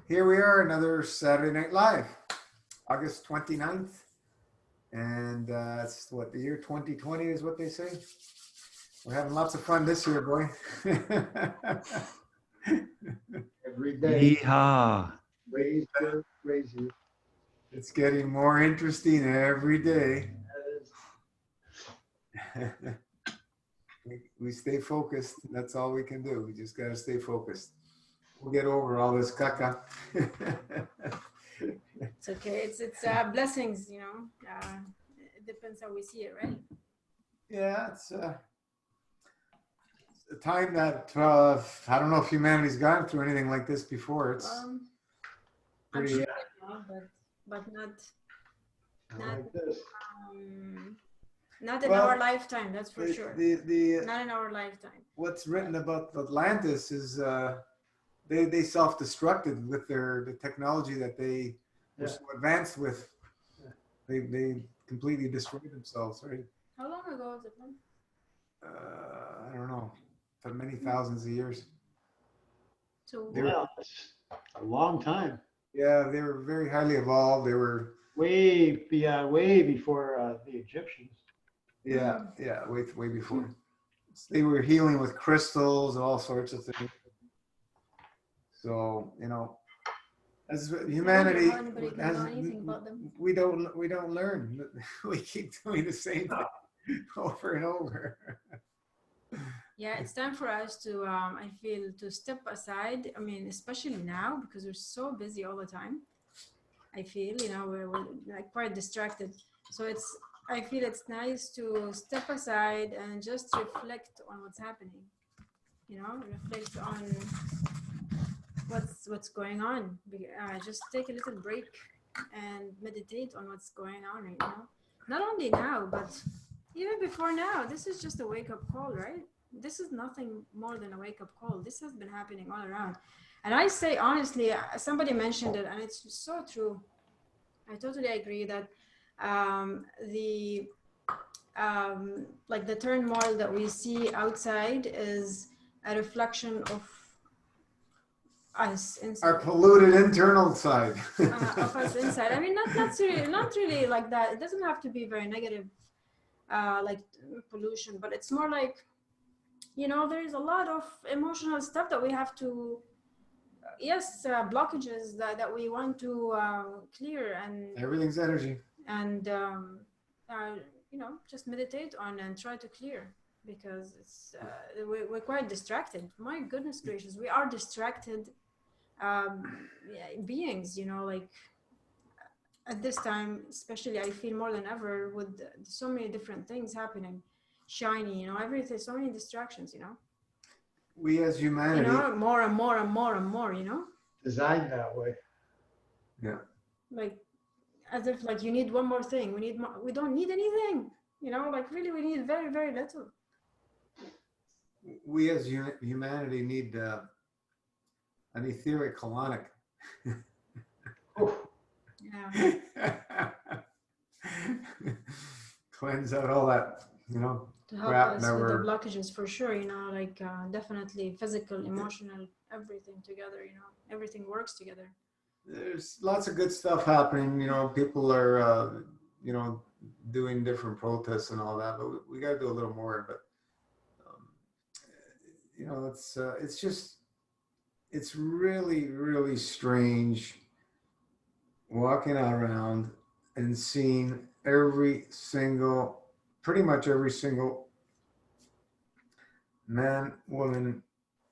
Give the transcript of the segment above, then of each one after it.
Here we are, another Saturday Night Live, August 29th. And it's what the year 2020 is what they say. We're having lots of fun this year, boy. Every day. Yeehaw. Raise you. It's getting more interesting every day. We stay focused. That's all we can do. We just got to stay focused. We'll get over all this caca. It's okay. It's blessings, you know. It depends how we see it, right? Yeah, it's a time that I don't know if humanity's gone through anything like this before. It's I'm pretty. sure, but not Like this. not in Well, our lifetime. That's for sure. Not in our lifetime. What's written about Atlantis is they self-destructed with the technology that they were so advanced with. They completely destroyed themselves, right? How long ago was it? I don't know, for many thousands of years. So Well, it's a long time. Yeah, they were very highly evolved. They were Way before the Egyptians. yeah, way before. They were healing with crystals and all sorts of things. So as humanity, anybody can know anything about them. we don't learn. We keep doing the same thing over and over. Yeah, it's time for us to, I feel, to step aside. I mean, especially now because we're so busy all the time. I feel, we're like quite distracted. So I feel it's nice to step aside and just reflect on what's happening. Reflect on what's going on. Just take a little break and meditate on what's going on right now. Not only now, but even before now. This is just a wake-up call, right? This is nothing more than a wake-up call. This has been happening all around. And I say, honestly, somebody mentioned it, and it's so true. I totally agree that the turmoil that we see outside is a reflection of us inside. Our polluted internal side. Of us inside. I mean, not really like that. It doesn't have to be very negative, like pollution, but it's more like, there's a lot of emotional stuff that we have to, blockages that we want to clear, and Everything's energy. And just meditate on and try to clear, because it's we're quite distracted. My goodness gracious, we are distracted beings, like at this time especially. I feel more than ever with so many different things happening, shiny, everything, so many distractions, We as humanity, more and more and more and more, Designed that way. yeah, like as if like you need one more thing. We need more. We don't need anything, like really we need very, very little. we as humanity need an etheric colonic. Yeah. Cleanse out all that, To help crap us that with the we're blockages, for sure, definitely physical, emotional, everything together, everything works together. there's lots of good stuff happening. People are doing different protests and all that, but we got to do a little more. But it's really, really strange walking around and seeing pretty much every single man, woman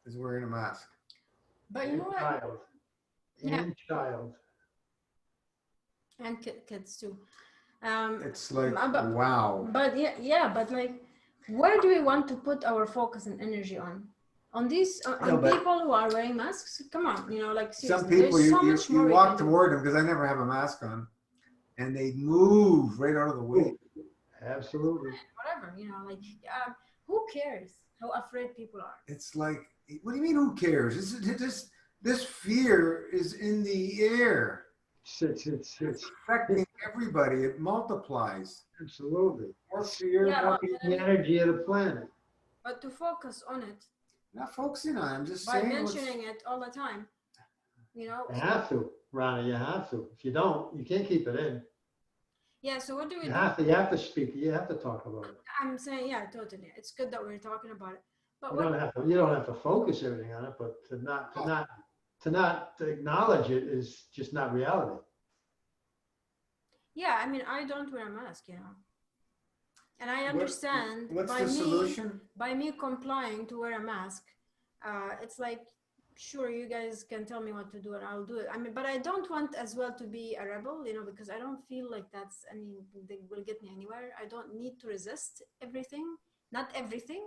is wearing a mask. But you know what? Child. Yeah. And child. And kids too. It's like, but- wow. But but like, where do we want to put our focus and energy on? On these, on but- people who are wearing masks? Come on, like seriously, Some people, there's so you much more we walk can do. toward them because I never have a mask on, and they move right out of the way. Absolutely. Whatever, like, who cares how afraid people are? It's like, what do you mean, who cares? This fear is in the air. It's Affecting everybody. It multiplies. absolutely. More fear, Yeah, more but- The energy of the planet. But to focus on it not focusing on it. I'm just by saying. mentioning it all the time, You know. You have to, Ronnie, you have to. If you don't, you can't keep it in. Yeah. So what do we You do? you have to speak, you have to talk about it. I'm saying, yeah, totally. It's good that we're talking about it. But You don't have to focus everything on it, but to not acknowledge it is just not reality. yeah, I mean, I don't wear a mask, you know. And I understand What's by the solution? by me complying to wear a mask, it's like, sure, you guys can tell me what to do and I'll do it. I mean, but I don't want as well to be a rebel, you know, because I don't feel like that's anything will get me anywhere. I don't need to resist everything, not everything,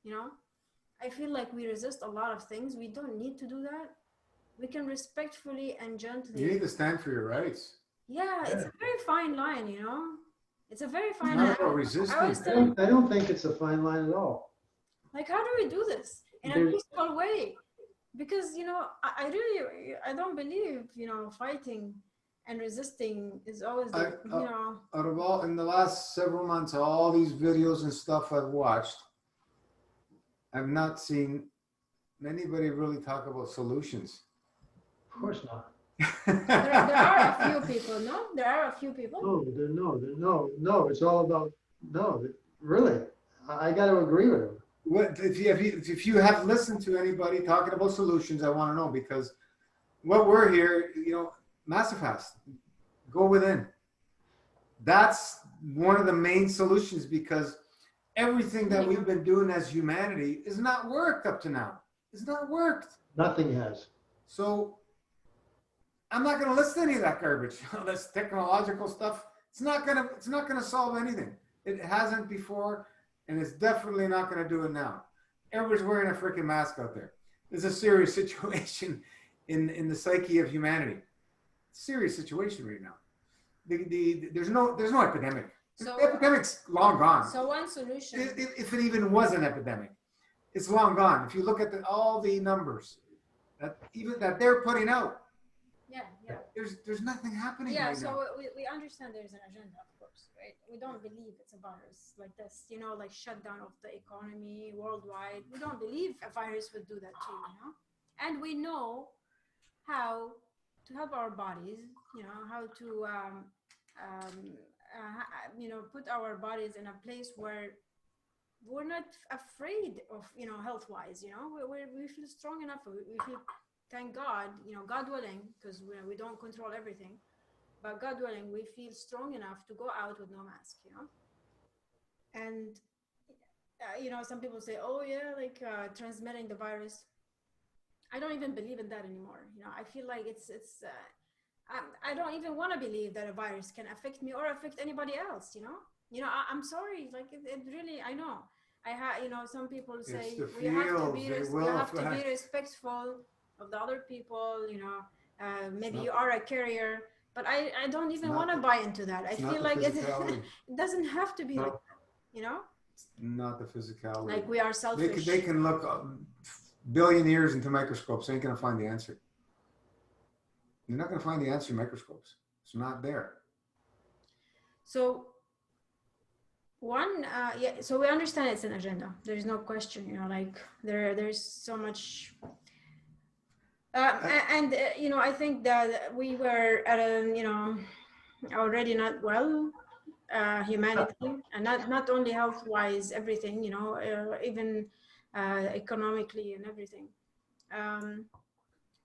you know. I feel like we resist a lot of things. We don't need to do that. We can respectfully and gently. You need to stand for your rights. Yeah, it's a very fine line, you know. It's a very fine Not line. about resisting. I don't think it's a fine line at all. Like, how do we do this in a peaceful way? Because, you know, I really, I don't believe, you know, fighting and resisting is always, the, you know. Out of all, in the last several months, all these videos and stuff I've watched, I've not seen anybody really talk about solutions. Of course not. There are a few people, no? There are a few people. No, it's all about, no, really. I got to agree with him. What if you have listened to anybody talking about solutions? I want to know, because what we're here, you know, massive fast, go within. That's one of the main solutions, because everything that we've been doing as humanity is not worked up to now. It's not worked. Nothing has. So I'm not going to listen to any of that garbage. This technological stuff. It's not gonna solve anything. It hasn't before. And it's definitely not going to do it now. Everybody's wearing a freaking mask out there. There's a serious situation in the psyche of humanity. Serious situation right now. There's no epidemic. So, the epidemic's long gone. So one solution. If it even was an epidemic, it's long gone. If you look at all the numbers that they're putting out, yeah. There's nothing happening. Yeah, right so now. we understand there's an agenda, of course, right? We don't believe it's a virus like this, you know, like shutdown of the economy worldwide. We don't believe a virus would do that too, you know? And we know how to help our bodies, you know, how to, you know, put our bodies in a place where we're not afraid of, you know, health-wise, you know, we feel strong enough. We feel, thank God, you know, God willing, because we don't control everything, but God willing, we feel strong enough to go out with no mask, you know. And, you know, some people say, oh yeah, like transmitting the virus. I don't even believe in that anymore. You know, I feel like I don't even want to believe that a virus can affect me or affect anybody else, you know. I'm sorry, like it really, I know. You know, some people say we have to be respectful of the other people, you know, maybe you are a carrier, but I don't even want to buy into that. I feel like it doesn't have to be like that, you know? It's not the physicality. Like we are selfish. They can look billion years into microscopes. They ain't going to find the answer. You're not going to find the answer in microscopes. It's not there. So so we understand it's an agenda. There's no question, you know, like there's so much. You know, I think that we were at you know, already not well, humanity, and not only health-wise, everything, you know, even economically and everything.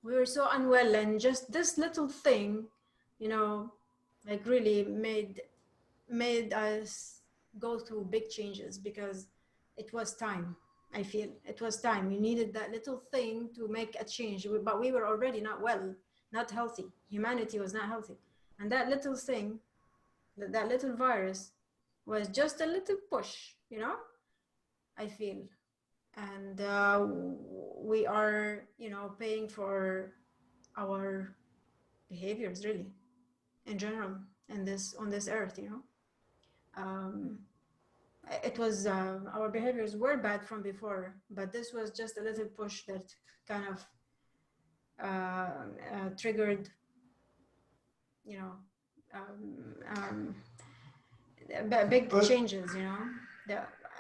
We were so unwell, and just this little thing, you know, like really made us go through big changes, because it was time. I feel it was time. You needed that little thing to make a change, but we were already not well, not healthy. Humanity was not healthy. And that little thing, that little virus was just a little push, you know, I feel. And we are, you know, paying for our behaviors really, in general, on this earth, you know. It was our behaviors were bad from before, but this was just a little push that kind of triggered, you know, big changes, you know.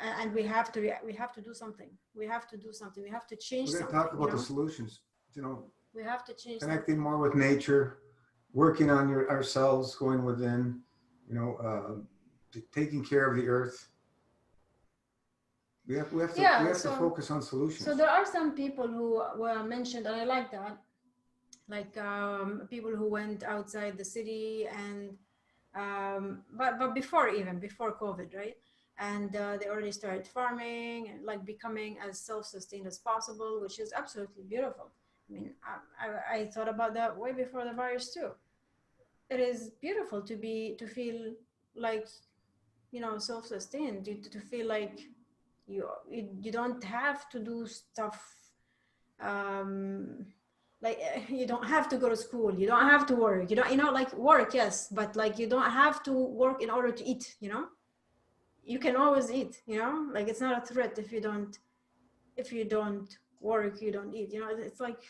And we have to do something. We have to do something. We have to change something. We're going to talk about the solutions. You know, We have to change that. Connecting more with nature, working on ourselves, going within, you know, taking care of the earth. We have to Yeah, we have so- to focus on solutions. So there are some people who were mentioned, and I like that, like people who went outside the city, and but before COVID, right? And they already started farming and like becoming as self-sustained as possible, which is absolutely beautiful. I mean, I thought about that way before the virus too. It is beautiful to feel like, you know, self-sustained, to feel like you don't have to do stuff, um like you don't have to go to school, you don't have to work, you don't, you know, like work, yes, but like you don't have to work in order to eat, you know. You can always eat, you know, like it's not a threat if you don't work, you don't eat, you know. It's like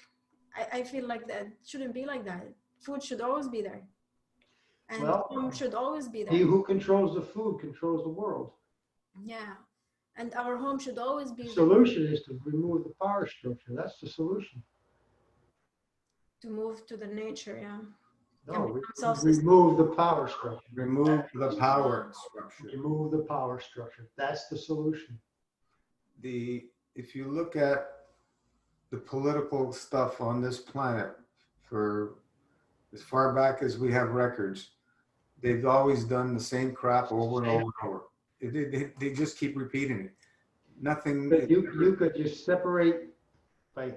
I feel like that shouldn't be like that. Food should always be there, and Well, home should always be He there. who controls the food controls the world. Yeah, and our home should always be The there. solution is to remove the power structure. That's the solution. To move to the nature, yeah. No, become self-sustained. remove the power structure. Remove the power structure. Remove the power structure. That's the solution. If you look at the political stuff on this planet for as far back as we have records, they've always done the same crap over and over and over. They just keep repeating it. Nothing. But you could just separate by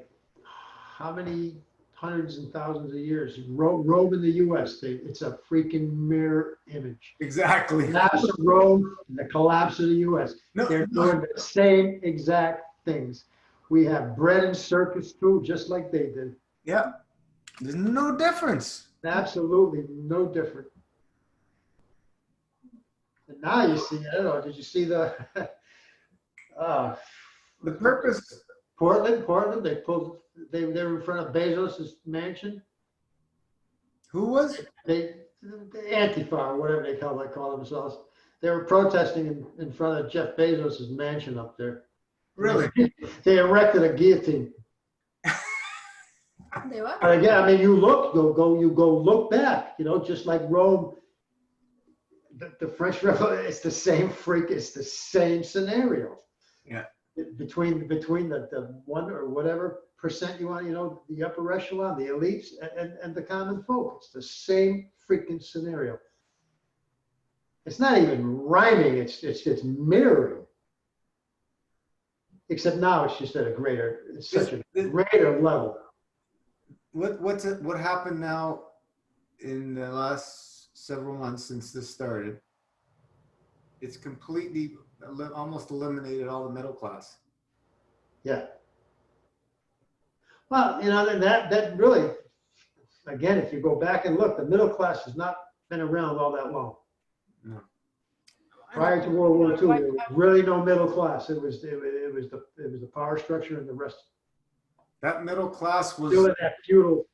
how many hundreds and thousands of years. Rome in the U.S., it's a freaking mirror image. Exactly. Collapse of Rome and the collapse of the U.S. No, They're doing the same exact things. We have bread and circus too, just like they did. yeah. There's no difference. Absolutely no different. And now you see, I don't know, did you see the The purpose. Portland, they were in front of Bezos' mansion. Who was? The Antifa, or whatever they call themselves. They were protesting in front of Jeff Bezos' mansion up there. Really? They erected a guillotine. They were. And again, I mean, you go look back, you know, just like Rome, the French Revolution, it's the same it's the same scenario. Yeah. Between the 1 or whatever percent you want, you know, the upper echelon, the elites, and the common folk. It's the same freaking scenario. It's not even rhyming, it's mirroring. Except now it's just at it's such a greater level. What happened now in the last several months since this started? It's completely almost eliminated all the middle class. Yeah. Well, you know, that really, again, if you go back and look, the middle class has not been around all that long. No. Prior to World War II, there was really no middle class. It was the power structure and the rest. That middle class was Still in that feudal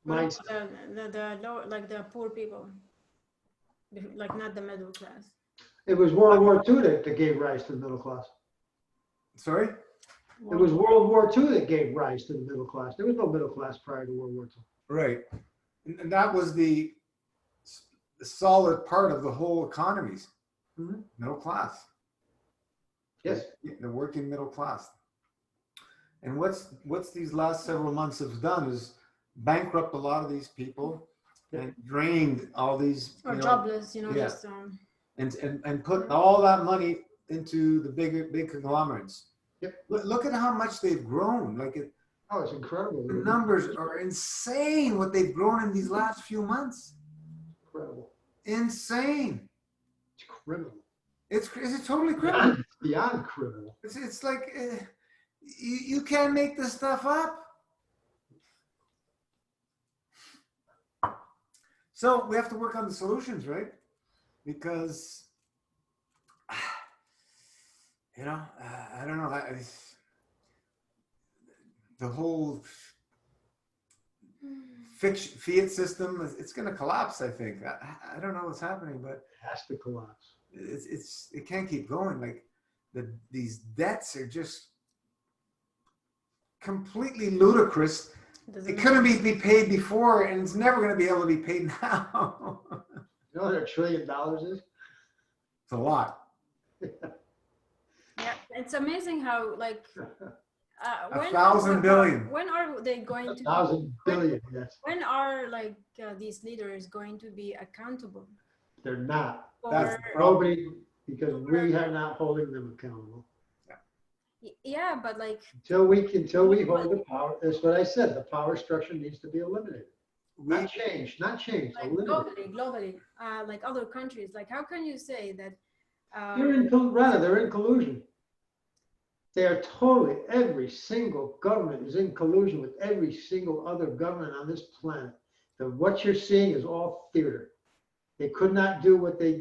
What mindset. about the low, like the poor people, like not the middle class. It was World War II that gave rise to the middle class. sorry. It was World War II that gave rise to the middle class. There was no middle class prior to World War II. Right, and that was the solid part of the whole economies. Mhm. Middle class. Yes. The working middle class. And what's these last several months have done is bankrupt a lot of these people and drained all these, Or you know, jobless, you know, yeah. just and put all that money into the big conglomerates. Yep. Look at how much they've grown. Like Oh, it's incredible. the numbers are insane. What they've grown in these last few months, Incredible. insane. It's criminal. It's totally criminal. Beyond criminal. It's like you can't make this stuff up. So we have to work on the solutions, right? Because you know, I don't know. The whole fiat system it's going to collapse. I think. I don't know what's happening, but It has to collapse. it can't keep going. Like these debts are just completely ludicrous. Doesn't It make couldn't be paid before, and it's never going to be able to be paid now. You know what $1 trillion is? It's a lot. Yeah, it's amazing how like A thousand billion. when are they going to 1,000 billion, yes. when are like these leaders going to be accountable They're not. That's for the problem. Nobody, because we are not holding them accountable. yeah, but like Until we hold the power, that's what I said, the power structure needs to be eliminated. Not changed, like eliminated. globally, like other countries, like how can you say that They're in collusion. They are totally, every single government is in collusion with every single other government on this planet. What you're seeing is all theater. They could not do what they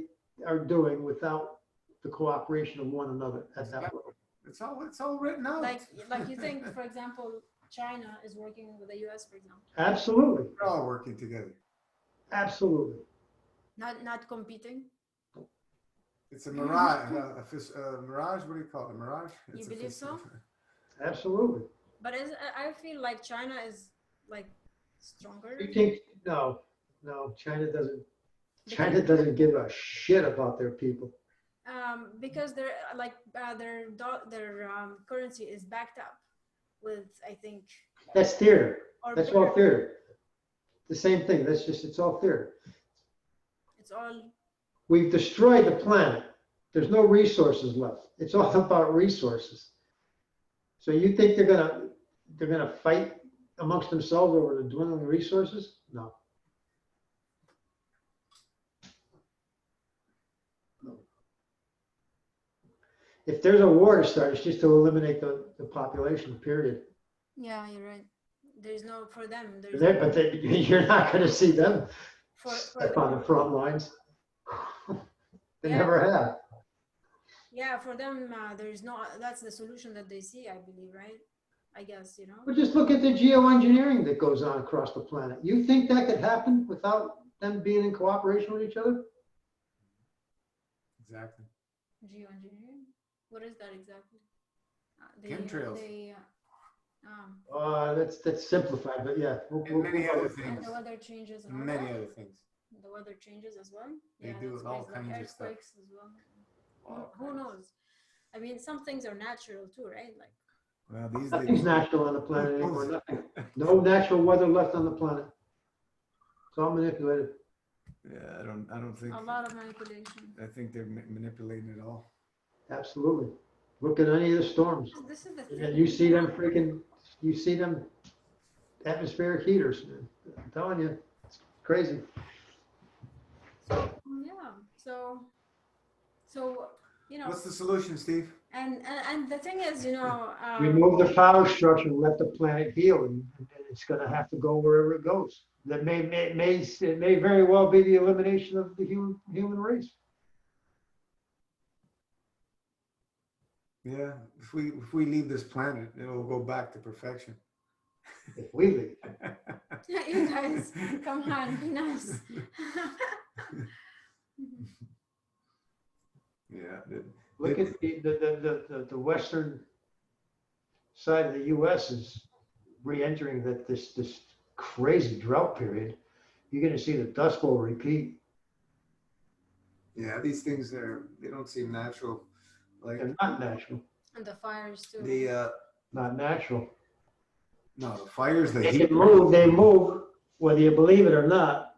are doing without the cooperation of one another at that level. It's all written out. like you think, for example, China is working with the US, for example, Absolutely, They're all working together. absolutely. not competing. It's a mirage. Mirage. What do you call it? A mirage? You It's a believe so? Absolutely. But I feel like China is like stronger. You think, no, China doesn't give a shit about their people. Because their currency is backed up with, I think, That's theater. or That's better. all theater. The same thing. It's all theater. It's all We've destroyed the planet. There's no resources left. It's all about resources. So you think they're gonna fight amongst themselves over the dwindling resources? No. No. If there's a war to start, it's just to eliminate the population, period. yeah, you're right. There's no for them. You're not gonna see them For step on the front lines. They Yeah. never have. yeah, for them, there's no. That's the solution that they see, I believe, right? I guess But just look at the geoengineering that goes on across the planet. You think that could happen without them being in cooperation with each other? Exactly. geoengineering. What is that exactly? Chemtrails. That's simplified, but yeah. And many other And things. the weather changes and all Many that. other things. The weather changes as well. They Yeah, do that's all crazy. Like kinds of stuff. earthquakes as well. All Who kinds. knows? I mean, some things are natural too, right? Like Well, these Nothing's days. natural on the planet anymore. Nothing. No natural weather left on the planet. It's all manipulated. Yeah, I don't think. a lot of manipulation. I think they're manipulating it all. Absolutely. Look at any of the storms. This is the thing. And you see them atmospheric heaters, man. I'm telling you, it's crazy. Yeah. So What's the solution, Steve? and the thing is, Remove the power structure and let the planet heal, and it's going to have to go wherever it goes. That it may very well be the elimination of the human race. Yeah, if we leave this planet, it'll go back to perfection. If we leave. you guys, come on, be nice. Yeah. Look at the western side of the U.S. is re-entering this crazy drought period. You're going to see the Dust Bowl repeat. Yeah, these things they don't seem natural. Like They're not natural. And the fires too. Not natural. No, the fires, the They heat. move. They move, whether you believe it or not.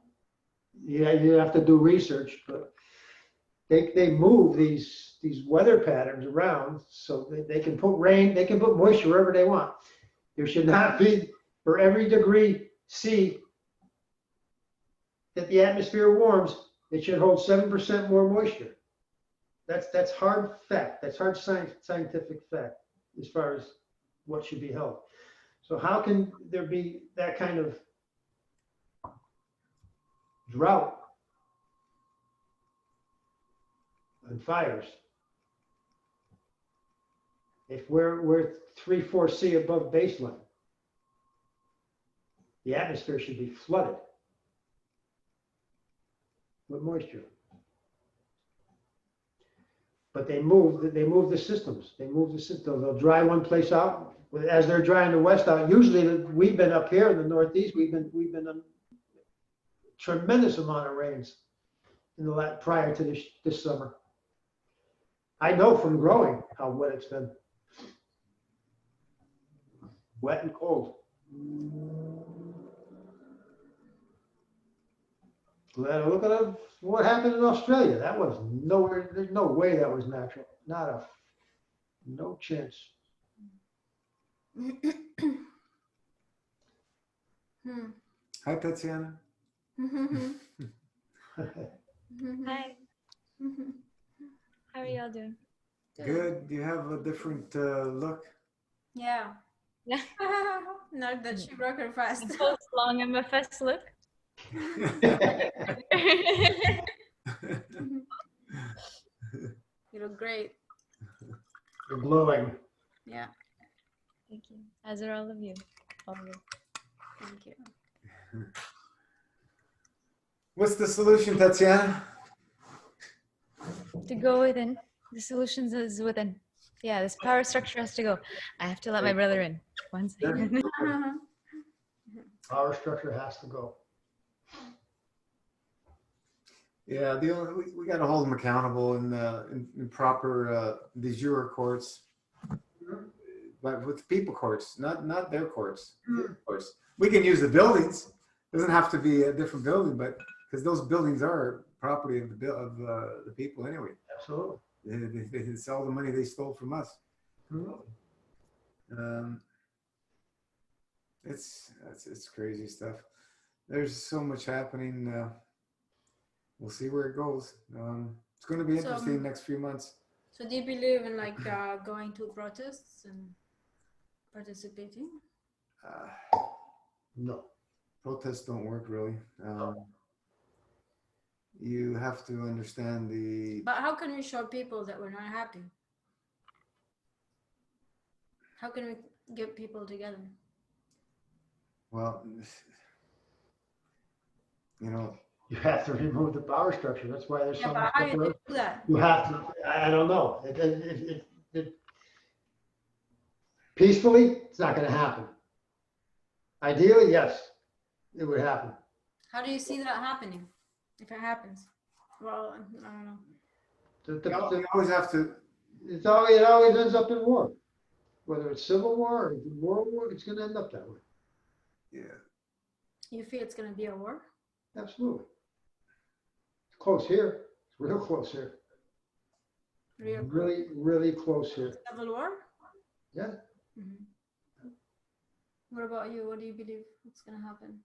Yeah, you have to do research, but they move these weather patterns around so they can put rain, they can put moisture wherever they want. There should not be, for every degree C that the atmosphere warms, it should hold 7% more moisture. That's hard fact. That's hard scientific fact as far as what should be held. So how can there be that kind of drought and fires if we're 3-4 C above baseline? The atmosphere should be flooded with moisture. But they move the systems. They move the system. They'll dry one place out, as they're drying the west out, usually we've been up here in the Northeast, we've been a tremendous amount of rains in the prior to this summer. I know from growing how wet it's been. Wet and cold. Look at what happened in Australia. That was nowhere, there's no way that was natural. No chance. Hi, Tatiana. Hi, how are y'all doing? Good. You have a different look. Yeah. Yeah. Not that she broke her fast. It's so long on my first look. You look great. You're glowing. Yeah. Thank you. As are all of you. All of you. Thank you. What's the solution, Tatiana? To go within. The solutions is within. Yeah, this power structure has to go. I have to let my brother in. One second. Power structure has to go. Yeah, we got to hold them accountable in proper de jure courts, but with people courts, not their courts. Courts. We can use the buildings. Doesn't have to be a different building, but because those buildings are property of the people anyway. Absolutely. It's all the money they stole from us. It's crazy stuff. There's so much happening. We'll see where it goes. It's going to be interesting next few months. So do you believe in like going to protests and participating? No. Protests don't work really. You have to understand But how can we show people that we're not happy? How can we get people together? Well, you know. You have to remove the power structure. That's why there's so much. How do you do that? You have to. I don't know. Peacefully, it's not going to happen. Ideally, yes, it would happen. How do you see that happening? If it happens, well, I don't know. You always have to. It always ends up in war. Whether it's civil war or world war, it's going to end up that way. Yeah. You feel it's going to be a war? Absolutely. It's close here. It's real close here. Really close here. Civil war? Yeah. Mm-hmm. What about you? What do you believe what's going to happen?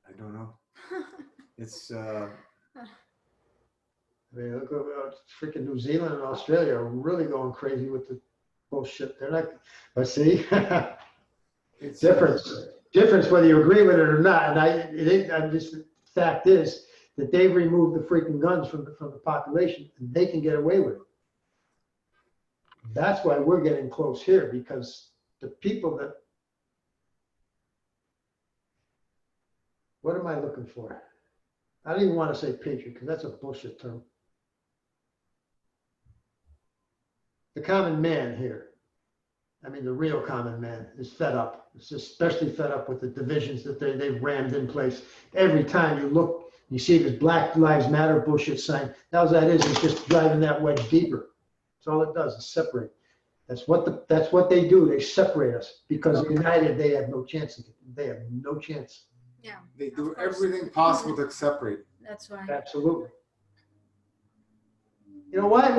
I don't know. It's. I mean, look at freaking New Zealand and Australia are really going crazy with the bullshit. They're not. But see, it's difference whether you agree with it or not. And I'm just the fact is that they've removed the freaking guns from the population, and they can get away with it. That's why we're getting close here, because the people that. What am I looking for? I don't even want to say patriot because that's a bullshit term. The common man here, I mean the real common man, is fed up. It's especially fed up with the divisions that they've rammed in place. Every time you look, you see this Black Lives Matter bullshit sign. All that is just driving that wedge deeper. That's all it does, is separate. That's what they do. They separate us because united they have no chance. They have no chance. Yeah. They do everything possible to separate. That's why. Absolutely. You know why?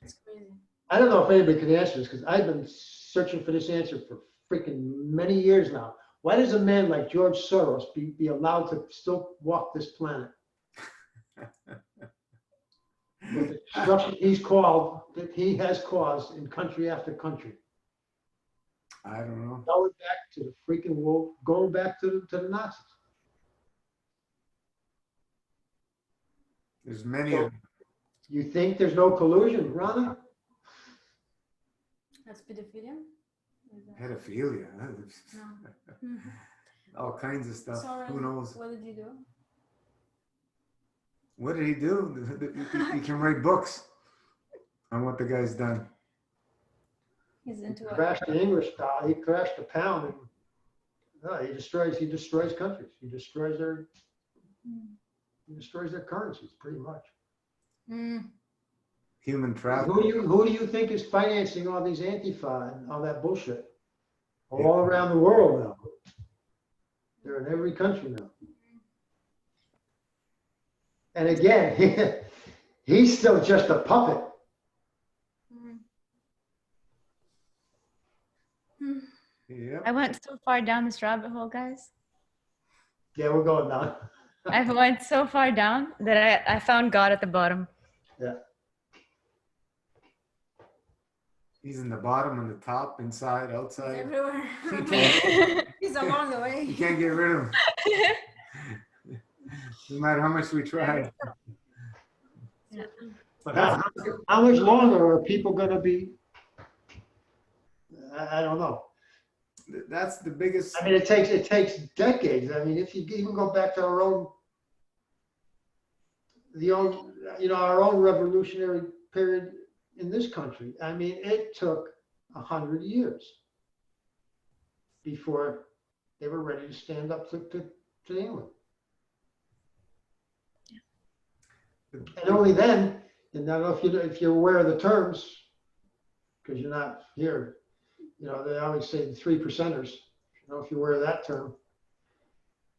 It's crazy. I don't know if anybody can answer this because I've been searching for this answer for freaking many years now. Why does a man like George Soros be allowed to still walk this planet? With the destruction he has caused in country after country. I don't know. Going back to the freaking war, going back to the Nazis. There's many of them. You think there's no collusion, Rana? That's pedophilia? Pedophilia. No. All kinds of stuff. Sorry, Who knows? what did you do? What did he do? He can write books on what the guy's done. He's into it. Crashed the English dollar, he crashed the pound, and no, he destroys countries. He destroys their currencies, pretty much. Mm. Human traffic. Who do you think is financing all these Antifa and all that bullshit? All around the world now. They're in every country now. And again, he's still just a puppet. Mm. Mm. Yep. I went so far down this rabbit hole, guys. Yeah, we're going now. I went so far down that I found God at the bottom. Yeah. He's in the bottom, on the top, inside, outside. Everywhere. You can't, He's along the you way. can't get rid of him. No matter how much we try. But How, that's, how much longer are people going to be? I don't know. that's the biggest. I mean, it takes decades. I mean, if you even go back to our own revolutionary period in this country. I mean, it took 100 years before they were ready to stand up to England. And only then, and I don't know if you're aware of the terms, because you're not here, they always say the 3%ers. I don't know if you're aware of that term.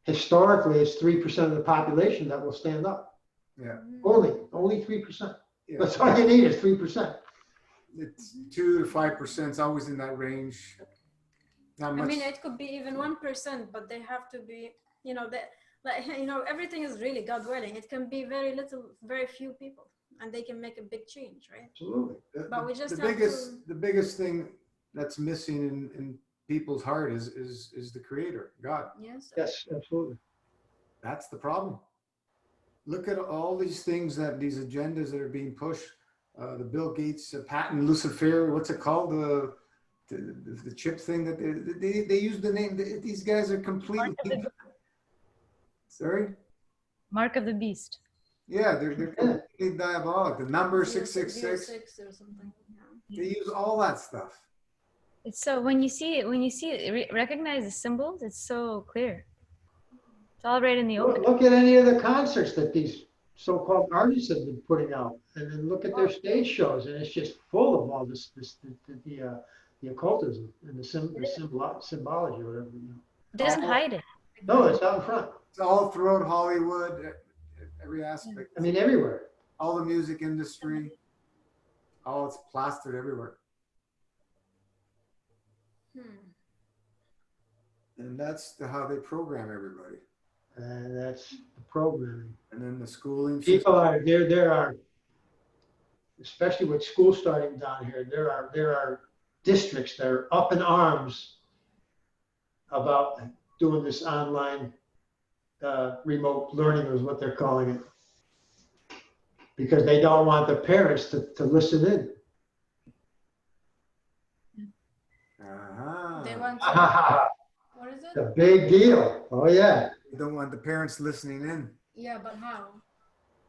Historically, it's 3% of the population that will stand up. Yeah. Only 3%. Yeah. That's all you need is 3%. It's 2 to 5%. It's always in that range. Not I much. mean, it could be even 1%, but they have to be, everything is really God willing. It can be very little, very few people, and they can make a big change, right? Absolutely. But we just the have biggest the biggest thing that's missing in people's heart is the Creator, God. Yes. Yes, absolutely. That's the problem. Look at all these things these agendas that are being pushed. The Bill Gates patent, Lucifer, what's it called? The chip thing that they use the name. These guys are completely. Sorry. Mark of the Beast. Yeah, they're completely diabolic. The number 666. 6 or something. Yeah. They use all that stuff. It's so when you see it, recognize the symbols. It's so clear. It's all right in the open. Look at any of the concerts that these so-called artists have been putting out, and then look at their stage shows, and it's just full of all the occultism and the symbology, or whatever. It doesn't hide it. No, it's out in front. It's all throughout Hollywood, every aspect. I mean, everywhere. All the music industry, it's plastered everywhere. And that's how they program everybody. And that's the programming. And then the schooling. People there are, especially with school starting down here, there are districts that are up in arms about doing this online remote learning is what they're calling it, because they don't want the parents to listen in. They want It's what is it? a big deal. Oh yeah. You don't want the parents listening in. Yeah, but how?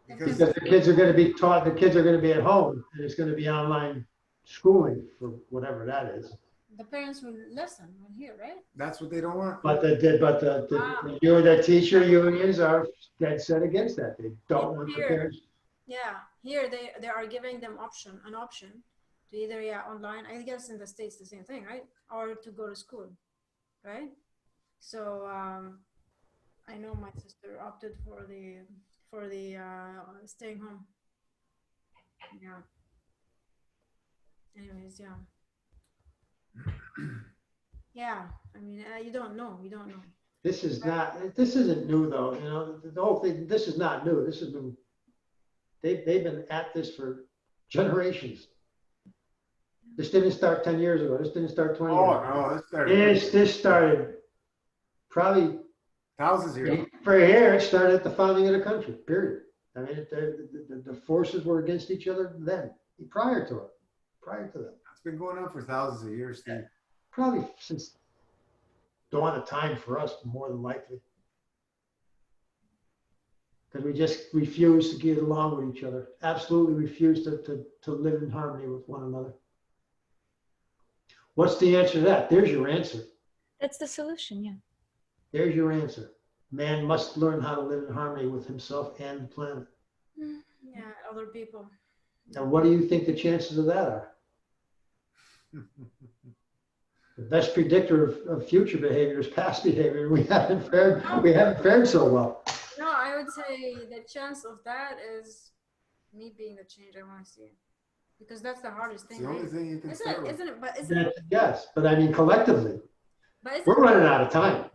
Because Because the kids are going to be taught, the kids are going to be at home, and it's going to be online schooling for whatever that is. The parents will listen, will hear, right? that's what they don't want. But the teacher unions are dead set against that. They don't want the Here. parents. Yeah, here they are giving them an option to either online. I guess in the States the same thing, right? Or to go to school, right? So I know my sister opted for the staying home. Yeah. Anyways, yeah. Yeah, I mean, you don't know. This isn't new though. The whole thing, this is not new. This has been, they've been at this for generations. This didn't start 10 years ago. This didn't start 20 years ago. Oh, no, that started This started probably, thousands of years. for here, it started at the founding of the country, period. I mean, the forces were against each other then, prior to that. It's been going on for thousands of years, Steve. Probably since dawn of time for us, more than likely. Because we just refuse to get along with each other. Absolutely refuse to live in harmony with one another. What's the answer to that? There's your answer. That's the solution. Yeah. There's your answer. Man must learn how to live in harmony with himself and the planet. Yeah, other people. Now, what do you think the chances of that are? The best predictor of future behavior is past behavior. We haven't fared so well. No, I would say the chance of that is me being the change I want to see. Because that's the hardest It's thing, the only right? thing you can Isn't start it? with. Isn't it? But isn't it? Yes, but I mean collectively, But isn't, we're running out of time.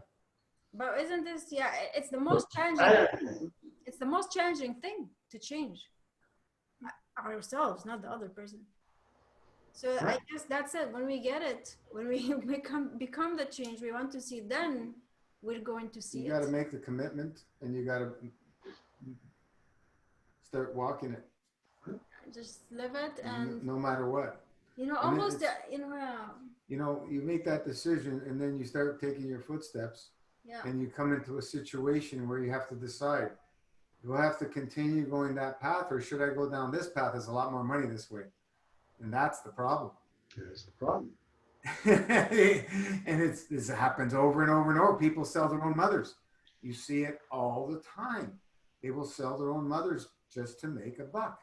but isn't this? Yeah, it's the most challenging. I- It's the most challenging thing to change. Ourselves, not the other person. So I Right. guess that's it. When we get it, when we become the change we want to see, then we're going to see You got to it. make the commitment, and you got to start walking it, Just live it, and no matter what. you know, and it- almost it's- You know, you make that decision, and then you start taking your footsteps, yeah. and you come into a situation where you have to decide: do I have to continue going that path, or should I go down this path? There's a lot more money this way, and that's the problem. That's the problem. And this happens over and over and over. People sell their own mothers. You see it all the time. They will sell their own mothers just to make a buck.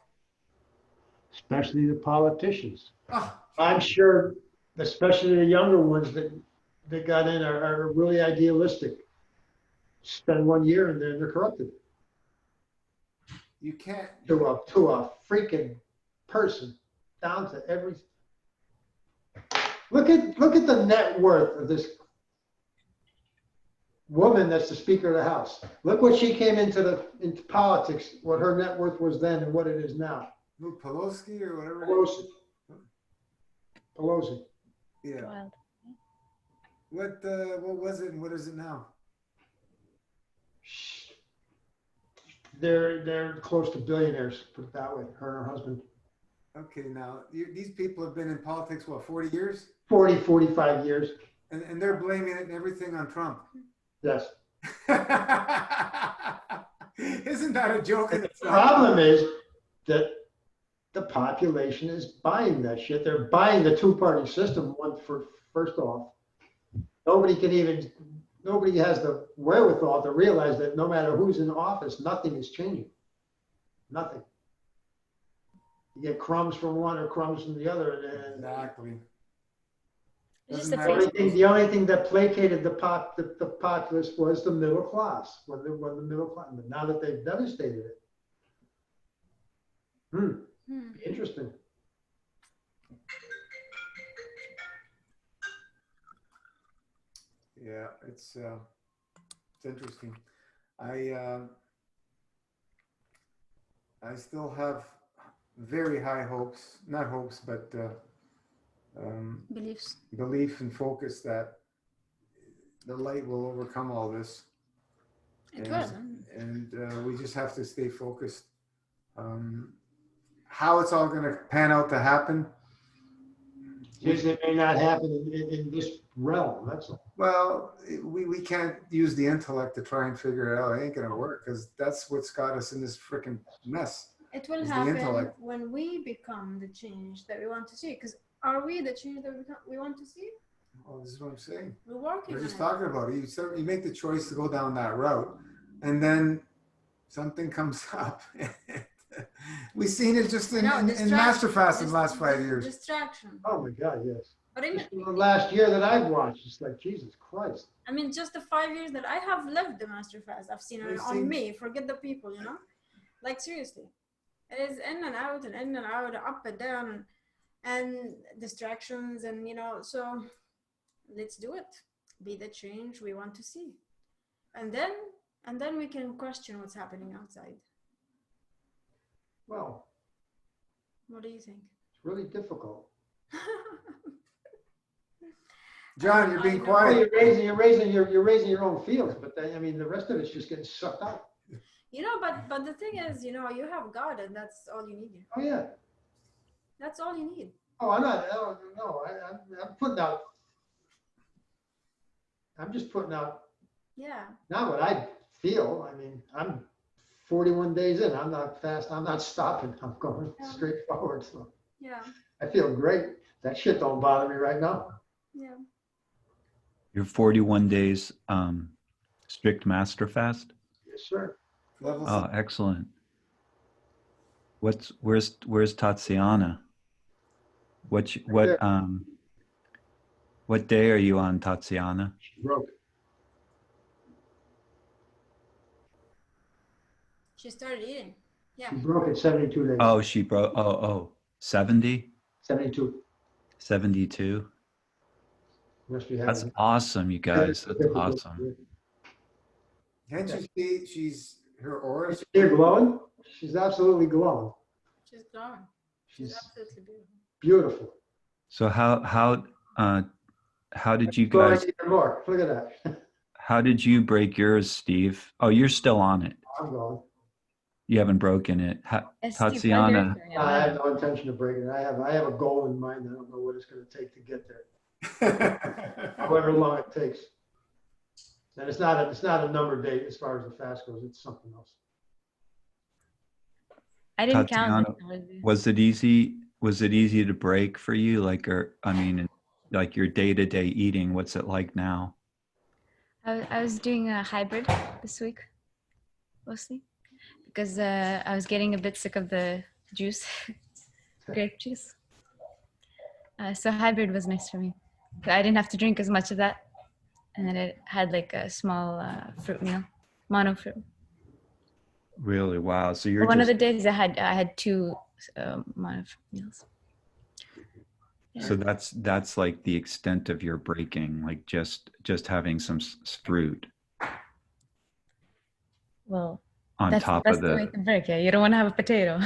Especially the politicians. Oh, I'm sure, especially the younger ones that got in are really idealistic. Spend 1 year and they're corrupted you can't. to a freaking person, down to every. Look at the net worth of this woman that's the Speaker of the House. Look what she came into politics, what her net worth was then and what it is now. Who, Pelosi or whatever. Pelosi. Yeah. Wild. What was it and what is it now? They're close to billionaires, put it that way, her and her husband. Okay, now these people have been in politics, what, 40 years? 40, 45 years. And they're blaming it and everything on Trump. Yes. Isn't that a joke? The problem is that the population is buying that shit. They're buying the two-party system. First off, nobody has the wherewithal to realize that no matter who's in office, nothing is changing. Nothing. You get crumbs from one or crumbs from the other, and Exactly. It's just Doesn't a matter. phase. the only thing that placated the populace was the middle class. When the middle class, but now that they've devastated it, interesting. Yeah, it's interesting. I still have very high hopes, not hopes, but Beliefs. belief and focus that the light will overcome all this. It And- was. And we just have to stay focused. How it's all going to pan out to happen. Just it may not happen in this realm. That's all. Well, we can't use the intellect to try and figure it out. It ain't going to work because that's what's got us in this freaking mess. It will Is the happen intellect. when we become the change that we want to see. Because are we the change that we want to see? Well, this is what I'm saying. We're working We're on just it. talking about it. You make the choice to go down that route, and then something comes up. We've seen it just in Masterfast in the last 5 years. Distraction. Oh my God, yes. But even, Just the last year that I've watched, it's like Jesus Christ. I mean, just the 5 years that I have lived the Master Fast, I've seen it We've on seen- me. Forget the people, you know? Like, seriously. It is in and out and in and out, up and down, and distractions, and, you know, so let's do it. Be the change we want to see. And then we can question what's happening outside. Well, What do you think? it's really difficult. John, you're being I know. Well, quiet. you're raising your own fields, but then, I mean, the rest of it's just getting sucked out. You know, but the thing is, you know, you have God, and that's all you need. Oh yeah. That's all you need. Oh, I'm putting out. I'm just putting out Yeah. not what I feel. I mean, I'm 41 days in. I'm not fast. I'm not stopping. I'm going Yeah. straight forward. So Yeah. I feel great. That shit don't bother me right now. Yeah. Your 41 days strict master fast? Yes, sir. Level Oh, excellent. Where's Tatiana? What there. what day are you on, Tatiana? She broke it. She started eating. Yeah. She broke it 72 days. Oh, she broke. Oh, 70, 72. 72. Must be That's having. awesome, you guys. That's awesome. Can't you see she's her aura? Is she glowing? She's absolutely glowing. She's glowing. She's She's absolutely beautiful. beautiful. So how did you Glowing guys? even more. Look at that. How did you break yours, Steve? Oh, you're still on it. I'm going. You haven't broken it. Steve, how's yours Tatiana, going? I have no intention of breaking it. I have a goal in mind. I don't know what it's going to take to get there. However long it takes. And it's not a number date as far as the fast goes. It's something else. I didn't Tatiana, count it. was it easy? Was it easy to break for you? Like, like your day-to-day eating, what's it like now? I was doing a hybrid this week, mostly, because I was getting a bit sick of the juice, grape juice. So hybrid was nice for me. I didn't have to drink as much of that. And then it had like a small fruit meal, mono fruit. Really? Wow. So you're One of just, the days I had two mono fruit meals. so that's like the extent of your breaking, like just having some fruit Well, on that's top the of best way the, to break. Yeah, you don't want to have a potato.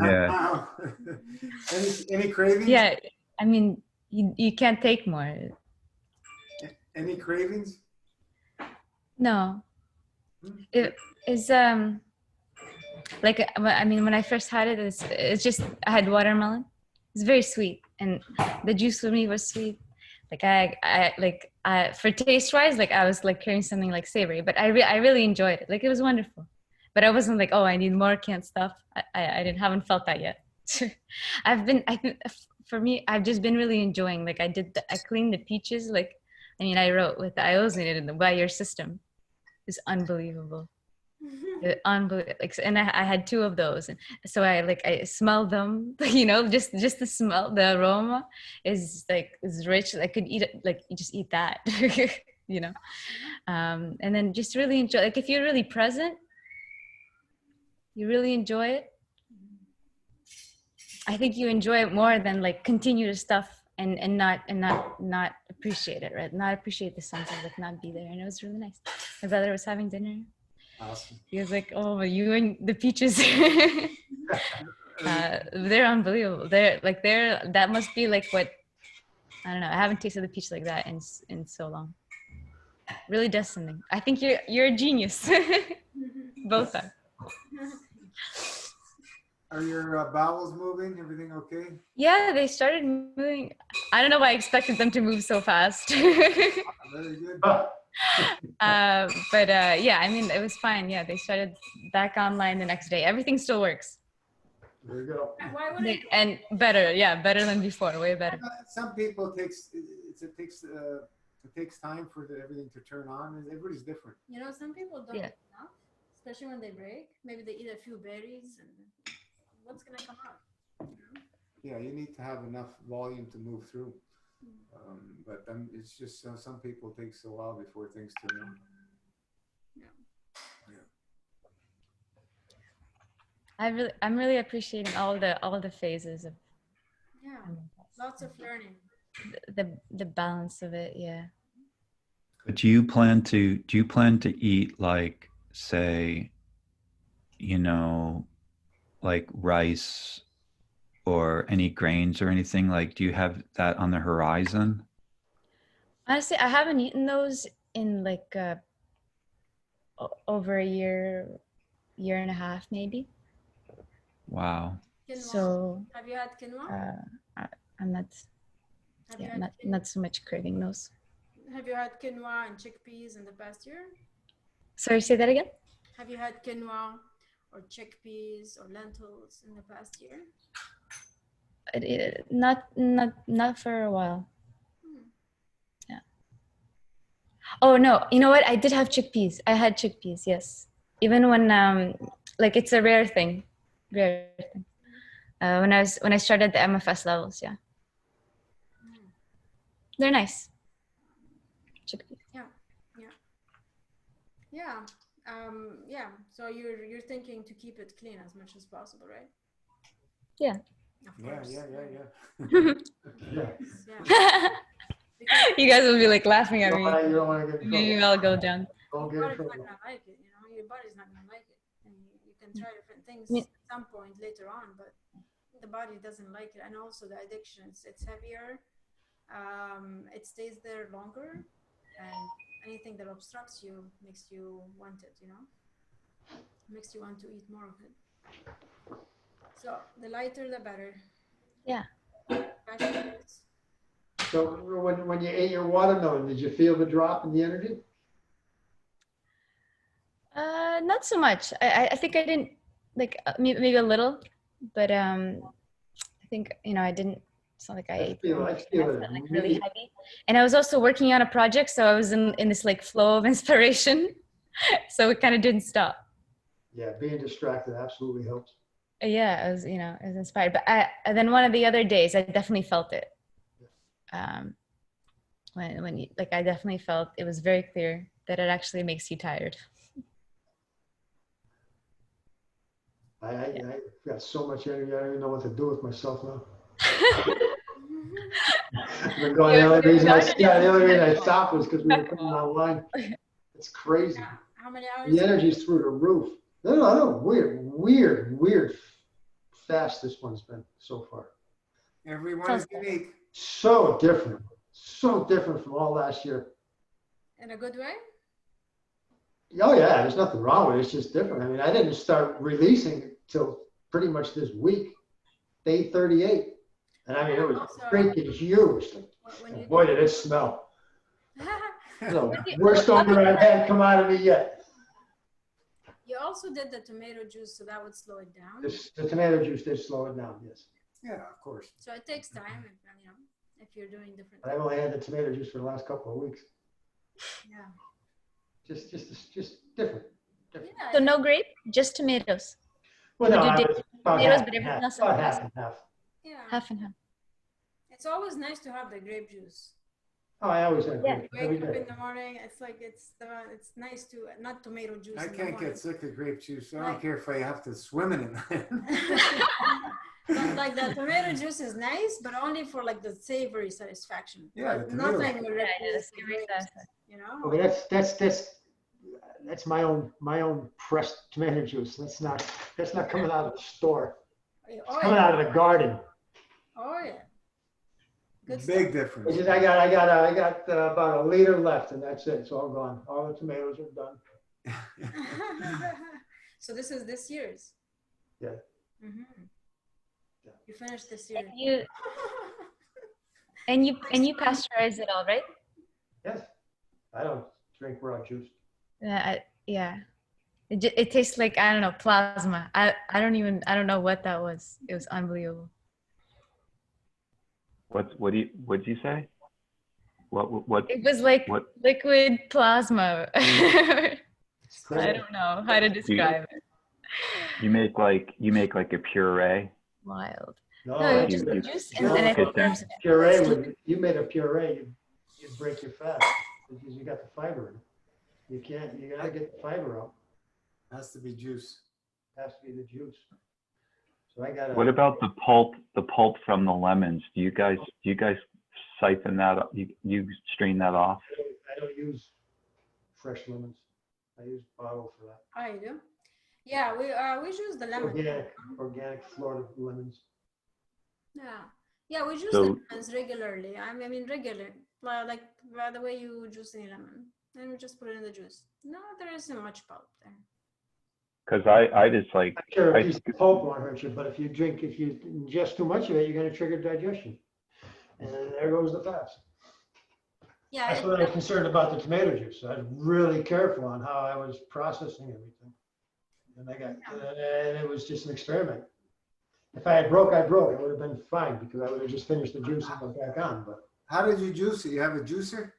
yeah. Any cravings? Yeah, I mean, you can't take more. Any cravings? No, it is like I mean, when I first had it, it's just I had watermelon. It's very sweet, and the juice for me was sweet. Like I for taste wise, like I was like craving something like savory, but I really enjoyed it. Like it was wonderful, but I wasn't like, oh, I need more canned stuff. Haven't felt that yet. I think for me, I've just been really enjoying. Like I cleaned the peaches. Like I mean, I wrote with the iosinate in the by your system. It's unbelievable. Unbelievable. Like, and I had two of those, and so I smelled them. You know, just the smell, the aroma is rich. I could eat it. Like you just eat that. You know, and then just really enjoy. Like if you're really present, you really enjoy it. I think you enjoy it more than like continue to stuff and not appreciate it, right? Not appreciate the sense of like not be there. And it was really nice. My brother was having dinner. Awesome. He was like, "Oh, you and the peaches, they're unbelievable. That must be like what I don't know. I haven't tasted the peach like that in so long. Really descending. I think you're a genius. Both are. Are your bowels moving? Everything okay? Yeah, they started moving. I don't know why I expected them to move so fast. Very good. But yeah, I mean, it was fine. Yeah, they started back online the next day. Everything still works. There you go. Why would it? And better, yeah, better than before, way better. Some people it takes time for everything to turn on. Everybody's different. You know, some people don't Yeah. eat enough, especially when they break. Maybe they eat a few berries, and what's gonna come out? Yeah, you need to have enough volume to move through. But it's just some people it takes a while before things turn on. I'm really appreciating all the phases of Yeah, lots of learning. the balance of it. Yeah. But do you plan to eat like, say, you know, like rice or any grains or anything? Like, do you have that on the horizon? Honestly, I haven't eaten those in like over a year and a half, maybe. Wow. Quinoa. So Have you had quinoa? I'm not Have you yeah, had not so much craving those. Have you had quinoa and chickpeas in the past year? Sorry, say that again. Have you had quinoa or chickpeas or lentils in the past year? Not for a while. Yeah. Oh no, you know what? I did have chickpeas. I had chickpeas, yes. Even when like it's a rare thing. Rare thing. When I started the MFS levels, yeah. They're nice. Chickpeas. Yeah. Yeah. So you're thinking to keep it clean as much as possible, right? Yeah. Of Yeah, course. yeah. Yeah. Yeah. Because You guys will be like laughing at me. You don't want to get in Maybe trouble. I'll go down. Don't your get in body's not trouble. gonna like it, you know. Your body's not gonna like it, and you can try different things Yeah. at some point later on, but the body doesn't like it, and also the addiction. It's heavier. It stays there longer, and anything that obstructs you makes you want it, you know. Makes you want to eat more of it. So the lighter, the better. Yeah. Cashew nuts. So when you ate your watermelon, did you feel the drop in the energy? Not so much. I think I didn't like maybe a little, but I think I didn't. It's not like I ate. I I feel felt it. like really heavy, and I was also working on a project, so I was in this like flow of inspiration, so it kind of didn't stop. Yeah, being distracted absolutely helps. Yeah, I was inspired. But and then one of the other days, I definitely felt it. When you like, I definitely felt it was very clear that it actually makes you tired. I got so much energy, I don't even know what to do with myself now. Been going, the only reason I stopped was because we were coming online. It's crazy. Yeah. How many hours? The energy's through the roof. No, weird fast this one's been so far. Everyone is unique. So different from all last year. In a good way? Oh yeah, there's nothing wrong with it. It's just different. I mean, I didn't start releasing till pretty much this week, day 38. And I mean, it was freaking huge. And boy, did it smell. The worst odor I've had come out of me yet. You also did the tomato juice, so that would slow it down. The tomato juice did slow it down, yes. Yeah, of course. So it takes time, if you're doing different I've only had the tomato juice for the last couple of weeks. Yeah. Just different. So no grape, just tomatoes. Well, no, But you did about tomatoes, half but and everything half. else About else? half and half. Yeah. Half and half. It's always nice to have the grape juice. Oh, I always have Yeah. grape You every wake up day. in the morning, it's like it's nice to not tomato juice. I in the can't morning. get sick of grape juice. I Right. don't care if I have to swim in it. But like the tomato juice is nice, but only for like the savory satisfaction. Yeah, But the tomato. nothing will Yeah, replace the the savory grapes, satisfaction. you know. Oh, that's my own pressed tomato juice. That's not coming out of the store. It's Oh coming yeah. out of the garden. Oh yeah. Good Big stuff. difference. Which is I got about a liter left, and that's it. It's all gone. All the tomatoes are done. So this is this year's. Yeah. Mm-hmm. Yeah. You finished this year. And you pasteurize it all, right? Yes. I don't drink raw juice. Yeah. It tastes like, I don't know, plasma. I don't know what that was. It was unbelievable. What'd you say? What? It was like What? liquid plasma. I It's crazy. don't know how to describe it. You make like a puree. Wild. No, No, it's just you- juice no, and then it it's- forms. puree. You made a puree, you break your fast because you got the fiber in it. You gotta get the fiber out. Has to be juice. It has to be the juice. So I got What about the pulp? The pulp from the lemons? Do you guys siphon that up? You strain that off? I don't use fresh lemons. I use bottle for that. Oh, you do? Yeah, we use the lemon. Organic Florida lemons. Yeah, we juice So- the lemons regularly. I mean regular, like by the way you juice any lemon, and we just put it in the juice. No, there isn't much pulp there. Because I just like I'm sure I- a piece of pulp won't hurt you, but if you ingest too much of it, you're going to trigger digestion. And there goes the fast. Yeah, That's what I was concerned about the tomato juice. I was really careful on how I was processing everything. And and it was just an experiment. If I had broke, I broke. It would have been fine because I would have just finished the juice and went back on. But How did you juice it? You have a juicer?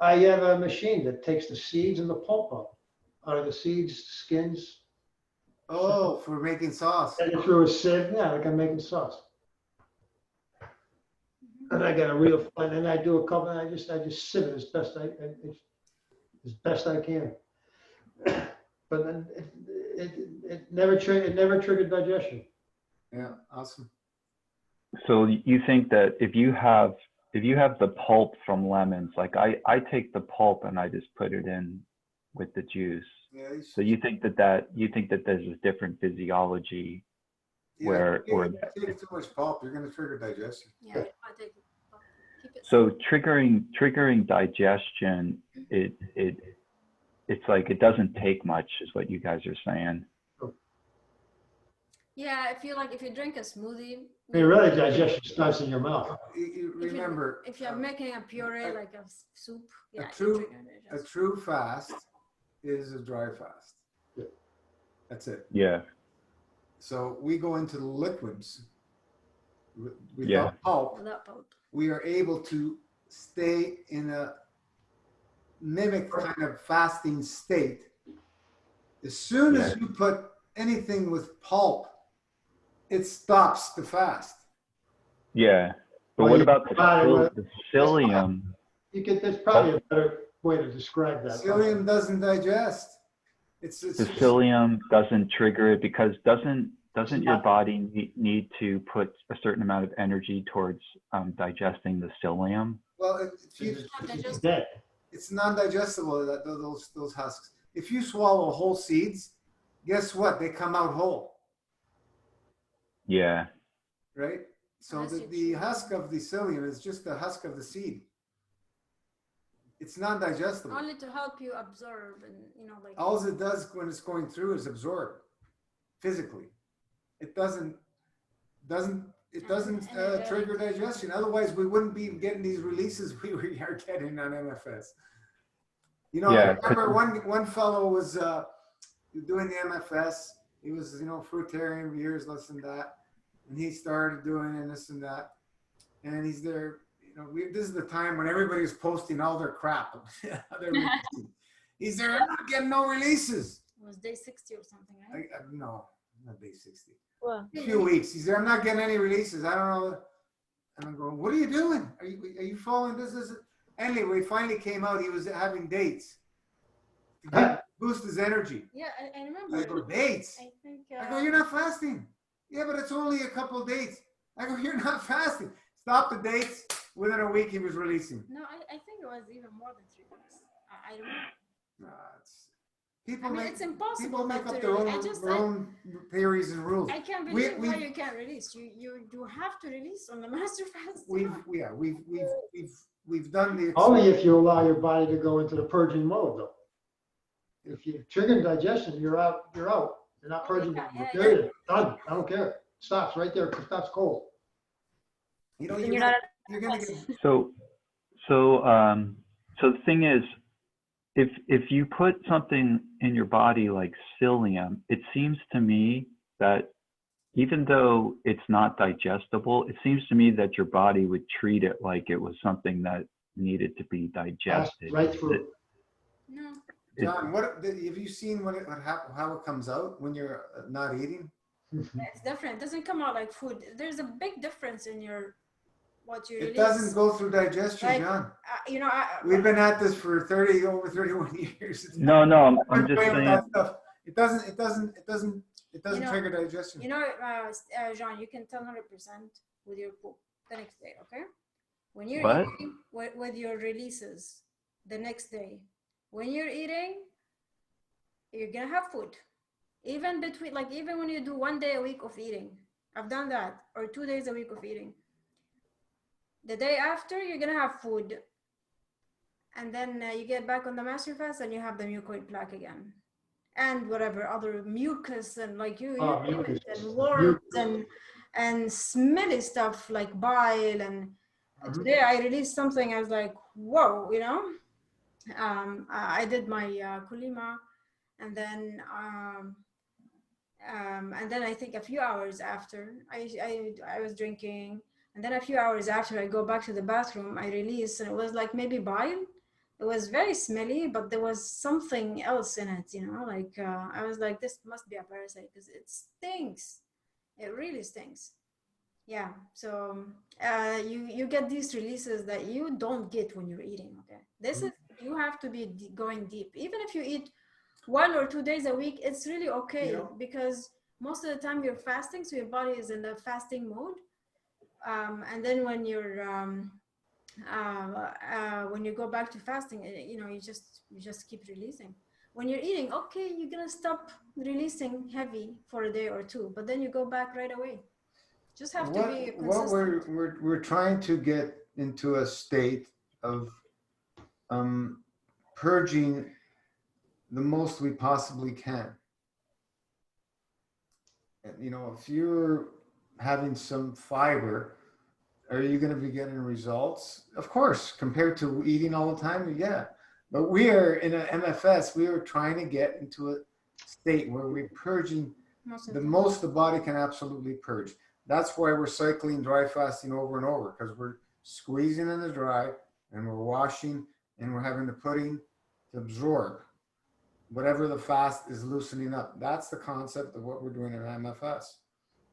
I have a machine that takes the seeds and the pulp out of the seeds, skins, Oh, for making sauce. and it through a sieve. Yeah, like I'm making sauce. And I got a real, and then I do a couple, and I just sieve it as best I can. But then it never triggered digestion. Yeah, awesome. So you think that if you have the pulp from lemons, like I take the pulp and I just put it in with the juice. Yeah, So you think that there's a different physiology yeah, where if you take too much pulp, you're gonna trigger digestion. Yeah, I take it. Keep it. so triggering digestion, it's like it doesn't take much, is what you guys are saying. Yeah, if you drink a smoothie. I mean, really, digestion starts in your mouth. You If you- remember, if you're making a puree like a soup, yeah, it true- trigger a digestion. true fast is a dry fast. Yeah. That's it. Yeah. So we go into the liquids. Without Yeah. pulp, Without pulp. we are able to stay in a mimic kind of fasting state. As soon as you put anything with pulp, it stops the fast. Yeah. But Well, what you- about Well, the psyllium? There's probably a better way to describe that. Psyllium doesn't digest. It's The psyllium doesn't trigger it because doesn't your not- body need to put a certain amount of energy towards digesting the psyllium? well, if you, It's Not digestible. dead. it's non-digestible. Those husks. If you swallow whole seeds, guess what? They come out whole, Yeah. right? So Unless the you chew. husk of the psyllium is just the husk of the seed. It's non-digestible. Only to help you absorb and like. All it does when it's going through is absorb physically. It doesn't trigger digestion. Otherwise, we wouldn't be getting these releases we are getting on MFS. I Yeah, remember one fellow was doing the MFS. He was fruitarian years less than that, and he started doing and this and that, and he's there. This is the time when everybody's posting all their crap. They're releasing. He's there. I'm not getting no releases. It was day 60 or something, right? No, not day 60. Well, A few weeks. He said, I'm not getting any releases. I don't know. And I'm going, what are you doing? Are you following this? Anyway, it finally came out. He was having dates to boost his energy. Yeah, I I remember. go, dates? I think. I go, you're not fasting. Yeah, but it's only a couple of dates. I go, you're not fasting. Stop the dates. Within a week, he was releasing. No, I think it was even more than 3 weeks. I don't know. Nah, people I mean, it's impossible people make not up to their release. own theories and rules. I can't We- believe why we- you can't release. You have to release on the master fast. We've done the Only if you allow your body to go into the purging mode, though. If you trigger digestion, you're out. You're not purging. Yeah, You're period. Done. I don't care. Stops right there. It stops cold. then you're not. you're gonna get So the thing is, if you put something in your body like psyllium, it seems to me that even though it's not digestible, it seems to me that your body would treat it like it was something that needed to be Pass digested. right through. No. John, have you seen how it comes out when you're not eating? It's different. It doesn't come out like food. There's a big difference in what you It release. doesn't go through digestion, Like, John. We've We've been at this for over 31 years. No, I'm We're just playing with saying. that stuff. It doesn't trigger digestion. Jean, you can tell 100% with your poop the next day, okay? When you're What? eating with your releases the next day, when you're eating, you're gonna have food. Even when you do 1 day a week of eating, I've done that, or 2 days a week of eating. The day after, you're gonna have food, and then you get back on the master fast, and you have the mucoid plaque again, and whatever other mucus and Mucus. and warts and smelly stuff like bile. And today I released something. I was like, whoa, I did my Kulima, and then And then I think a few hours after I was drinking, and then a few hours after I go back to the bathroom, I release, and it was like maybe bile. It was very smelly, but there was something else in it, you know, like I was like, this must be a parasite because it stinks. It really stinks. Yeah. So you get these releases that you don't get when you're eating. Okay. This is, you have to be going deep. Even if you eat 1 or 2 days a week, it's really okay, Yeah. because most of the time you're fasting, so your body is in the fasting mode. And then when you go back to fasting, you know, you just keep releasing. When you're eating, okay, you're gonna stop releasing heavy for a day or two, but then you go back right away. Just have to be What consistent. we're trying to get into a state of purging the most we possibly can. And, you know, if you're having some fiber, are you going to be getting results? Of course, compared to eating all the time, yeah. But we are in an MFS. We are trying to get into a state where we're purging Most of the the time. most the body can absolutely purge. That's why we're cycling dry fasting over and over, because we're squeezing in the dry and we're washing and we're having the pudding to absorb whatever the fast is loosening up. That's the concept of what we're doing in MFS.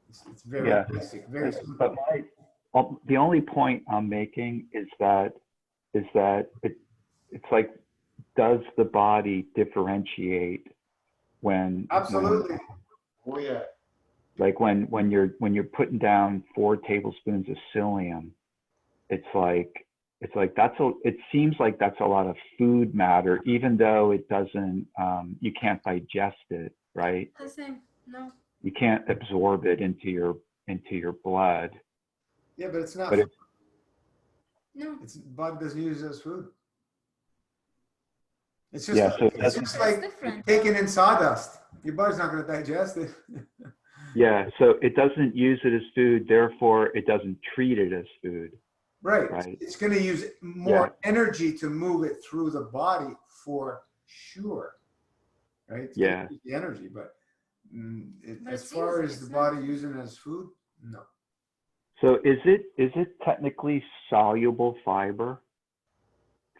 It's very Yeah. basic, very simple. But the only point I'm making is that it's like, does the body differentiate when Absolutely. Oh, yeah. like when you're putting down 4 tablespoons of psyllium, it's like it seems like that's a lot of food matter, even though it doesn't, you can't digest it, right? The same. No. You can't absorb it into your blood. Yeah, but it's not. But No. It's body doesn't use it as food. It's just Yeah, so it's just like different. taking in sawdust. Your body's not going to digest it. yeah, so it doesn't use it as food, therefore it doesn't treat it as food. Right. Right. It's going to use more energy to move it through the body for sure. Right. It's gonna Yeah. use the energy, but But as it's far easy, as the it's not- body using it as food, no. So is it technically soluble fiber?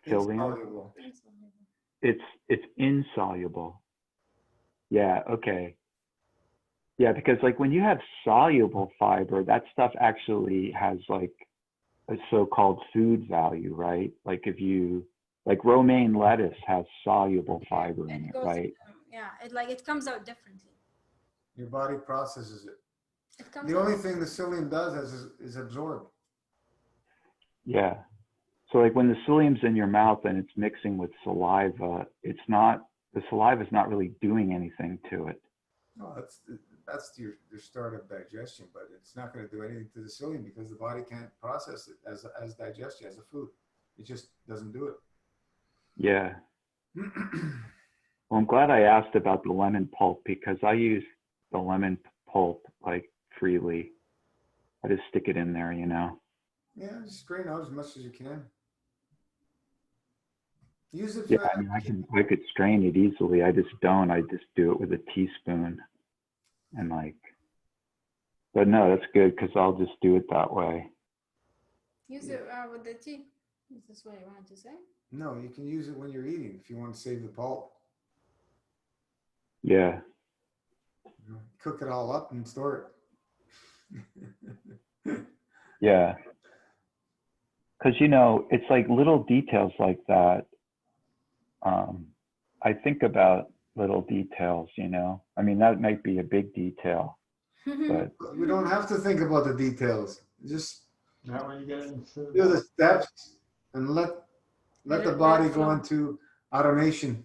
Psyllium? Insoluble. It's insoluble. Yeah, okay. Yeah, because like when you have soluble fiber, that stuff actually has like a so-called food value, right? Like if you, like romaine lettuce has soluble fiber in It it, goes, right? yeah, it comes out differently. Your body processes it. It comes The out only thing the psyllium does is absorb. Yeah. So like when the psyllium's in your mouth and it's mixing with saliva, the saliva is not really doing anything to it. No, that's your start of digestion, but it's not going to do anything to the psyllium because the body can't process it as digestion, as a food. It just doesn't do it. Yeah. Well, I'm glad I asked about the lemon pulp because I use the lemon pulp like freely. I just stick it in there, you know. Yeah, just strain out as much as you can. Use it Yeah, for I mean, I could strain it easily. I just don't. I just do it with a teaspoon, and like. But no, that's good because I'll just do it that way. use it with the tea. Is this what you wanted to say? No, you can use it when you're eating if you want to save the pulp. Yeah. You know, cook it all up and store it. Yeah. Because, you know, it's like little details like that. I think about little details, you know. I mean, that might be a big detail, but We don't have to think about the details. Just Not when you get into do the steps and let Let the it body go flow. into automation.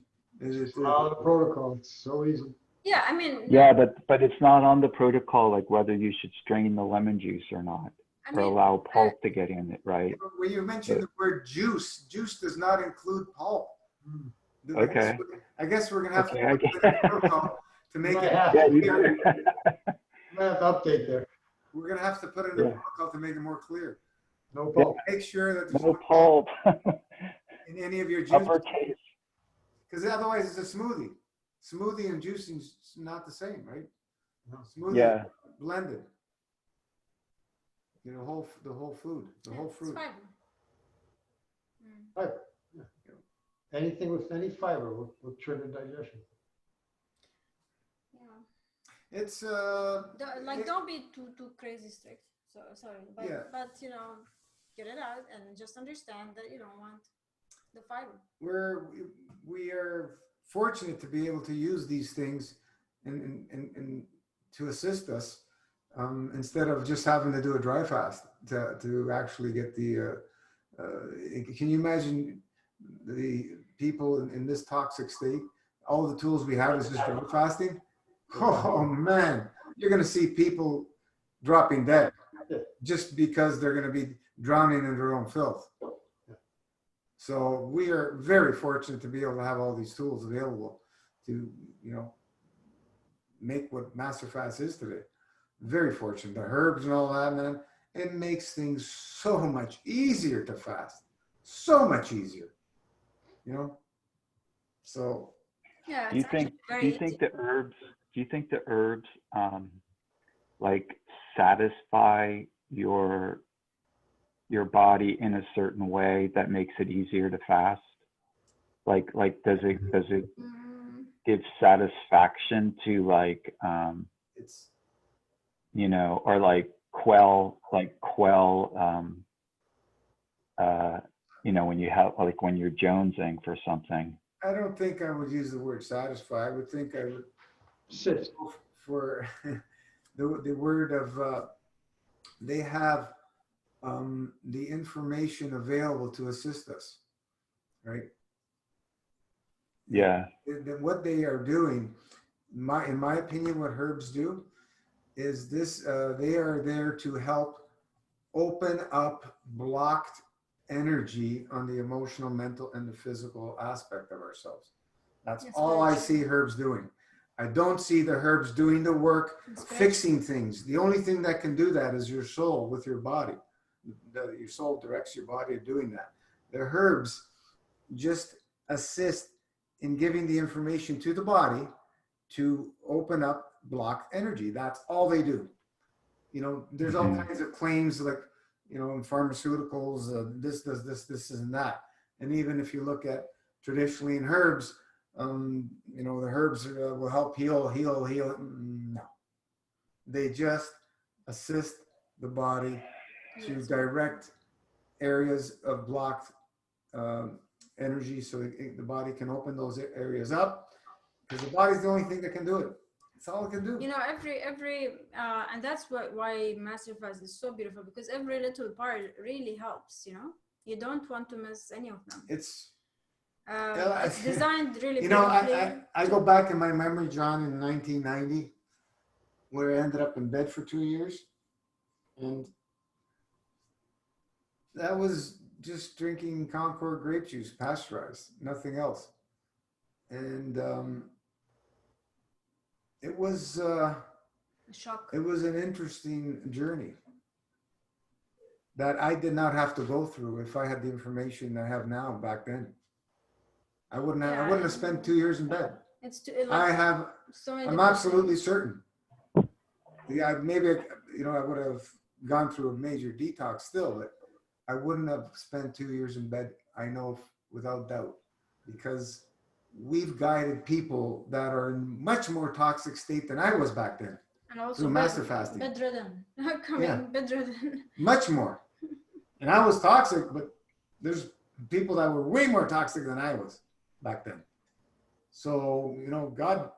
follow the protocol. It's so easy. Yeah, I mean, yeah, but it's not on the protocol, like whether you should strain the lemon juice or not, I or mean, allow pulp to get in it, right? When you mentioned the word juice does not include pulp. Okay. I guess we're gonna have Okay, to I put it in the protocol to make it Yeah, Yeah, you clear. might have to update there. We're gonna have to put it in the Yeah. protocol to make it more clear. No pulp. Make sure that there's no no pulp. in any of your juice, Uppercase. because otherwise it's a smoothie. Smoothie and juicing is not the same, right? Smoothie, Yeah. blended. You know, the whole food, the whole It's fruit. fiber. Mm. Fiber. Yeah. Anything with any fiber will trigger digestion. Yeah. It's Like, don't be too crazy strict. So sorry, but Yeah. but you know, get it out and just understand that you don't want the fiber. we are fortunate to be able to use these things and to assist us instead of just having to do a dry fast to actually get the. Can you imagine the people in this toxic state? All the tools we have is just dry fasting. Oh man, you're going to see people dropping dead just because they're going to be drowning in their own filth. So we are very fortunate to be able to have all these tools available to, you know, make what Master Fast is today. Very fortunate. The herbs and all that, man, it makes things so much easier to fast. So much easier, you know? So Yeah, Do you it's actually think very do you easy. think the herbs like satisfy your body in a certain way that makes it easier to fast? Like does it Mm, give satisfaction to like it's, you know, or like quell you know, when you have like when you're jonesing for something? I don't think I would use the word satisfy. I would think I would Assist. go for the word of they have the information available to assist us, right? Yeah. What they are doing, in my opinion, what herbs do is this: they are there to help open up blocked energy on the emotional, mental, and the physical aspect of ourselves. That's That's all very I true. see herbs doing. I don't see the herbs doing the work, it's very fixing things. The only thing that can do that is your soul with your body. Your soul directs your body to doing that. The herbs just assist in giving the information to the body to open up blocked energy. That's all they do. You know, there's all Mhm. kinds of claims like, you know, in pharmaceuticals, this does this, and that. And even if you look at traditionally in herbs, you know, the herbs will help heal. No, they just assist the body to Yes. direct areas of blocked energy so the body can open those areas up because the body's the only thing that can do it. It's all it can do. You know, every and that's why Master Fast is so beautiful, because every little part really helps. You know, you don't want to miss any of them. It's It's designed really you know, beautifully. I go back in my memory, John, in 1990, where I ended up in bed for 2 years. And that was just drinking Concord grape juice, pasteurized, nothing else. And it was A shock. an interesting journey that I did not have to go through if I had the information I have now back then. I wouldn't have spent 2 years in bed. It's too, I like, have so many I'm different absolutely things. certain. Yeah, maybe you know I would have gone through a major detox still, but I wouldn't have spent 2 years in bed. I know without doubt, because we've guided people that are in much more toxic state than I was back then And also through master fasting. bedridden. Coming Yeah. bedridden. Much more. And I was toxic, but there's people that were way more toxic than I was back then. So you know, God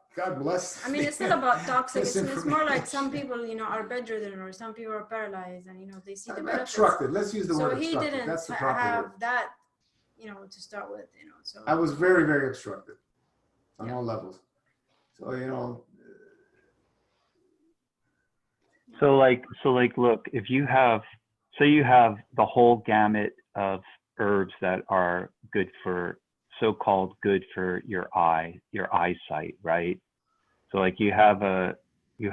bless. I mean, it's not about toxic. this It's more like some information. people, you know, are bedridden, or some people are paralyzed, and you know they see the benefits. Obstructed. Let's use the So word he obstructed. didn't That's the proper have word. that, you know, to start with, you know. So I was very, very obstructed on Yeah. all levels. So you know, So like look, if you have, say you have the whole gamut of herbs that are good for, so-called good for your eyesight, right? So like you have you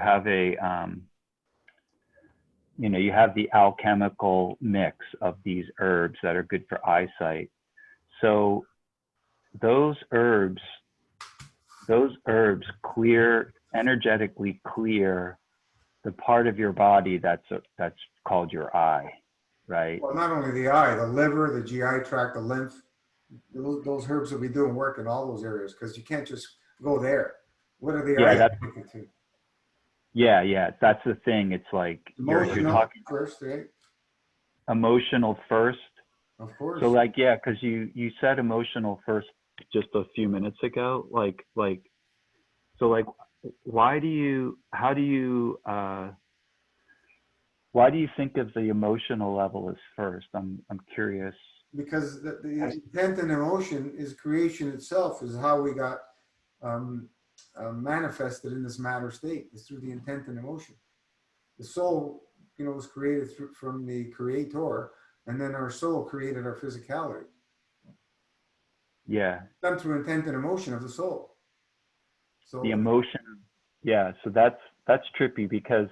know, you have the alchemical mix of these herbs that are good for eyesight. So those herbs clear energetically clear the part of your body that's called your eye, right? Well, not only the eye, the liver, the GI tract, the lymph, those herbs will be doing work in all those areas because you can't just go there. What are the Yeah, eyes that's connected to? yeah. That's the thing. It's like you're Emotional talking first, right? emotional first. Of course. So like yeah, because you said emotional first just a few minutes ago. So like why do you think of the emotional level as first? I'm curious. Because the intent and emotion is creation itself, is how we got um, manifested in this matter state, is through the intent and emotion. The soul, was created from the creator, and then our soul created our physicality. Yeah. Done through intent and emotion of the soul. So The emotion. Yeah. So that's trippy because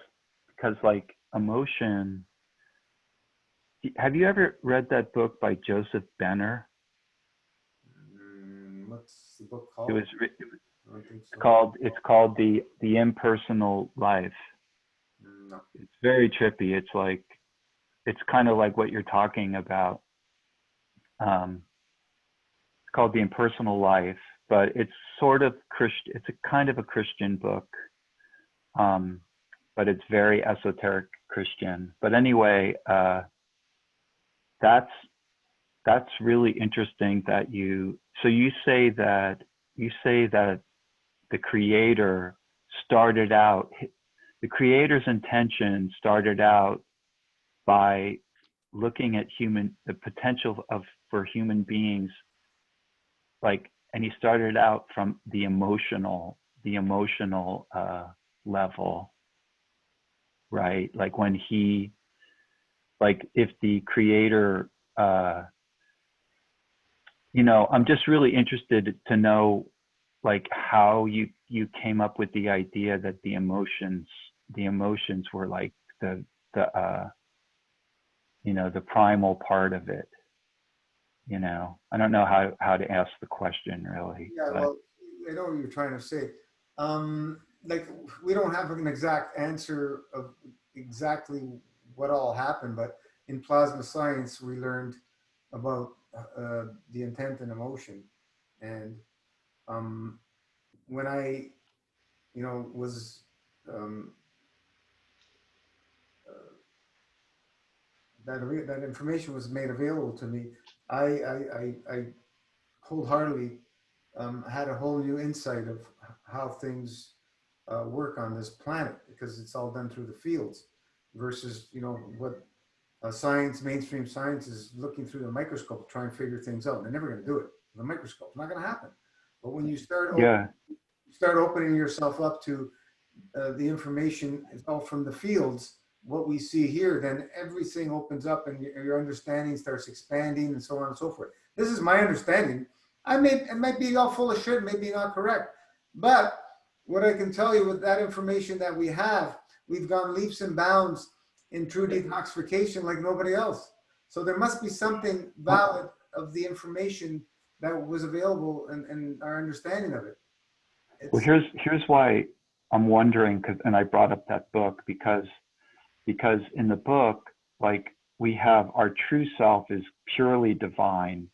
like emotion. Have you ever read that book by Joseph Benner? what's the book called? It was I don't think so. it's called the Impersonal Life. No. It's very trippy. It's kind of like what you're talking about. It's called The Impersonal Life, but it's sort of Christian. It's a kind of a Christian book, but it's very esoteric Christian. But anyway, that's really interesting that you say that the creator started out, the creator's intention started out by looking at the potential for human beings, and he started out from the emotional level, right? Like when if the creator, I'm just really interested to know how you came up with the idea that the emotions were like the primal part of it. I don't know how to ask the question really. Yeah, but. well, I know what you're trying to say. We don't have an exact answer of exactly what all happened, but in plasma science, we learned about the intent and emotion. And when I, was that information was made available to me, I wholeheartedly had a whole new insight of how things work on this planet, because it's all done through the fields versus what science, mainstream science, is looking through the microscope to try and figure things out. They're never going to do it with a microscope. It's not going to happen. But when you start opening yourself up to the information is all from the fields, what we see here, then everything opens up and your understanding starts expanding and so on and so forth. This is my understanding. It might be all full of shit, maybe not correct. But what I can tell you with that information that we have, we've gone leaps and bounds in true detoxification like nobody else. So there must be something valid of the information that was available and our understanding of it. Well, here's why I'm wondering, and I brought up that book because in the book, we have our true self is purely divine,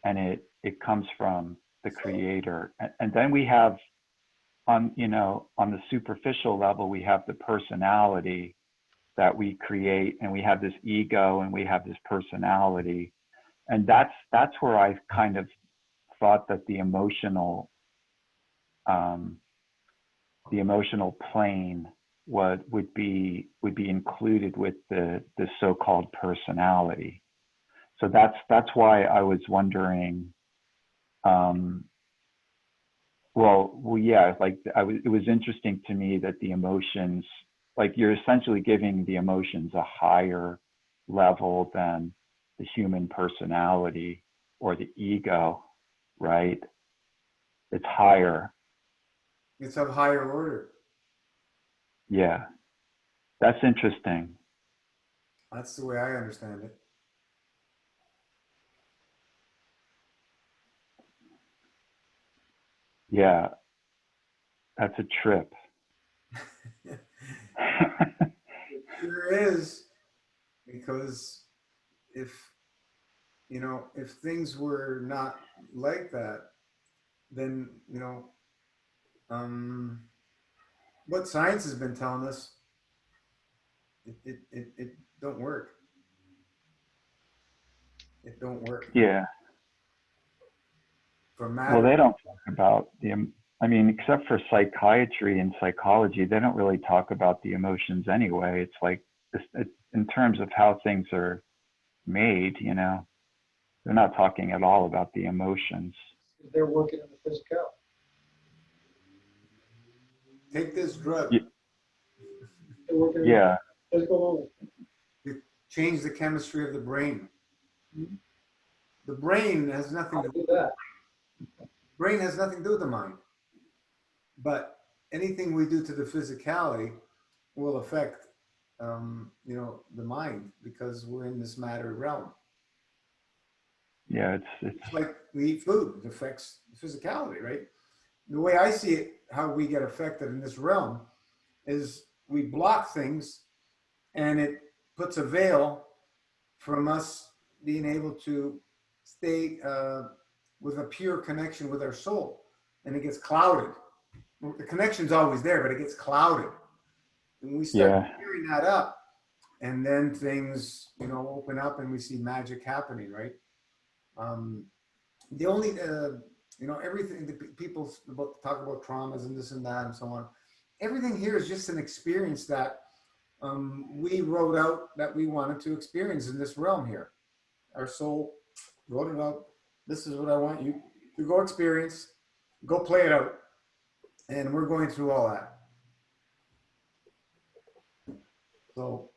and it comes from the creator, and then we have on the superficial level, we have the personality that we create, and we have this ego, and we have this personality, and that's where I kind of thought that the emotional plane would be included with the so-called personality. So that's why I was wondering. It was interesting to me that the emotions, you're essentially giving the emotions a higher level than the human personality or the ego, right? It's higher. It's of higher order. Yeah, that's interesting. That's the way I understand it. Yeah. That's a trip. Sure is, because if, you know, if things were not like that, then, you know, what science has been telling us, it don't work. It don't work Yeah. for Well, matter. they don't talk about I mean, except for psychiatry and psychology, they don't really talk about the emotions anyway. It's like, in terms of how things are made, you know, they're not talking at all about the emotions. They're working on the physical. Take this drug, Y- They're working on Yeah. the physical. you change the chemistry of the brain. Mhm. The brain has How nothing to to do that? brain has nothing to do with the mind. But anything we do to the physicality will affect, you know, the mind, because we're in this matter realm. Yeah. It's It's, like we eat food, it affects physicality, right? The way I see it, how we get affected in this realm is we block things, and it puts a veil from us being able to stay with a pure connection with our soul, and it gets clouded. The connection's always there, but it gets clouded. And we start yeah. clearing that up, and then things, you know, open up, and we see magic happening, right? The only, you know, everything that people talk about traumas and this and that and so on. Everything here is just an experience that we wrote out that we wanted to experience in this realm here. Our soul wrote it out. This is what I want you to go experience, go play it out. And we're going through all that. So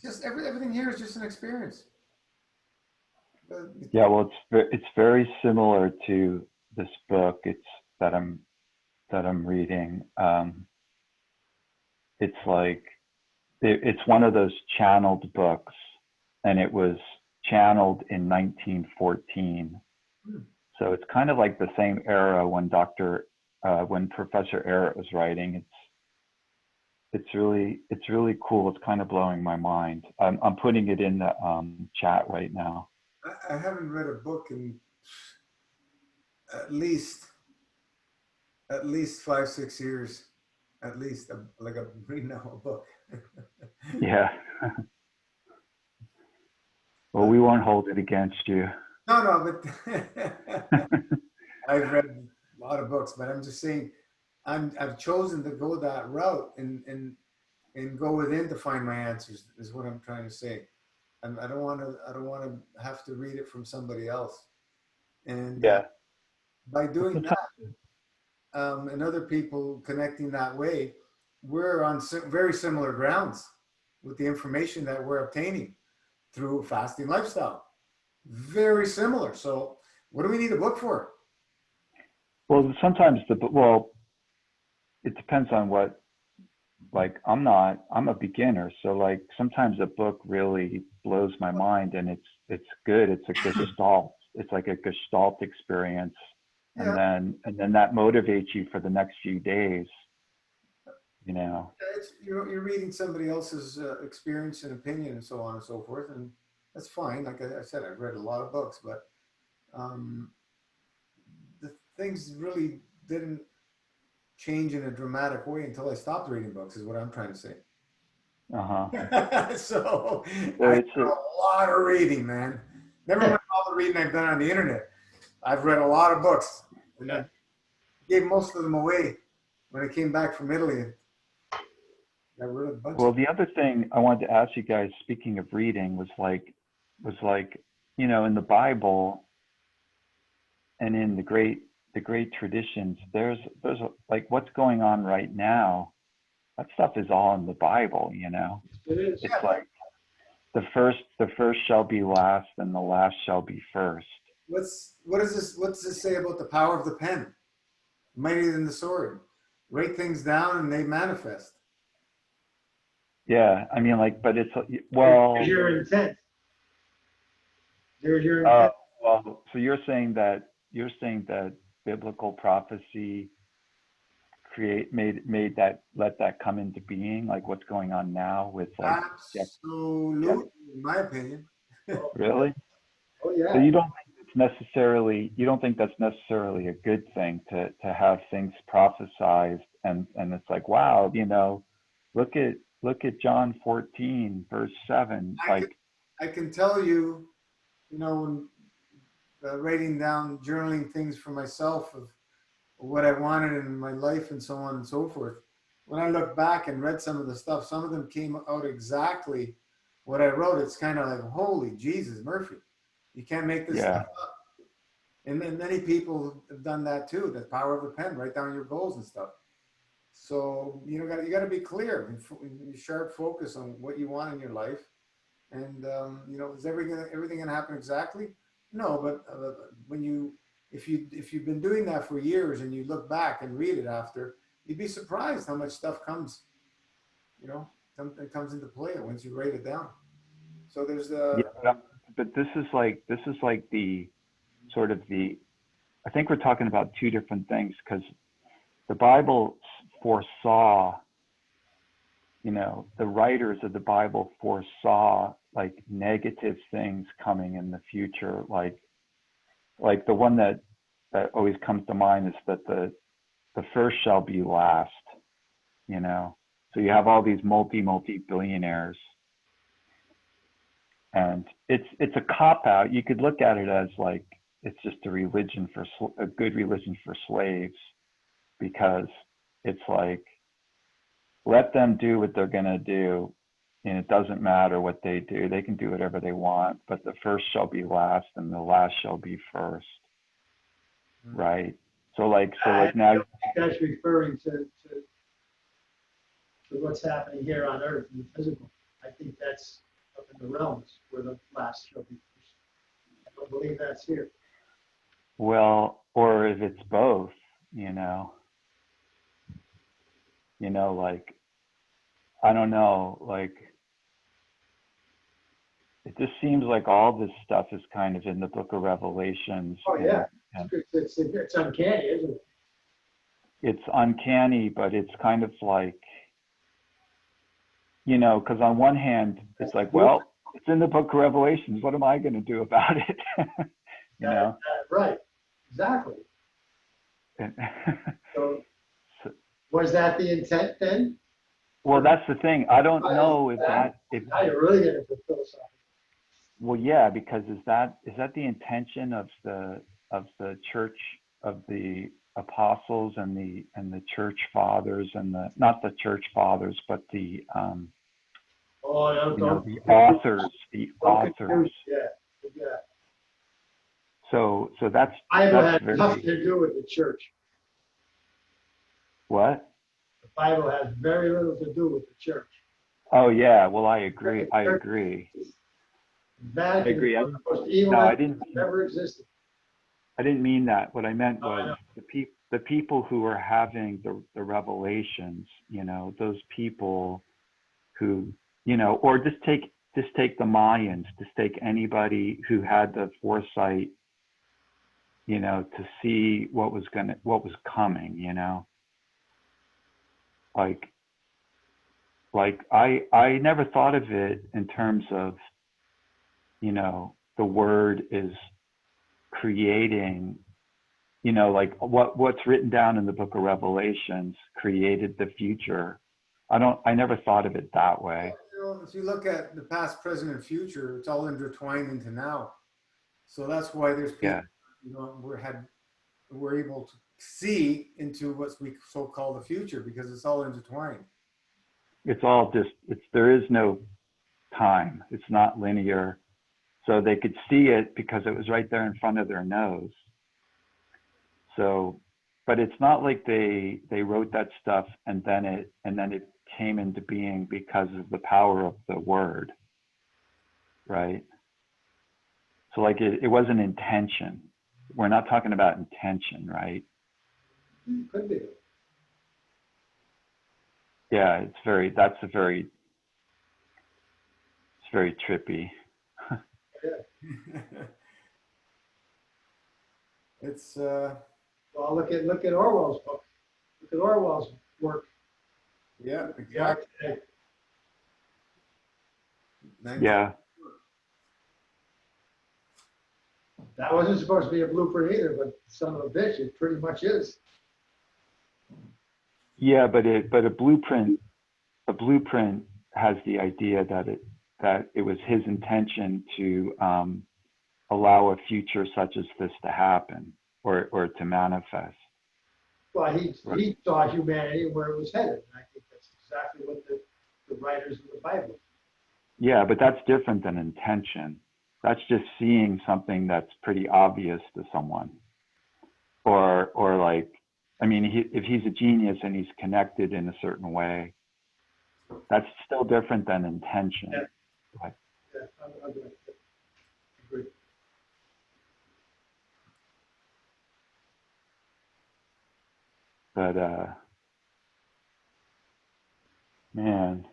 just everything here is just an experience. Yeah. Well, it's very similar to this book. That I'm reading. It's like, it's one of those channeled books, and it was channeled in 1914. Hmm. So it's kind of like the same era when when Professor Ehret was writing. It's really cool. It's kind of blowing my mind. I'm putting it in the chat right now. I haven't read a book in at least 5-6 years. At least like a reading a book. Yeah. Well, we won't hold it against you. No, but I've read a lot of books, but I'm just saying, I've chosen to go that route and go within to find my answers, is what I'm trying to say. And I don't want to have to read it from somebody else. And Yeah. by doing that, and other people connecting that way, we're on very similar grounds with the information that we're obtaining through fasting lifestyle. Very similar. So what do we need a book for? Well, sometimes it depends on what, like, I'm a beginner. So like sometimes a book really blows my mind, and it's good. It's a gestalt. It's like a gestalt experience. Yeah. And then that motivates you for the next few days, you know. You're reading somebody else's experience and opinion and so on and so forth, and that's fine. Like I said, I've read a lot of books, but the things really didn't change in a dramatic way until I stopped reading books, is what I'm trying to say. So I did a lot of reading, man. Never mind all the reading I've done on the internet. I've read a lot of books, and I gave most of them away when I came back from Italy. Got rid of a bunch. Well, the other thing I wanted to ask you guys, speaking of reading, was like, you know, in the Bible and in the great traditions, there's like what's going on right now. That stuff is all in the Bible, you know. It is. It's like the first shall be last, and the last shall be first. What does this say about the power of the pen? Mightier than the sword. Write things down and they manifest. Yeah, I mean, like, but it's, well. There's your intent. There's your intent. Well, so you're saying that biblical prophecy let that come into being, like what's going on now with like Absolutely, in my opinion. really? Oh, yeah. So you don't think that's necessarily a good thing to have things prophesized and it's like, wow, you know, look at John 14 verse 7, I can tell you, you know, when writing down, journaling things for myself of what I wanted in my life and so on and so forth. When I look back and read some of the stuff, some of them came out exactly what I wrote. It's kind of like, holy Jesus, Murphy, you can't make this stuff up. And then many people have done that too. The power of a pen, write down your goals and stuff. So you got to be clear and sharp focus on what you want in your life. And you know, is everything gonna happen exactly? No, but if you've been doing that for years and you look back and read it after, you'd be surprised how much stuff comes, you know, it comes into play once you write it down. So there's but this is like the sort of I think we're talking about two different things, because the Bible foresaw, you know, the writers of the Bible foresaw like negative things coming in the future, like the one that always comes to mind is that the first shall be last, you know. So you have all these multi-billionaires, and it's a cop out. You could look at it as like it's just a good religion for slaves, because it's like, let them do what they're gonna do, and it doesn't matter what they do. They can do whatever they want, but the first shall be last and the last shall be first. Right? So like now, I think that's referring to what's happening here on Earth in the physical. I think that's up in the realms where the last shall be first. I don't believe that's here. well, or if it's both, like, I don't know, like, it just seems like all this stuff is kind of in the book of Revelations. Oh, yeah. And It's uncanny, isn't it? it's uncanny, but it's kind of like, because on one hand, it's like, well, it's in the book of Revelations. What am I going to do about it? Right. Exactly. So, was that the intent then? Well, that's the thing. I don't know if now you're really getting into philosophy. Well, yeah, because is that the intention of the church, of the apostles and the church fathers, and not the church fathers, but the the authors. Yeah. So that's Bible has very, nothing to do with the church. what? The Bible has very little to do with the church. Oh yeah, well I agree. Vatican I agree. was the most evil No, that ever existed. I didn't mean that. What I meant was the people who are having the revelations, those people who, or just take the Mayans, just take anybody who had the foresight, to see what was coming, like I never thought of it in terms of, the word is creating, like what's written down in the book of Revelations created the future. I never thought of it that way. If you look at the past, present, and future, it's all intertwined into now. So that's why there's people, we're able to see into what we so-called the future, because it's all intertwined. It's all there is no time. It's not linear. So they could see it because it was right there in front of their nose. So, but it's not like they wrote that stuff and then it came into being because of the power of the word, right? So like it wasn't intention. We're not talking about intention, right? Could be. Yeah, it's very trippy. It's Well, look at Orwell's book. Look at Orwell's work. Yeah, We are exactly. today. Yeah. That wasn't supposed to be a blueprint either, but son of a bitch, it pretty much is. Yeah, but a blueprint has the idea that it was his intention to allow a future such as this to happen or to manifest. Well, Right. he saw humanity and where it was headed. And I think that's exactly what the writers of the Bible. Yeah, but that's different than intention. That's just seeing something that's pretty obvious to someone. Or like, I mean, if he's a genius and he's connected in a certain way, that's still different than intention. Yeah. Right. Yeah, I agree. But man,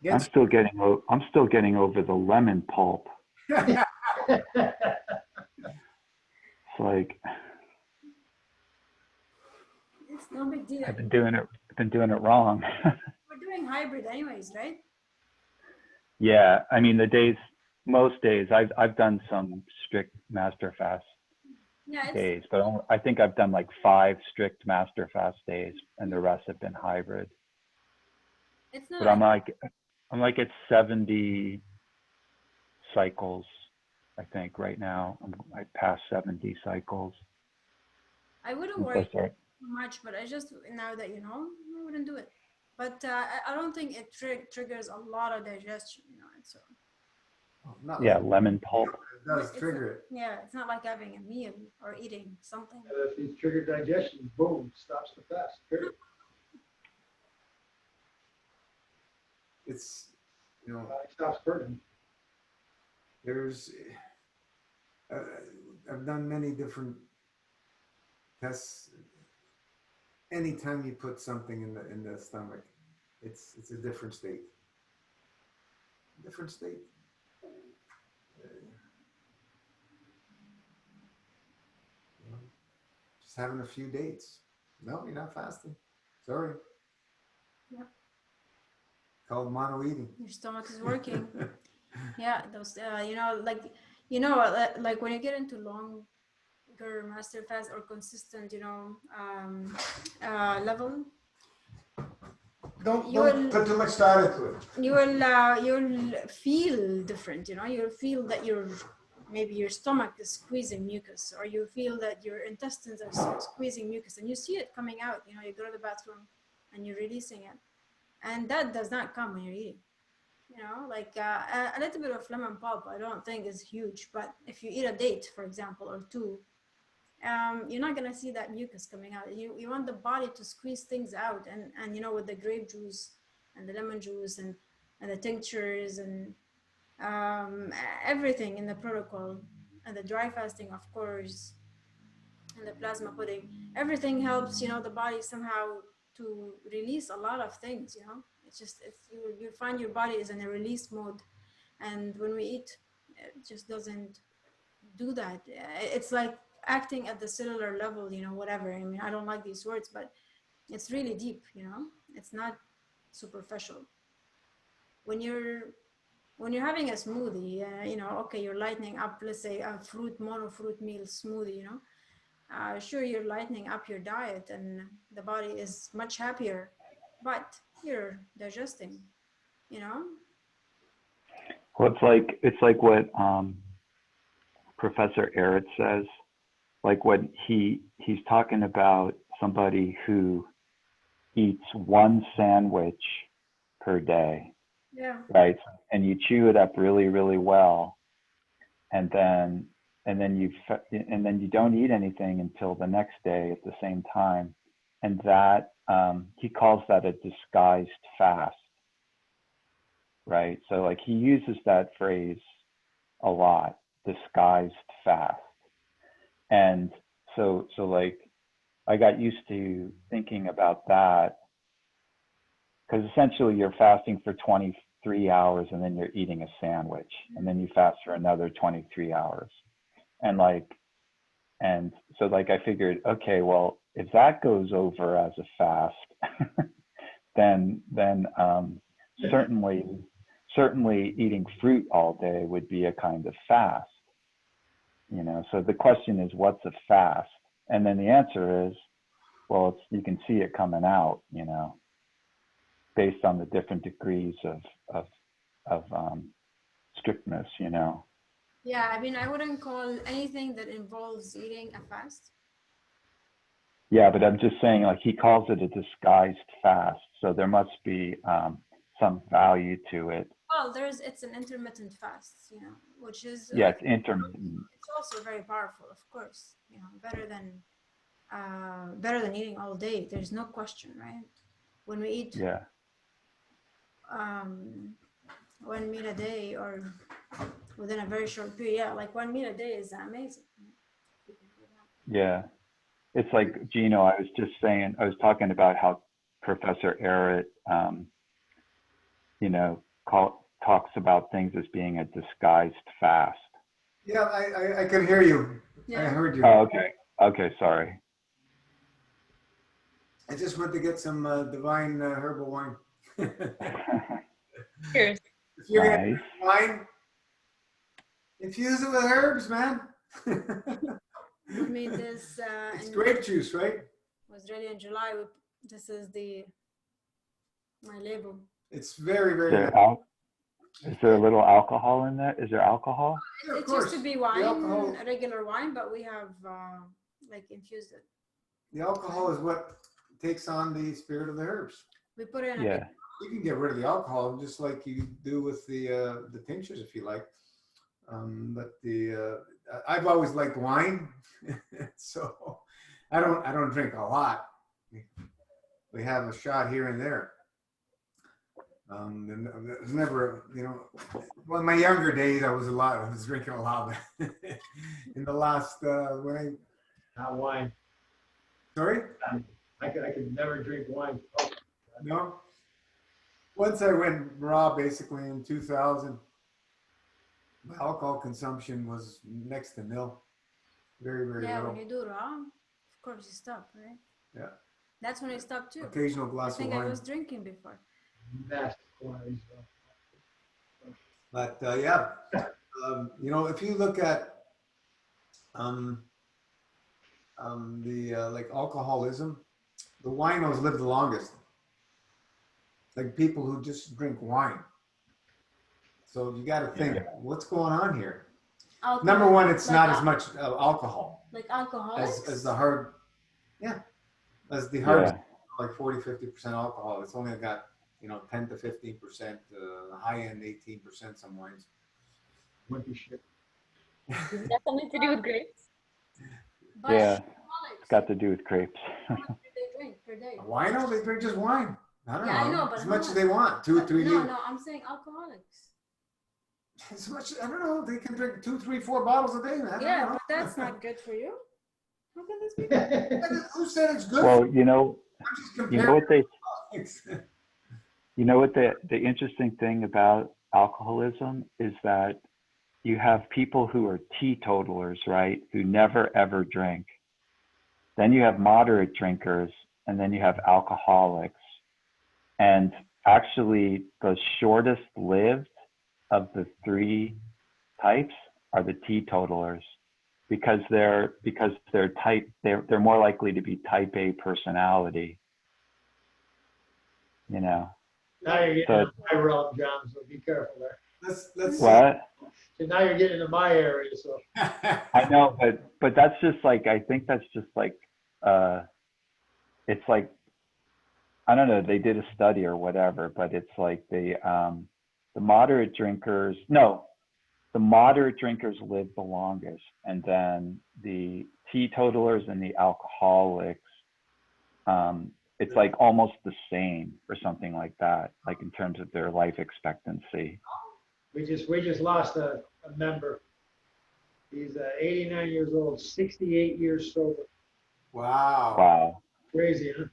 I'm Gets still getting over the lemon pulp. It's like It's no big deal. I've been doing it wrong. We're doing hybrid anyways, right? Yeah, I mean most days I've done some strict master fast Yeah, it's days, but I think I've done like 5 strict master fast days, and the rest have been hybrid. it's not But I'm like at 70 cycles, I think right now. I passed 70 cycles. I wouldn't since I worry started. too much, but I just now that you know, I wouldn't do it. But I don't think it triggers a lot of digestion. You know, it's not Yeah, like lemon pulp. it does it's trigger it. yeah, it's not like having a meal or eating something. If he's triggered digestion, boom, stops the fast. Period. It's, you know, It stops burning. there's, uh, I've done many different tests. Anytime you put something in the stomach, it's a different state. Different state. You know, just having a few dates. No, you're not fasting. Sorry. Yep. Called mono eating. Your stomach is working. Yeah, those you know, like when you get into longer master fast or consistent, you know, level, Don't You'll- put too much thought into it. you'll feel different. You know, you'll feel that maybe your stomach is squeezing mucus, or you feel that your intestines are squeezing mucus, and you see it coming out. You know, you go to the bathroom and you're releasing it, and that does not come when you're eating. You know, like a little bit of lemon pulp, I don't think is huge, but if you eat a date, for example, or 2, you're not gonna see that mucus coming out. You want the body to squeeze things out, and you know, with the grape juice and the lemon juice and the tinctures and everything in the protocol, and the dry fasting, of course, and the plasma pudding, everything helps, you know, the body somehow to release a lot of things. You know, you find your body is in a release mode, and when we eat, it just doesn't do that. It's like acting at the cellular level, you know, whatever. I mean, I don't like these words, but it's really deep, you know, it's not superficial. When you're having a smoothie, you know, okay, you're lightening up, let's say a mono fruit meal smoothie, you know, sure, you're lightening up your diet and the body is much happier, but you're digesting, you know. Well, it's like what Professor Ehret says. Like when he's talking about somebody who eats 1 sandwich per day, Yeah. right? And you chew it up really, really well, and then you don't eat anything until the next day at the same time, and that he calls that a disguised fast, right? So like he uses that phrase a lot, disguised fast. And so like I got used to thinking about that, because essentially you're fasting for 23 hours and then you're eating a sandwich, and then you fast for another 23 hours. And like And so like I figured, okay, well, if that goes over as a fast, then certainly eating fruit all day would be a kind of fast. So the question is, what's a fast? And then the answer is, well, you can see it coming out, based on the different degrees of strictness, Yeah, I mean, I wouldn't call anything that involves eating a fast. Yeah, but I'm just saying, like, he calls it a disguised fast, so there must be some value to it. Well, it's an intermittent fast, which is Yeah, it's intermittent. It's also very powerful, of course. Better than eating all day. There's no question, right? When we eat one meal a day or within a very short period, yeah, like 1 meal a day is amazing. Yeah, it's like, Gino, I was talking about how Professor Arrett, talks about things as being a disguised fast. Yeah, I can hear you. Yeah. I heard you. Oh, okay, sorry. I just went to get some divine herbal wine. Cheers. If you're gonna Nice. drink wine, infuse it with herbs, man. We made this It's in grape juice, right? was ready in July. This is my label. It's very, very Is good. there a little alcohol in there? Is there alcohol? Yeah, of It used to course. be The wine, alcohol, regular wine, but we have infused it. the alcohol is what takes on the spirit of the herbs. We put it in a Yeah. big, You can get rid of the alcohol just like you do with the tinctures if you like. But I've always liked wine, so I don't drink a lot. We have a shot here and there. And there's never, well, in my younger days, I was drinking a lot. In the last, Not wine. sorry? I could never drink wine. Oh, No? Once I went raw, basically in 2000, my alcohol consumption was next to nil. Very, very yeah, little. when you do raw, of course you stop, right? Yeah. That's when I stopped too. Occasional I glass of think I wine. was drinking before. massive quantities. But yeah, if you look at like alcoholism, the winos live the longest. Like people who just drink wine. So you got to think, what's going on here? Alcohol, Number one, it's like not as much alcohol like alcoholics. as the hard, as the hard, Yeah. like 40-50% alcohol. It's only got 10 to 15%, high end 18% some wines. Wimpy shit. Is that something to do with grapes? But Yeah. alcoholics, It's got to do with grapes. how much do they drink per day? A wino, they drink just wine. I don't Yeah, I know. know, but As how much much? as they want, 2 or 3 No, liters. no, I'm saying alcoholics. As much, I don't know. They can drink 2, 3, 4 bottles a day. I don't Yeah, know. but that's not good for you. How can this be good? Who said it's good? Well, I'm just comparing. what the interesting thing about alcoholism is that you have people who are teetotalers, right? Who never ever drink. Then you have moderate drinkers, and then you have alcoholics. And actually, the shortest lived of the three types are the teetotalers, because they're more likely to be type A personality. Now you're getting into my realm, John, so be careful there. Let's What? So now you're getting into my area, so. I know, but that's just like, I think that's just like, it's like, I don't know, they did a study or whatever, but it's like the moderate drinkers live the longest, and then the teetotalers and the alcoholics, it's like almost the same or something like that, like in terms of their life expectancy. We just lost a member. He's 89 years old, 68 years sober. Wow. Wow. Crazy, huh?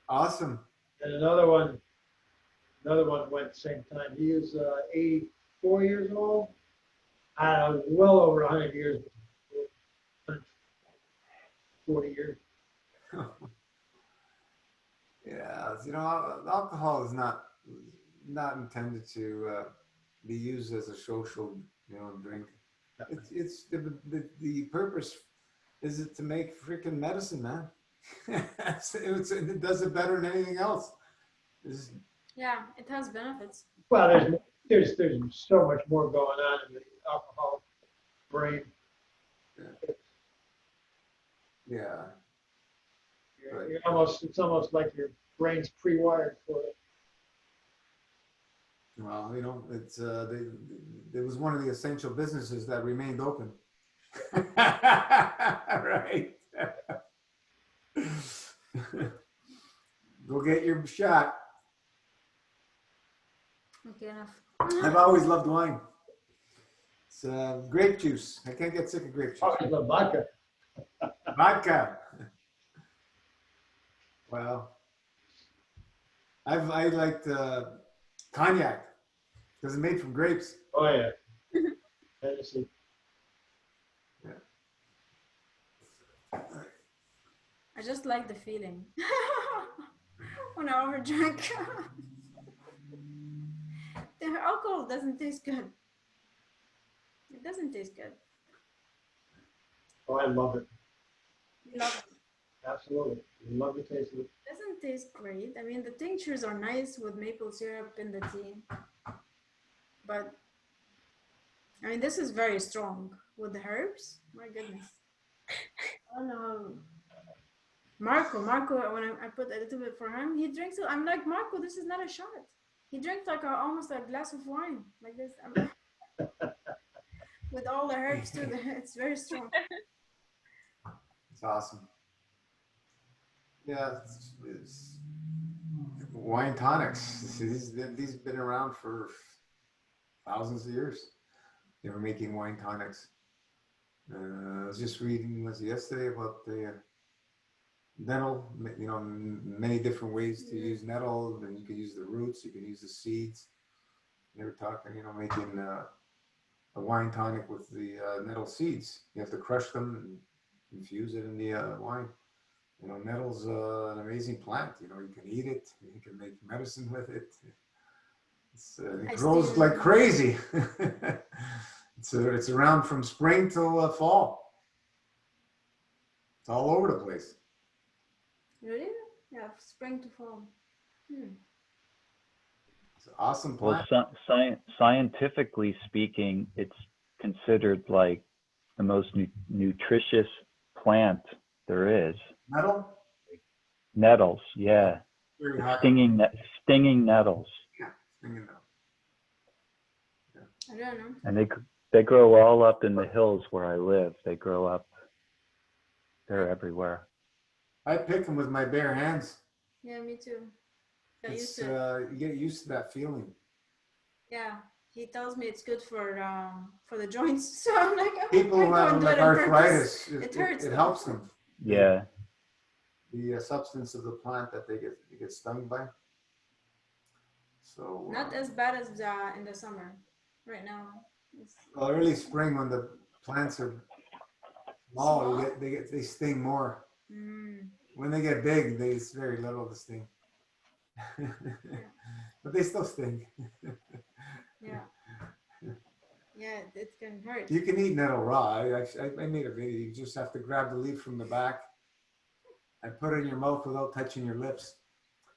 Awesome. And another one went the same time. He was 84 years old. Well over 100 years. 40 years. Yeah, alcohol is not intended to be used as a social, drink. The purpose is it to make freaking medicine, man. It does it better than anything else. It's- Yeah, it has benefits. Well, there's so much more going on in the alcohol brain. yeah, It's almost like your brain's pre-wired for it. well, it was one of the essential businesses that remained open. Right. Go get your shot. Okay, enough. I've always loved wine. It's grape juice. I can't get sick of grape juice. Oh, I love vodka. Vodka. Well, I liked cognac because it's made from grapes. Oh, yeah. Tennessee. I just like the feeling when I overdrink. The alcohol doesn't taste good. It doesn't taste good. Oh, I love it. You love it. Absolutely. Love the taste of it. It doesn't taste great. I mean, the tinctures are nice with maple syrup in the tea, but I mean, this is very strong with the herbs. My goodness. I don't know. Marco, when I put a little bit for him, he drinks it. I'm like, Marco, this is not a shot. He drinks like almost a glass of wine, like this. With all the herbs too. It's very strong. It's awesome. Yeah, it's wine tonics. These have been around for thousands of years. They were making wine tonics. I was just reading yesterday about the nettle. Many different ways to use nettle. Then you can use the roots. You can use the seeds. They were talking, making a wine tonic with the nettle seeds. You have to crush them and infuse it in the wine. Nettle's an amazing plant. You can eat it. You can make medicine with it. It grows like crazy. It's around from spring till fall. It's all over the place. Really? Yeah, spring to fall. It's an awesome Well, plant. scientifically speaking, it's considered like the most nutritious plant there is. Nettle? Nettles, yeah. Very high. Stinging nettles. Yeah, stinging nettle. I don't know. And they grow all up in the hills where I live. They grow up. They're everywhere. I pick them with my bare hands. Yeah, me too. Got used It's, to it. you get used to that feeling. Yeah, he tells me it's good for the joints. So I'm like, People who I have don't do like it on purpose. arthritis, It hurts. it helps them. Yeah. The substance of the plant that they get stung by. So Not as bad as in the summer. Right now, it's early spring when the plants are small, they sting more. When they get big, it's very little to sting. But they still sting. yeah, yeah, it can hurt. You can eat nettle raw. I made a video. You just have to grab the leaf from the back and put it in your mouth without touching your lips.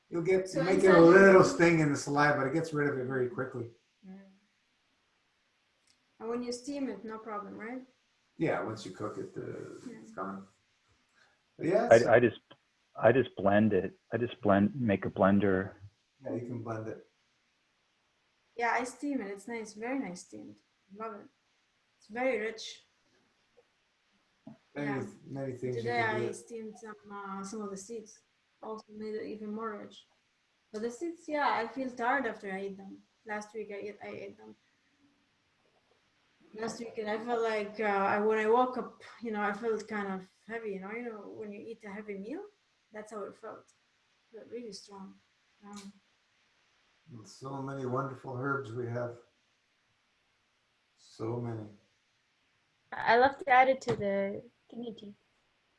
You'll make it a little sting in the saliva, but it gets rid of it very quickly. And when you steam it, no problem, right? Yeah, once you cook it, it's gone. But yeah, I just blend it. Make a blender. yeah, you can blend it. Yeah, I steam it. It's nice, very nice steamed. Love it. It's very rich. Many things. Today you can do. I steamed some of the seeds. Also made it even more rich. But the seeds, yeah, I feel tired after I eat them. Last week I ate them. Last weekend I felt like when I woke up, I felt kind of heavy. When you eat a heavy meal, that's how it felt. But really strong. So many wonderful herbs we have. So many. I love to add it to the thingy tea.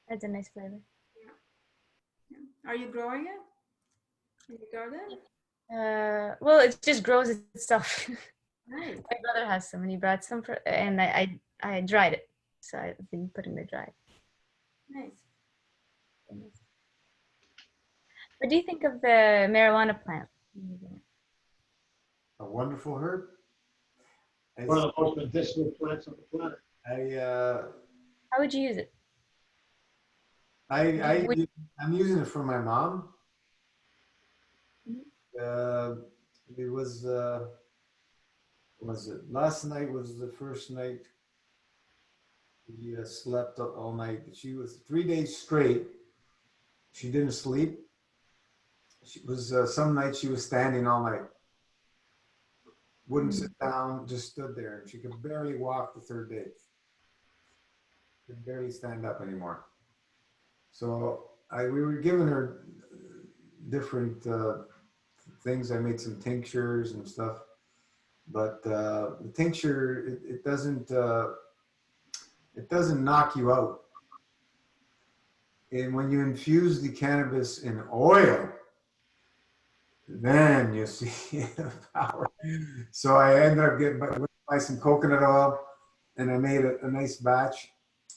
That's a nice flavor. Are you growing it in your garden? Well, it just grows itself. Nice. My brother has some, and he brought some, and I dried it, so I've been putting the dry. Nice. What do you think of the marijuana plant? A wonderful herb. One of the most medicinal plants on the planet. How would you use it? I'm using it for my mom. It was it last night was the first night we slept all night. She was 3 days straight. She didn't sleep. She was some nights she was standing all night. Wouldn't sit down, just stood there. She could barely walk the third day. Could barely stand up anymore. So we were giving her different things. I made some tinctures and stuff, but the tincture it doesn't knock you out. And when you infuse the cannabis in oil, then you see the power. So I ended up getting buy some coconut oil, and I made a nice batch,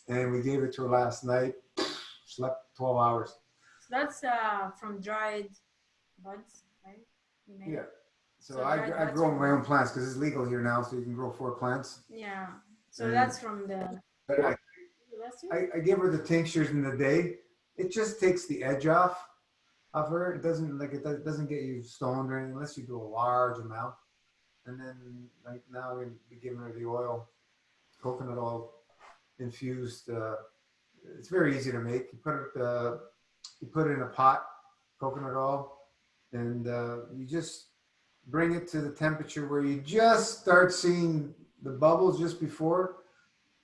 and we gave it to her last night. Slept 12 hours. So that's from dried buds, right? You made Yeah. it? So So I that's grow from- my own plants because it's legal here now, so you can grow 4 plants. Yeah. So And- that's from the. But That's it? I give her the tinctures in the day. It just takes the edge off of her. It doesn't doesn't get you stoned or anything unless you do a large amount. And then like now we'll be giving her the oil, coconut oil infused. It's very easy to make. You put it in a pot, coconut oil, and you just bring it to the temperature where you just start seeing the bubbles just before,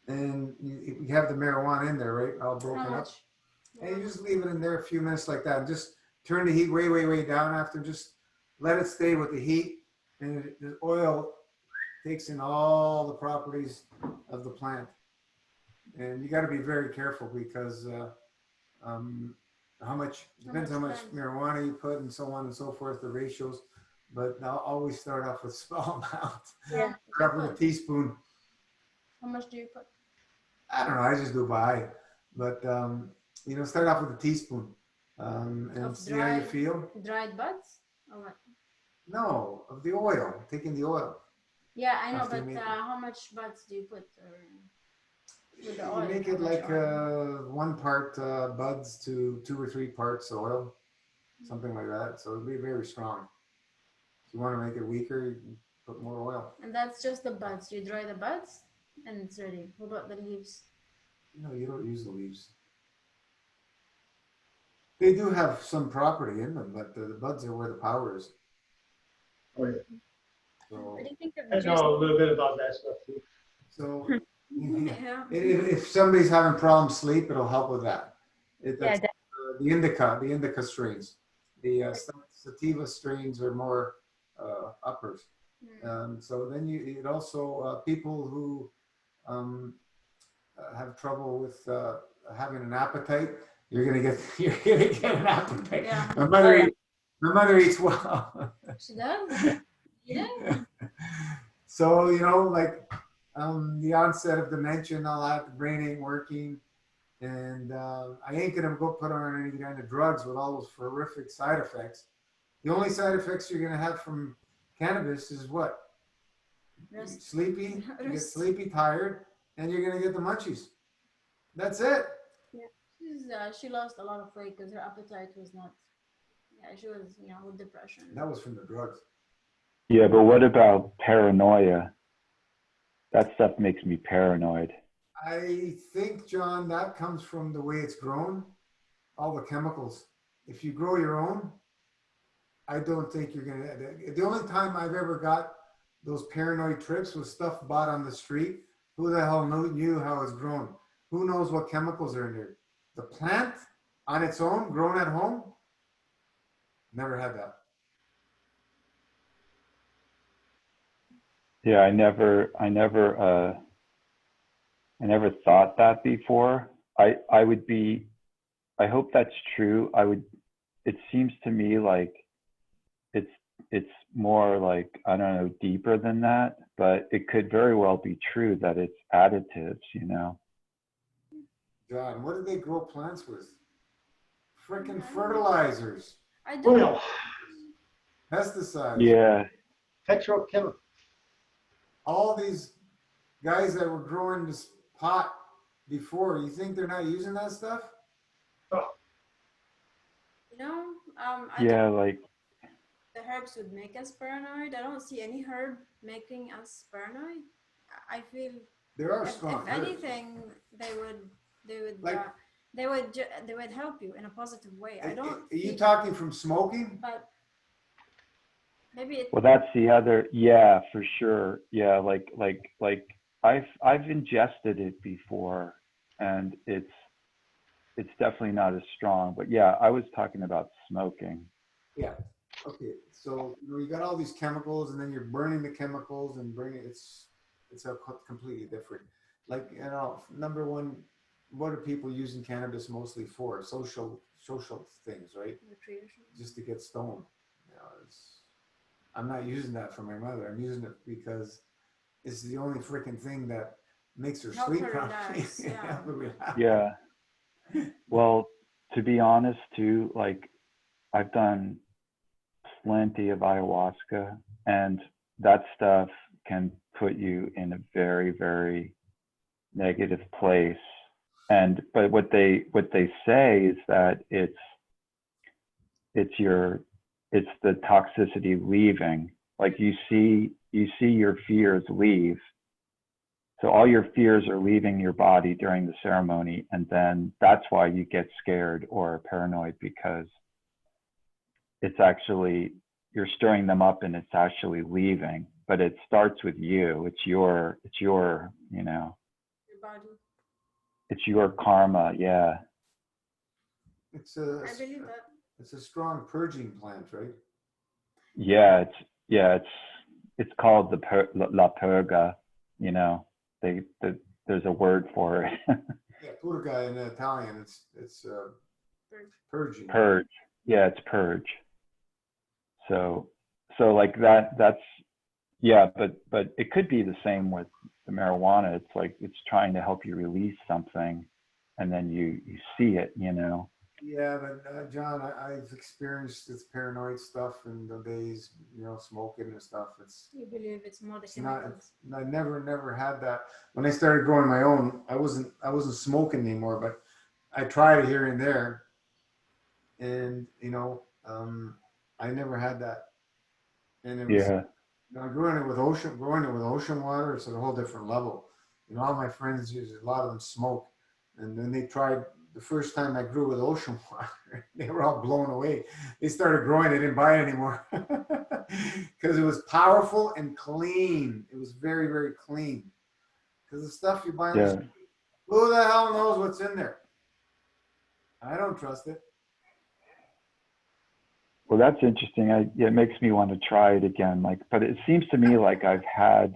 and you have the marijuana in there, right? All broken How up. much? And you just leave it in there a few minutes like that. Just turn the heat way, way, way down after. Just let it stay with the heat, and the oil takes in all the properties of the plant. And you got to be very careful because how much depends how much spend? marijuana you put and so on and so forth, the ratios. But I'll always start off with small amounts. Yeah. Start with a teaspoon. How much do you put? I don't know. I just do by, but start off with a teaspoon and Of see how you dried- feel. Dried buds? Or what? No, of the oil, taking the oil. Yeah, I know, After you but make it. how much buds do you put? Or with the You oil? make how it much like oil? 1 part buds to 2 or 3 parts oil, something like that. So it'll be very strong. If you want to make it weaker, you can put more oil. And that's just the buds. You dry the buds and it's ready. What about the leaves? No, you don't use the leaves. They do have some property in them, but the buds are where the power is. Oh, yeah. So, What do you think of I juice? know a little bit about that stuff too. so Yeah. if somebody's having problems sleep, it'll help with that. Yeah, The indica strains. The sativa strains are more uppers. So then it also people who have trouble with having an appetite, you're gonna get an appetite. Yeah. My mother eats well. She does? Yeah. So like the onset of dementia and all that, the brain ain't working, and I ain't gonna go put her on any kind of drugs with all those horrific side effects. The only side effects you're gonna have from cannabis is what? Rest. Sleepy, you get Rest. sleepy, tired, and you're gonna get the munchies. That's it. She lost a lot of weight because her appetite was not. Yeah, she was, with depression. That was from the drugs. Yeah, but what about paranoia? That stuff makes me paranoid. I think, John, that comes from the way it's grown, all the chemicals. If you grow your own, I don't think you're gonna. The only time I've ever got those paranoid trips was stuff bought on the street. Who the hell knew how it's grown? Who knows what chemicals are in there? The plant on its own, grown at home, never had that. Yeah, I never thought that before. I would be I hope that's true. It seems to me like it's more like, I don't know, deeper than that, but it could very well be true that it's additives, you know? John, what do they grow plants with? Freaking fertilizers, I don't know. Oil, pesticides. Yeah. petrochemical. All these guys that were growing this pot before, you think they're not using that stuff? You know, I Yeah, don't like, the herbs would make us paranoid. I don't see any herb making us paranoid. I feel There are if strong herbs. anything, they would Like- they would help you in a positive way. I don't. Are you feel- talking from smoking? But maybe it. well, that's the other, yeah, for sure. Yeah, like I've ingested it before, and it's definitely not as strong. But yeah, I was talking about smoking. Yeah. Okay. So you got all these chemicals, and then you're burning the chemicals and bringing it's a completely different. Like, you know, number one, what are people using cannabis mostly for? Social things, right? Recreation. Just to get stoned. You know, I'm not using that for my mother. I'm using it because it's the only freaking thing that makes her Help sleep her properly. relax, yeah. Help her relax. Yeah. Well, to be honest, too, like I've done plenty of ayahuasca, and that stuff can put you in a very, very negative place. And but what they say is that it's the toxicity leaving. Like you see your fears leave. So all your fears are leaving your body during the ceremony, and then that's why you get scared or paranoid, because it's actually, you're stirring them up and it's actually leaving. But it starts with you. It's your, you know, Your body. it's your karma. Yeah. It's a I believe that. it's a strong purging plant, right? Yeah. It's called la purga, you know, there's a word for it. Yeah, purga in Italian. It's purging. Purge. Yeah. It's purge. So like that's, yeah, but it could be the same with the marijuana. It's like, it's trying to help you release something, and then you see it, you know? Yeah, but John, I've experienced this paranoid stuff in the days, you know, smoking and stuff. You believe it's more the It's not. chemicals. I never had that. When I started growing my own, I wasn't smoking anymore, but I tried it here and there, and you know, I never had that. And it was, Yeah. you know, growing it with ocean water, it's at a whole different level. You know, all my friends use it, a lot of them smoke, and then they tried. The first time I grew with ocean water, they were all blown away. They started growing, they didn't buy it anymore because it was powerful and clean. It was very, very clean. Because the stuff you buy, Yeah. who the hell knows what's in there? I don't trust it. Well, that's interesting. It makes me want to try it again. Like, but it seems to me like I've had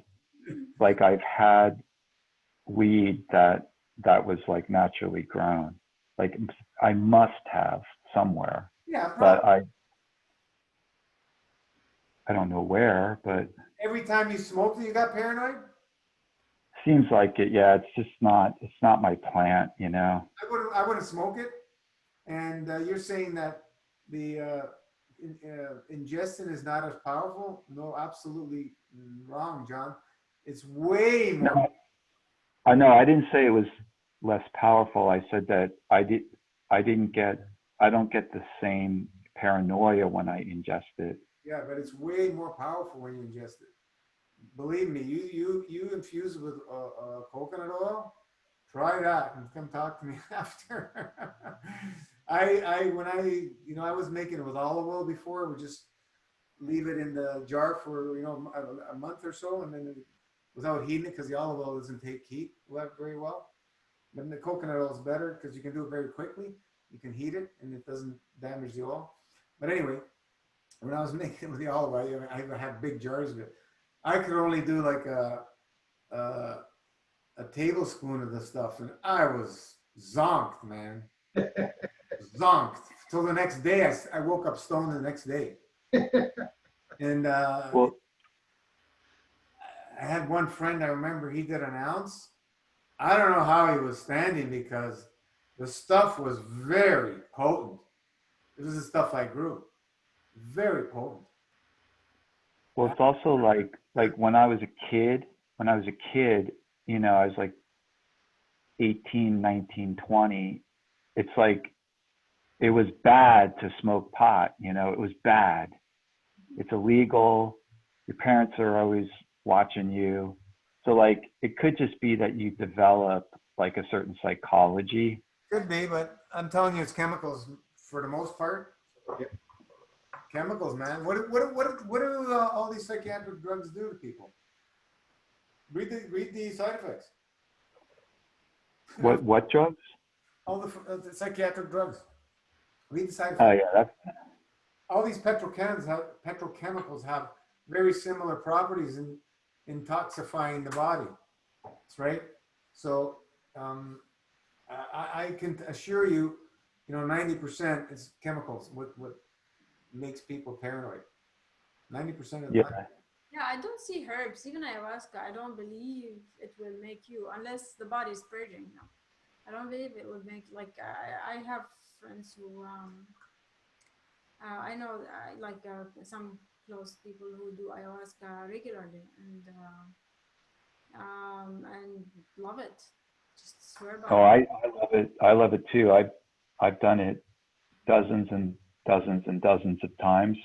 weed that was like naturally grown. Like I must have somewhere, Yeah, but probably. I don't know where, but Every time you smoked it, you got paranoid? seems like it. Yeah, it's not my plant, you know? I wouldn't smoke it. And you're saying that the ingestion is not as powerful? No, absolutely wrong, John. It's way more. No, I know. I didn't say it was less powerful. I said that I don't get the same paranoia when I ingest it. Yeah, but it's way more powerful when you ingest it. Believe me, you infuse it with coconut oil. Try that and come talk to me after. I was making it with olive oil before. We just leave it in the jar for a month or so, and then without heating it, because the olive oil doesn't take heat very well. But the coconut oil is better because you can do it very quickly. You can heat it and it doesn't damage the oil. But anyway, when I was making it with the olive oil, I had big jars of it. I could only do like a tablespoon of the stuff, and I was zonked, man. zonked. Till the next day, I woke up stoned the next day. And Well, I had one friend, I remember he did an ounce. I don't know how he was standing because the stuff was very potent. This is the stuff I grew. Very potent. well, it's also like when I was a kid, you know, I was like 18, 19, 20. It's like, it was bad to smoke pot, you know, it was bad. It's illegal. Your parents are always watching you. So like, it could just be that you develop like a certain psychology. Could be, but I'm telling you, it's chemicals for the most part. Yep. Chemicals, man. What do all these psychiatric drugs do to people? Read the side effects. What drugs? All the psychiatric drugs. Read the side Oh effects. yeah, that's, All these petrochemicals have very similar properties in intoxifying the body. That's right. So I can assure you, 90% is chemicals. What makes people paranoid? 90% of the yeah. time. Yeah, I don't see herbs, even ayahuasca. I don't believe it will make you unless the body is purging. No, I don't believe it would make like I have friends who I know some close people who do ayahuasca regularly and love it. Just swear by Oh, it. I love it. I love it too. I've done it dozens and dozens and dozens of times.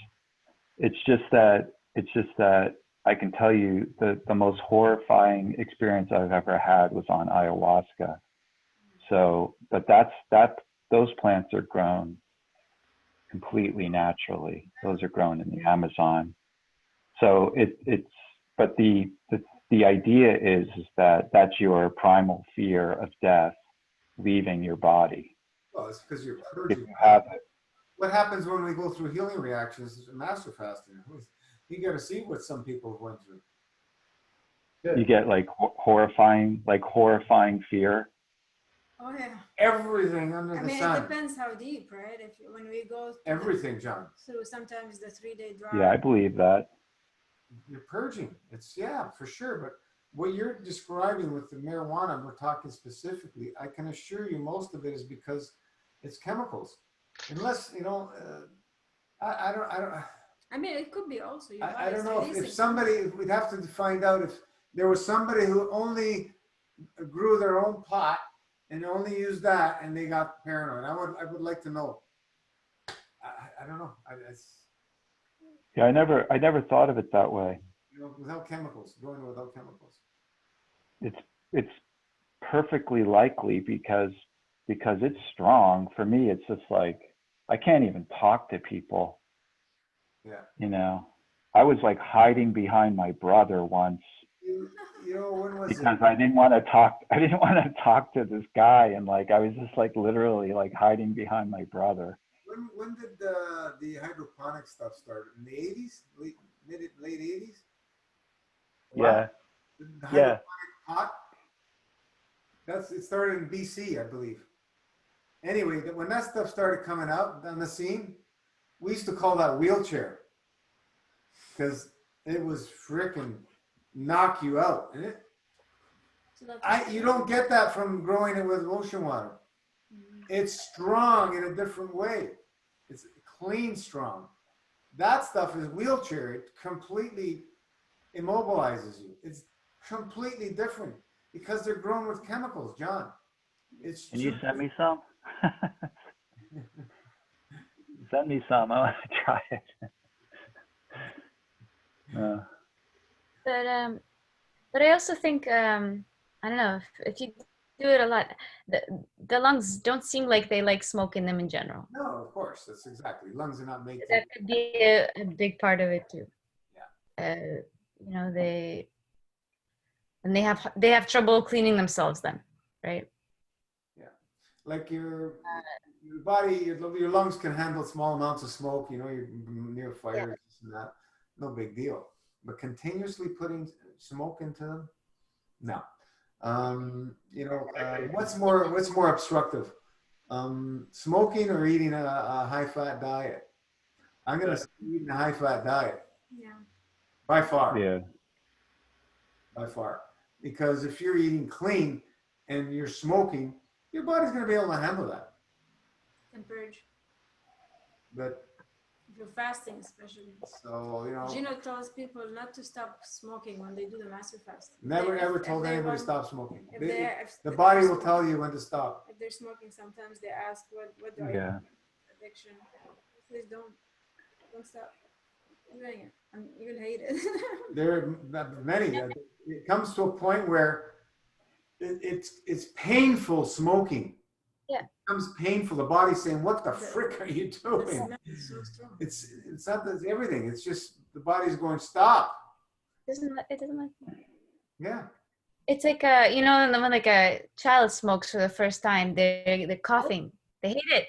It's just that I can tell you the most horrifying experience I've ever had was on ayahuasca. So, but those plants are grown completely naturally. Those are grown in the Amazon. So but the idea is that that's your primal fear of death leaving your body. Well, it's because you're If purging. you have it. What happens when we go through healing reactions is master fasting? You got to see what some people have went through. Good. You get like horrifying fear. Oh yeah. Everything under I the mean, it sun. depends how deep, right? When we go Everything, John. through sometimes the 3-day drive. Yeah, I believe that. You're purging. It's for sure. But what you're describing with the marijuana, we're talking specifically, I can assure you most of it is because it's chemicals. Unless, I don't. I mean, it could be also. Your I don't body's know releasing if somebody, we'd have to find out if there was somebody who only grew their own pot and only used that and they got paranoid. I would like to know. I don't know. Yeah, I never thought of it that way. Without chemicals, going without chemicals. It's perfectly likely because it's strong. For me, it's just like I can't even talk to people. Yeah. I was like hiding behind my brother once When was because it? I didn't want to talk. I didn't want to talk to this guy, and like I was just like literally like hiding behind my brother. When did the hydroponic stuff start? In the 80s? Late 80s? Yeah, The yeah. hydroponic pot? It started in BC, I believe. Anyway, when that stuff started coming out on the scene, we used to call that wheelchair because it was freaking knock you out. So that's You don't get that from growing it with ocean water. It's strong in a different way. It's clean strong. That stuff is wheelchair. It completely immobilizes you. It's completely different because they're grown with chemicals, John. Can you send me some? Send me some. I want to try it. But I also think I don't know if you do it a lot, the lungs don't seem like they like smoke in them in general. No, of course. That's exactly. Lungs are not made to. That could be a big part of it too. Yeah. They have trouble cleaning themselves then, right? Yeah. Like your body, your lungs can handle small amounts of smoke. You're near fire, this and that. No big deal. But continuously putting smoke into them, no. What's more obstructive? Smoking or eating a high-fat diet? I'm gonna say eating a high-fat diet Yeah. by far. Yeah. By far. Because if you're eating clean and you're smoking, your body's going to be able to handle that. Can purge. But If you're fasting, especially. so, you know, Gino tells people not to stop smoking when they do the master fast. never They- ever if told they anybody to want- stop smoking. If they, if The if body they're will tell smoking- you when to stop. If they're smoking, sometimes they ask, what do I Yeah. do? Addiction. Please don't stop doing it. And you'll hate it. There are many. It comes to a point where it's painful smoking. Yeah. It becomes painful. The body's saying, "What the The- frick are you The doing?" smell is so strong. It's not that everything. It's just the body's going, "Stop." It doesn't like. Yeah. It's like you know, when like a child smokes for the first time, they're coughing. They hate it.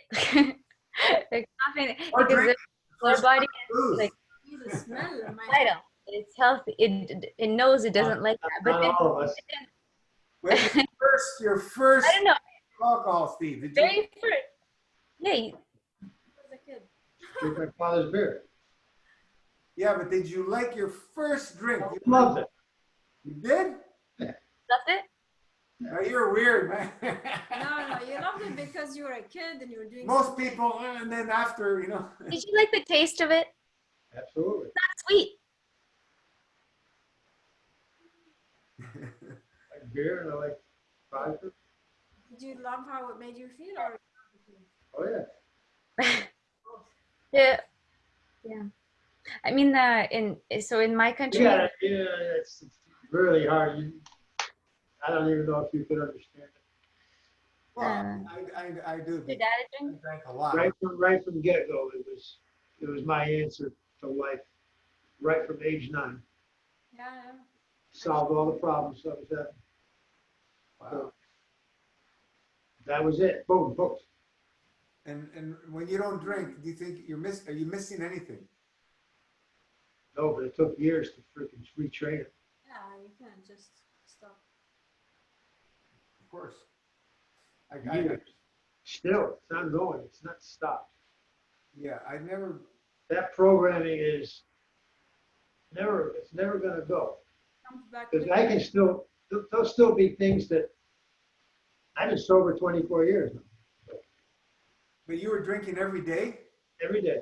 They're coughing Or because drink their first body booze. like- See the smell of my vital. It's healthy. It knows it doesn't like that. But Not then, all of us. Wait, your first I don't know. alcohol, Steve. Did you? Very first. Yeah, as a kid. Drink my father's beer. Yeah, but did you like your first drink? You Loved it. You did? that's it. Oh, you're weird, man. No, you loved it because you were a kid and you were doing Most something. people, and then after, you know. Did you like the taste of it? Absolutely. Not sweet. I like beer and I like vodka. Did you love how it made you feel, or Oh, yeah. Yeah, yeah. I mean, in my country, Yeah, it's really hard. I don't even know if you could understand it. Well, I do. your dad I drink. drank a lot. Right from get-go, it was my answer to life. Right from age 9. yeah, Solved all the problems I was having. Wow. That was it. Boom, boom. And when you don't drink, do you think are you missing anything? No, but it took years to freaking retrain it. yeah, you can't just stop. Of course. Years. Still, it's ongoing. It's not stopped. Yeah, I never. That programming is it's never going to go. Comes back. Because I can there'll still be things that, I've been sober 24 years now, But you were drinking every day? every day,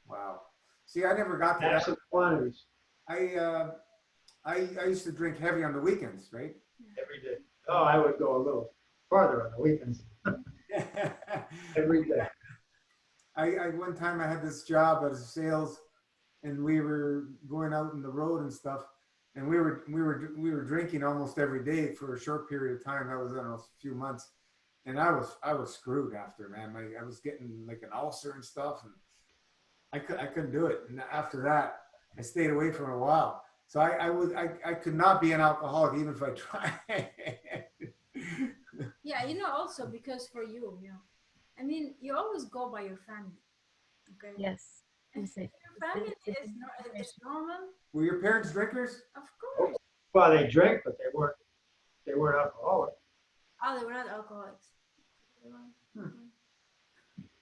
Wow. See, I never got to that. massive quantities, I used to drink heavy on the weekends, right? every day. Oh, I would go a little farther on the weekends, every day. I one time I had this job as sales, and we were going out on the road and stuff, and we were drinking almost every day for a short period of time. That was, I don't know, a few months, and I was screwed after, man. I was getting like an ulcer and stuff, and I couldn't do it. And after that, I stayed away for a while. So I could not be an alcoholic even if I tried. Yeah, also because for you, I mean, you always go by your family. Okay. Yes. And Yes, if your family is normal, Were your parents drinkers? of course. Well, they drank, but they weren't alcoholic. Oh, they were not alcoholics.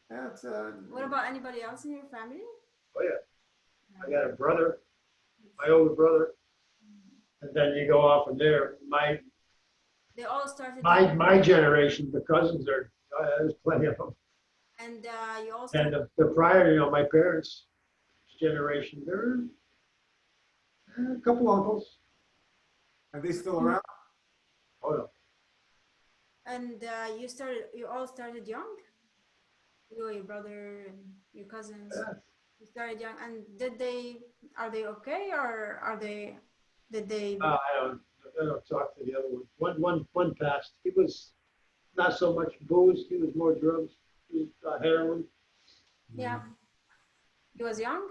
That's What about anybody else in your family? Oh, yeah. I got a brother, my older brother, and then you go off from there. They all started. My generation, the cousins are, there's plenty of them. And you also. And the prior, my parents' generation, there were a couple uncles. Are they still around? Oh, no. And you all started young? You, your brother, and your cousins. Yeah. You started young. And are they okay, or did they? I don't talk to the other one. One passed. He was not so much booze. He was more drugs. He was heroin. Yeah. He was young?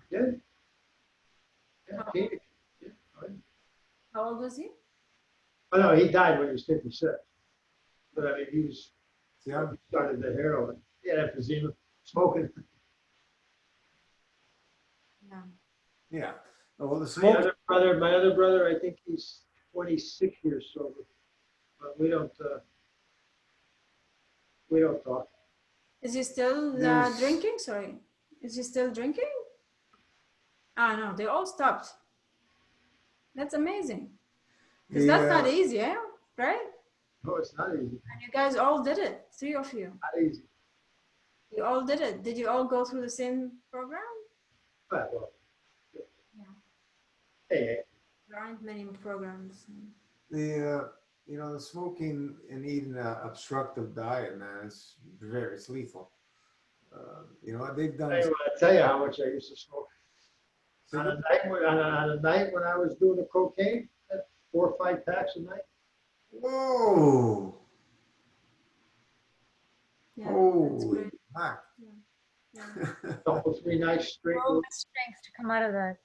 Yeah. Yeah. Teenage. Yeah. Oh, yeah. How old was he? Oh, no, he died when he was 56. But I mean, he Yeah. started the heroin. He had emphysema, smoking. Yeah. Yeah. Oh, well, the My smoke. other brother, I think he's 26 years sober. But we don't We don't talk. Is he still There's- drinking? Sorry. Is he still drinking? Ah, no, they all stopped. That's amazing. Because that's not easy, eh? Right? No, it's not easy. And you guys all did it, 3 of you. Not easy. You all did it. Did you all go through the same program? But, well, Yeah. hey, There aren't many programs. The the smoking and eating an obstructive diet, man, it's lethal. They've done. I want to tell you how much I used to smoke. On a night when I was doing the cocaine, I had 4 or 5 packs a night. Whoa! Yeah, that's Holy great. fuck! Yeah. Couple 3 nights straight. All the strength to come out of that.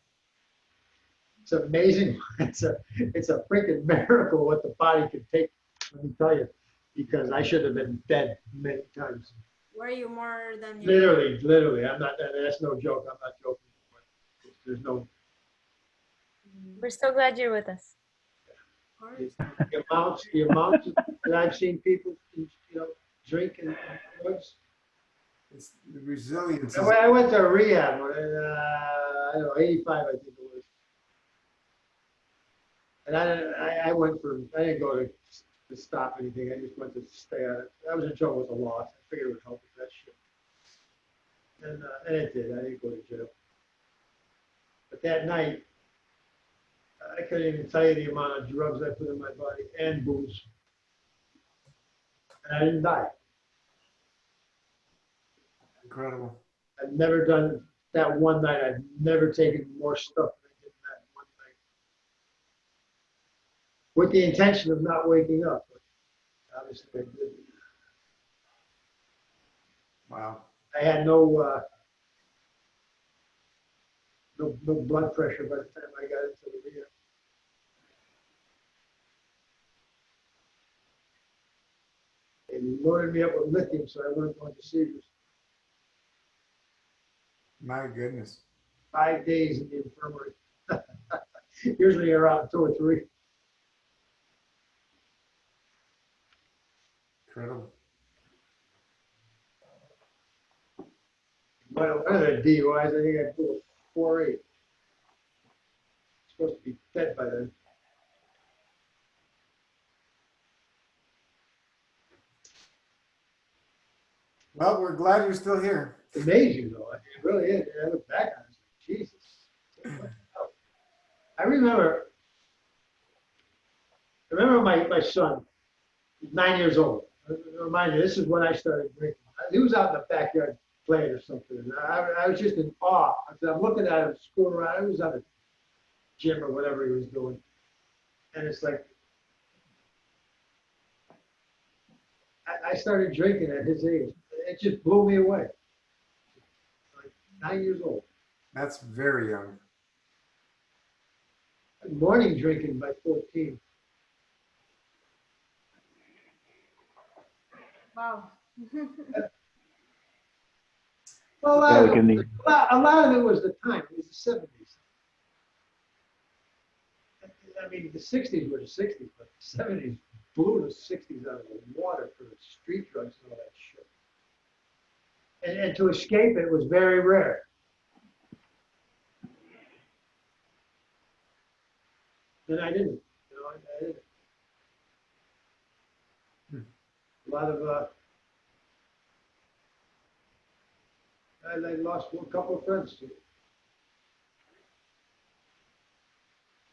It's amazing. It's a freaking miracle what the body can take. Let me tell you, because I should have been dead many times. Were you more than you? Literally. I'm not. That's no joke. I'm not joking. There's no We're so glad you're with us. Of course. the amounts that I've seen people, drink and drugs. It's the resilience. I went to rehab when I don't know, 85, I think it was. And I went I didn't go to stop anything. I just went to stay on it. I was in trouble with the law. I figured it would help with that shit. And it did. I didn't go to jail. But that night, I couldn't even tell you the amount of drugs I put in my body and booze. And I didn't die. Incredible. I've never done that one night. I've never taken more stuff than I did that one night. With the intention of not waking up. But obviously I did. Wow. I had no blood pressure by the time I got into the rehab. They loaded me up with lithium so I wouldn't go into seizures. My goodness. 5 days in the infirmary. Usually around 2 or 3. Incredible. But one of the DUIs, I think I pulled a 4.8. Supposed to be fed by then. Well, we're glad you're still here. It's amazing though. It really is. I look back on it, it's like, Jesus. What the hell? I remember my son, he's 9 years old. Remind you, this is when I started drinking. He was out in the backyard playing or something. And I was just in awe. I'm looking at him screwing around. He was at a gym or whatever he was doing. And it's like, I started drinking at his age. It just blew me away. Like 9 years old. That's very young. Morning drinking by 14. Wow. Well, Yeah, like in the- a lot of it was the time. It was the 70s. I mean, the 60s were the 60s, but the 70s blew the 60s out of the water for the street drugs and all that shit. And to escape it was very rare. And I didn't. I didn't. A lot of I lost a couple of friends too.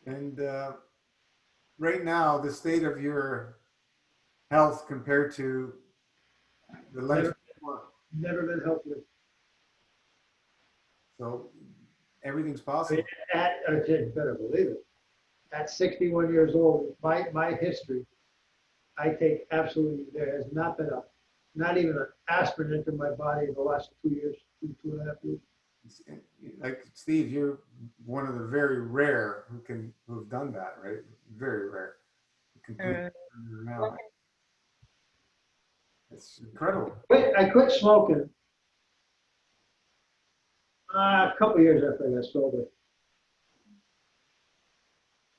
And right now, the state of your health compared to the life before. Never been healthier. So everything's possible. I better believe it. At 61 years old, my history, I take absolutely, there has not been not even an aspirin into my body in the last 2 years, 2.5 years. Like Steve, you're one of the very rare who have done that, right? Very rare. It's incredible. I quit smoking a couple of years after I got sober.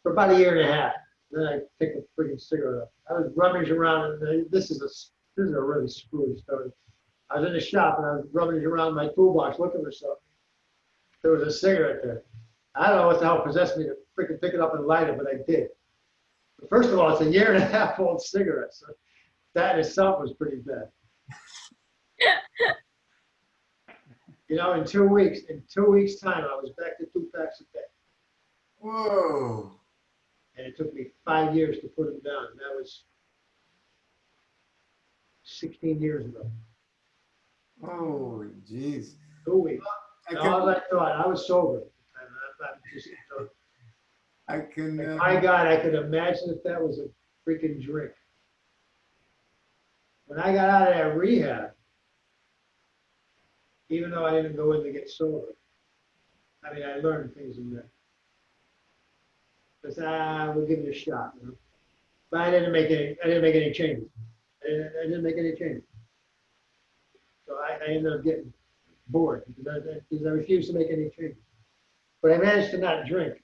For about a year and a half. Then I picked a freaking cigarette up. I was rummaging around, and this is is a really screwy story. I was in the shop and I was rubbing around my toolbox looking for something. There was a cigarette there. I don't know what the hell possessed me to freaking pick it up and light it, but I did. But first of all, it's a 1.5 year old cigarette, so that in itself was pretty bad. You know, in 2 weeks time, I was back to 2 packs a day. Whoa. And it took me 5 years to put them down. And that was 16 years ago. Holy jeez. 2 weeks. I And all can, I thought, I was sober. And I'm just, you know, I can, my God, I could imagine if that was a freaking drink. When I got out of that rehab, even though I didn't go in to get sober, I mean, I learned things in there. Because we'll give it a shot, you know. But I didn't make any changes. I didn't make any changes. So I ended up getting bored because I refused to make any changes. But I managed to not drink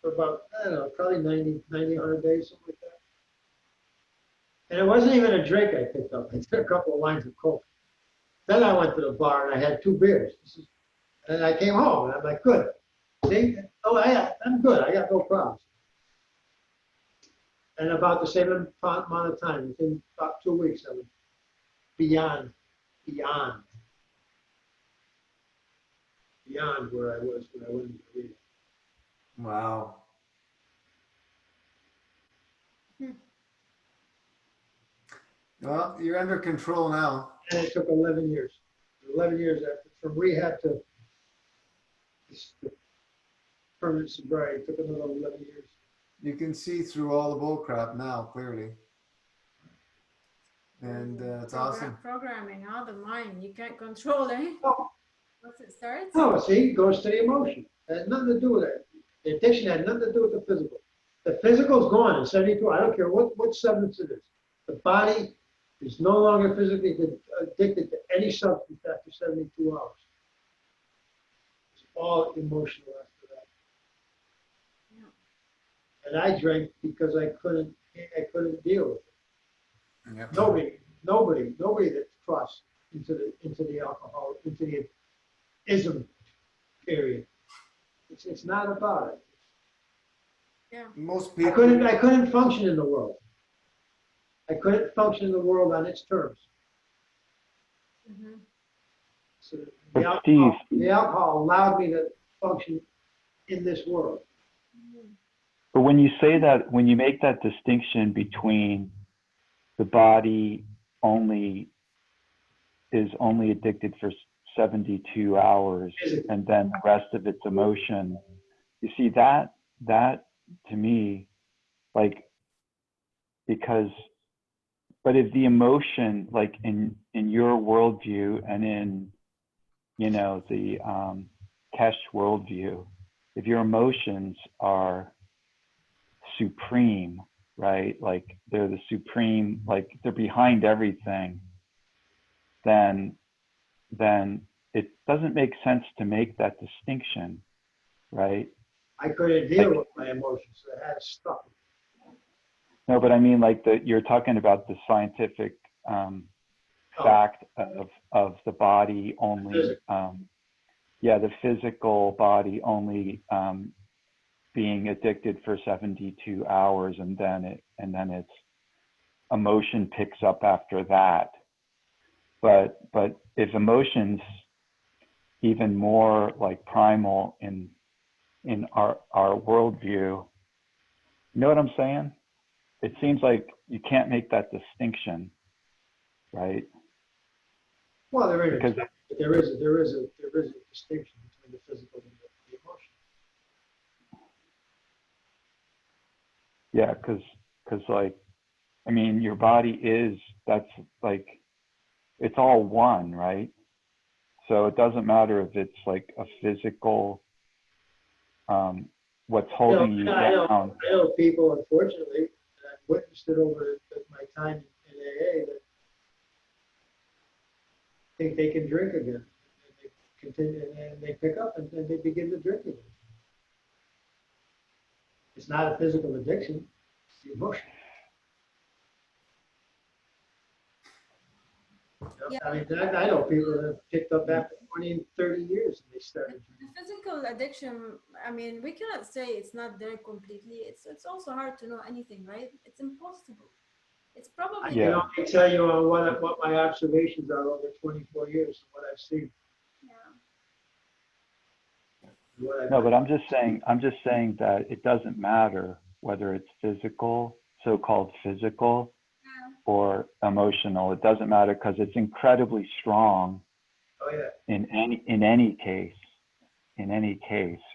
for about, I don't know, probably 90, 100 days, something like that. And it wasn't even a drink I picked up. I did a couple of lines of Coke. Then I went to the bar and I had 2 beers. And I came home and I'm like, good. See? Oh, I'm good. I got no problems. And about the same amount of time, within about 2 weeks, I was beyond where I was when I went into rehab. wow. Well, you're under control now. And it took 11 years. 11 years after, from rehab to permanent sobriety, it took another 11 years. You can see through all the bull crap now, clearly. And it's awesome. Programming, huh? The mind, you can't control it. Oh. Once it starts. No, see, it goes to the emotion. It had nothing to do with it. The addiction had nothing to do with the physical. The physical's gone in 72. I don't care what substance it is. The body is no longer physically addicted to any substance after 72 hours. It's all emotional after that. Yeah. And I drank because I couldn't deal with it. Yep. Nobody that crossed into the alcohol, into the ism period. It's not about it. Yeah. Most I people. couldn't function in the world. I couldn't function in the world on its terms. Mm-hmm. So But the alcohol allowed me to function in this world. But when you say that, when you make that distinction between the body is only addicted for 72 hours and then the rest of its emotion, you see that to me, like, because, but if the emotion, like in your worldview and in, you know, the Kesh worldview, if your emotions are supreme, right? Like they're the supreme, like they're behind everything, then it doesn't make sense to make that distinction, right? I couldn't deal with my emotions, so I had to stop. No, but I mean, like you're talking about the scientific fact of the body only, the physical body only being addicted for 72 hours, and then its emotion picks up after that. But if emotions even more like primal in our worldview, you know what I'm saying? It seems like you can't make that distinction, right? Well, there is. Because There is a distinction between the physical and the emotion. yeah, because like, I mean, your body that's like, it's all one, right? So it doesn't matter if it's like a physical, what's holding you down. I know people, unfortunately, and I've witnessed it over my time in AA, that think they can drink again. And they continue, and they pick up and they begin to drink again. It's not a physical addiction, it's the emotion. You know, I mean, I know people that have picked up after 20 and 30 years and they started drinking. The physical addiction, I mean, we cannot say it's not there completely. It's also hard to know anything, right? It's impossible. It's I probably can Yeah. only tell you on what my observations are over 24 years and what I've seen. yeah. What I've No, but I'm just saying that it doesn't matter whether it's physical, so-called physical, or emotional. It doesn't matter because it's incredibly strong Oh, yeah. in any case,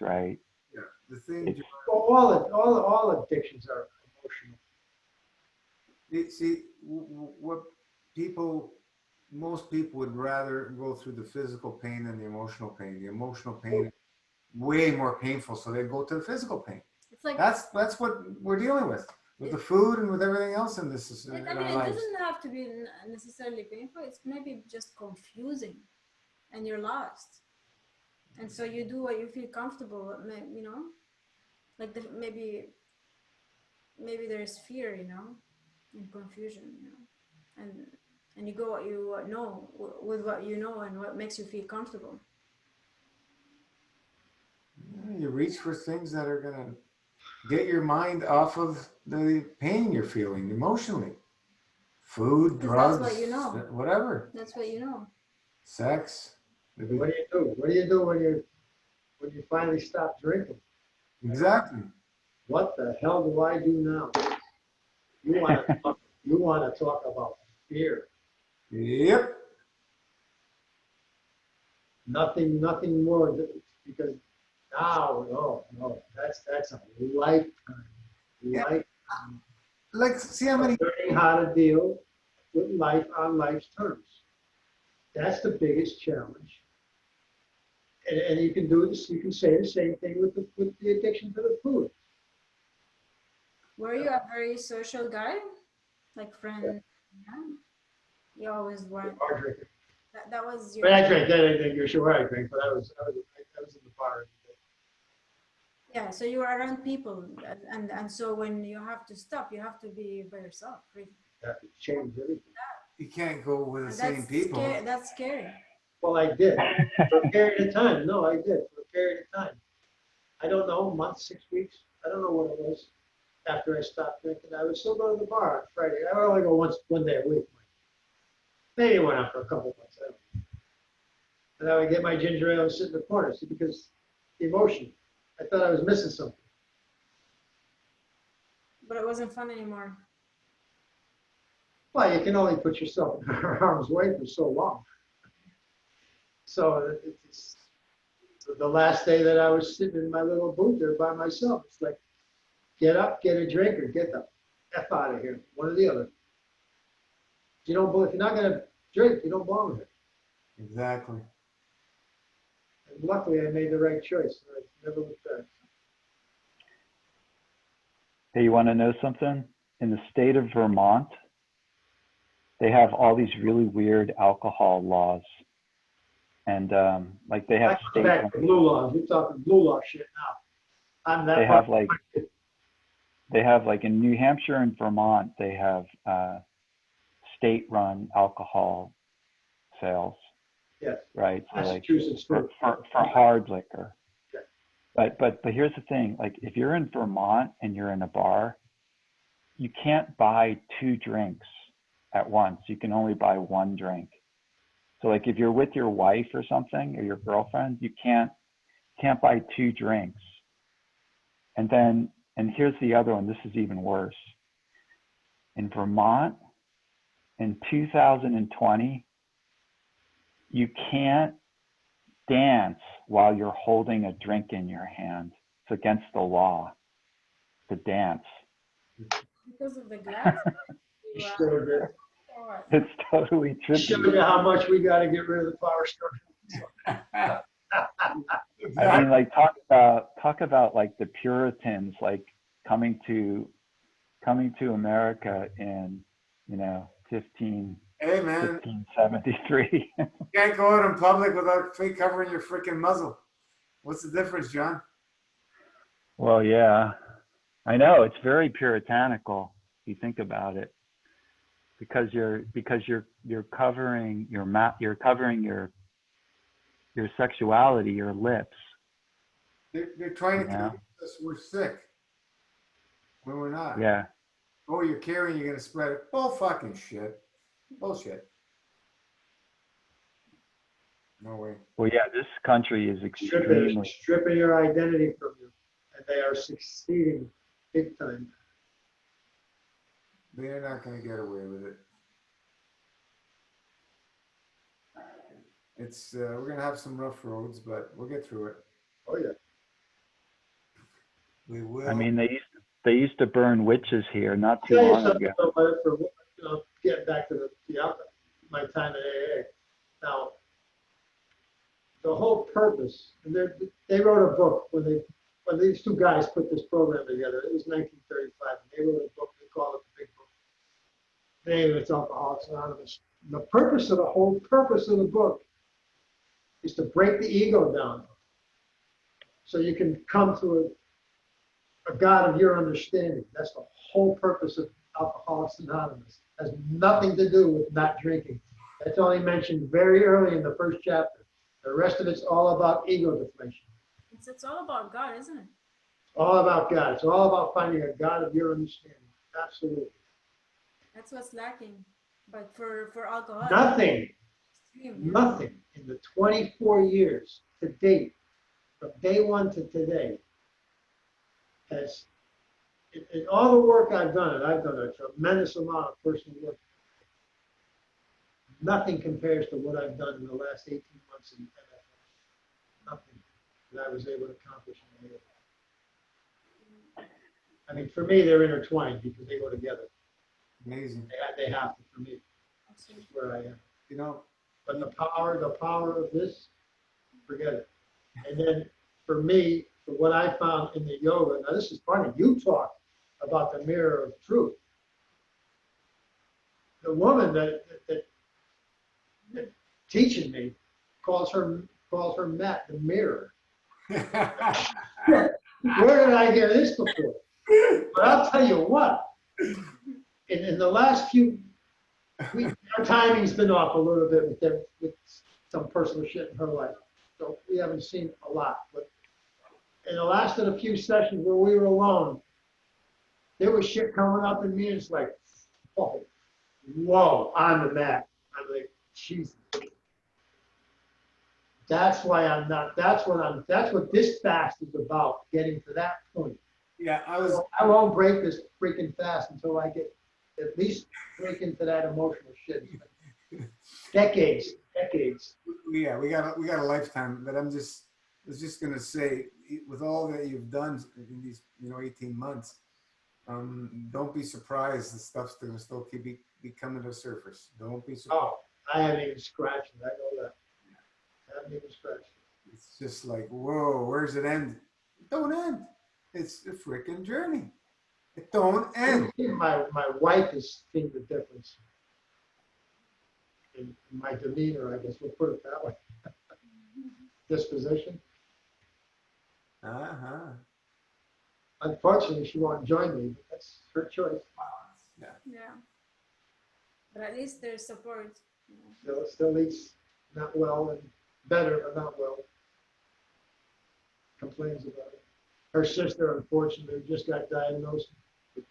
right? Yeah. The thing, It's, Well, all addictions are emotional. see, what people, most people would rather go through the physical pain than the emotional pain. The emotional pain is way more painful, so they go to the physical pain. It's like That's what we're dealing with the food and with everything else in this I in mean, our it lives. doesn't have to be necessarily painful. It's maybe just confusing, and you're lost. And so you do what you feel comfortable. You know, like maybe there's fear, you know, and confusion, you know, and you go what you know with what you know and what makes you feel comfortable. You reach for things that are gonna get your mind off of the pain you're feeling emotionally. Food, 'Cause drugs, that's what you know. whatever, That's what you know. sex. Maybe- What do you do? What do you do when you finally stop drinking? Exactly. What the hell do I do now? You want to talk about fear? Yep. Nothing more because now, no, that's a lifetime. Yeah. Lifetime Like, see how of many. learning how to deal with life on life's terms. That's the biggest challenge. And you can do this. You can say the same thing with the addiction to the food. Were you a very social guy, like friend? Yeah. You always were. Bar drinking. That was your. But I drank. I didn't think you're sure I drank, but I was in the bar. Yeah, so you are around people, and so when you have to stop, you have to be by yourself, really. That changed everything. You can't go with the And same people. That's scary. Well, I did for a period of time. No, I did for a period of time. I don't know, a month, 6 weeks. I don't know what it was. After I stopped drinking, I would still go to the bar on Friday. I would only go one day a week. Maybe it went up for a couple of months. I don't know. And I would get my ginger ale and sit in the corner. See, because the emotion, I thought I was missing something. But it wasn't fun anymore. Well, you can only put yourself in harm's way for so long. So it's the last day that I was sitting in my little booth there by myself. It's like, get up, get a drink, or get the F out of here. One or the other. If you're not going to drink, you don't belong here. Exactly. And luckily, I made the right choice. I never looked back. hey, you want to know something? In the state of Vermont, they have all these really weird alcohol laws. And like they have I go back to blue laws. We're talking blue law shit now. I'm that they have far- like in New Hampshire and Vermont, they have state-run alcohol sales, Yes, right? So like Massachusetts. for hard liquor. Okay. But here's the thing, like if you're in Vermont and you're in a bar, you can't buy 2 drinks at once. You can only buy 1 drink. So like if you're with your wife or something or your girlfriend, you can't buy 2 drinks. And here's the other one, this is even worse. In Vermont, in 2020, you can't dance while you're holding a drink in your hand. It's against the law to dance. Because of the glass? You, Sure did. or what? It's totally Show trippy. you how much we got to get rid of the power structure. I mean, like talk about like the Puritans, like coming to America in, Hey man, 1573. you can't go out in public without covering your freaking muzzle. What's the difference, John? Well, yeah, I know it's very puritanical. If you think about it. because you're covering you're covering your sexuality, your lips. They're trying to Yeah. convince us we're sick when we're not. Yeah. Oh, you're carrying, you're gonna spread it. Bull fucking shit. Bullshit. No way. Well, yeah, this country is extremely. Stripping your identity from you, and they are succeeding big time. They're not gonna get away with it. It's we're gonna have some rough roads, but we'll get through it. Oh yeah. We will. I mean, they used to burn witches here not too Tell you long something ago. about it for, getting back to my time at AA. Now, the whole purpose, and they wrote a book when these two guys put this program together. It was 1935, and they wrote a book. They called it the Big Book. The name of it's Alcoholics Anonymous. And the purpose of the book is to break the ego down, so you can come to a God of your understanding. That's the whole purpose of Alcoholics Anonymous. It has nothing to do with not drinking. That's only mentioned very early in the first chapter. The rest of it's all about ego deflation. It's all about God, isn't it? All about God. It's all about finding a God of your understanding. Absolutely. That's what's lacking. But for alcohol, Nothing extreme, yeah. Nothing in the 24 years to date, from day one to today, has, in all the work I've done, and I've done a tremendous amount of personal work, nothing compares to what I've done in the last 18 months in NFL. Nothing that I was able to accomplish in AA. I mean, for me, they're intertwined because they go together. Amazing. They have to, for me. That's where I am. You know, But the power of this, forget it. And then for me, for what I found in the yoga, now this is funny, you talked about the mirror of truth. The woman that teaching me calls her Matt the mirror. Where did I hear this before? But I'll tell you what, in the last few weeks, our timing's been off a little bit with some personal shit in her life. So we haven't seen a lot. But in the last of the few sessions where we were alone, there was shit coming up in me, and it's like, oh, whoa, I'm the Matt. I'm like, Jesus. That's why I'm not, that's what this fast is about, getting to that point. yeah, I won't break this freaking fast until I get at least break into that emotional shit. Decades. Yeah, we got a lifetime. But I was just gonna say, with all that you've done in these 18 months, don't be surprised. The stuff's gonna still be coming to the surface. Don't be surprised. Oh, I haven't even scratched it. I know that. I haven't even scratched it. It's just like, whoa, where's it end? It don't end. It's the freaking journey. It don't end. My wife has seen the difference in my demeanor, I guess we'll put it that way. Disposition. Uh-huh. Unfortunately, she won't join me, but that's her choice. Yeah. Yeah. But at least there's support. You know. Still eats not well and better, but not well. Complains about it. Her sister, unfortunately, just got diagnosed with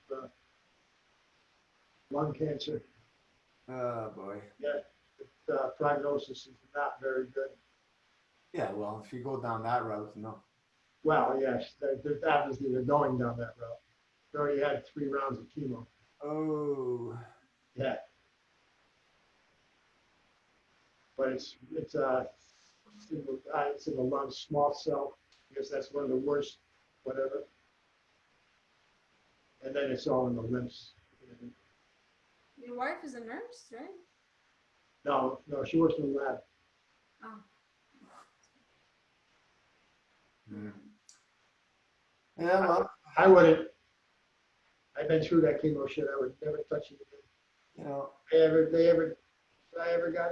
lung cancer. Oh boy. Yeah, the prognosis is not very good. Yeah. Well, if you go down that route, no. Well, yes, they're obviously they're going down that route. They already had 3 rounds of chemo. Oh. Yeah. But it's in the lung, small cell. I guess that's one of the worst, whatever. And then it's all in the lymph. Your wife is a nurse, right? No, she works in the lab. Oh. Mm. Yeah. Well, I wouldn't. I've been through that chemo shit. I would never touch it again. I ever got.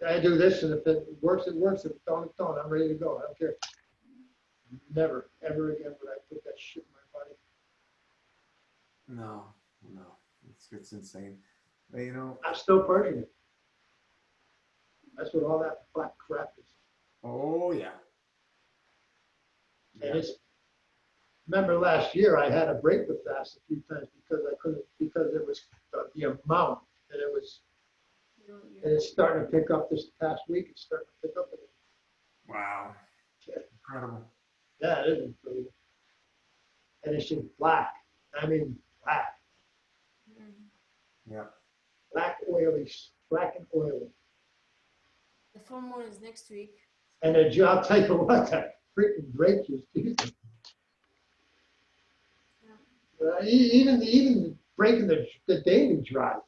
I do this, and if it works, it works. If it don't, it don't. I'm ready to go. I don't care. Never, ever again would I put that shit in my body. no. It's it's insane. But, you know, I'm still purging it. That's what all that black crap is. oh yeah. And it's, remember last year, I had to break the fast a few times because I couldn't, because it was the amount that it was, and it's starting to pick up this past week. It's starting to pick up again. Wow. Yeah. Incredible. Yeah, it is incredible. And it's just black. I mean, black, Yeah. black oily, black and oily. The full moon is next week. And then I'll tell you what, that freaking brake juice, Jesus. Even breaking the daily drive.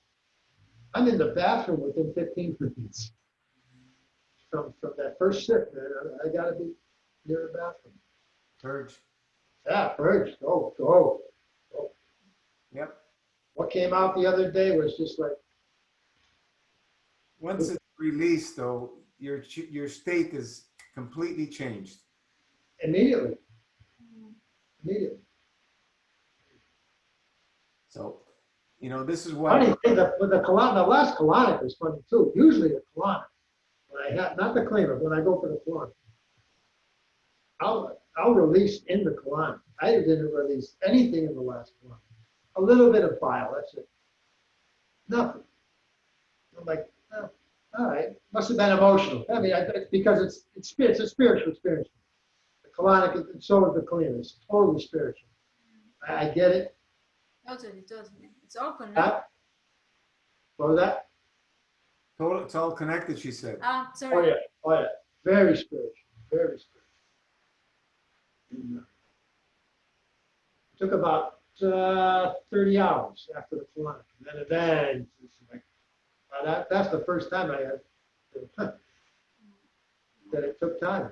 I'm in the bathroom within 15 minutes. From that first sip, man, I gotta be near the bathroom. Purge. Yeah, purge, go. Yep. What came out the other day was just like, Once it's released, though, your state is completely changed. immediately. Immediately. So, you know, this is why. Funny thing, with the colonic, the last colonic was funny too. Usually the colonic, when I have, not the cleaner, when I go for the colonic, I'll release in the colonic. I didn't release anything in the last colonic. A little bit of bile, that's it. Nothing. I'm like, oh, all right, must have been emotional. I mean, because it's a spiritual experience. The colonic, and so is the cleaner. It's totally spiritual. I get it. Totally. It's all connected. What was that? It's all connected, she said. Sorry. Oh yeah. Very spiritual. Very spiritual. And, it took about 30 hours after the colonic. And then it's like, that's the first time I had that it took time.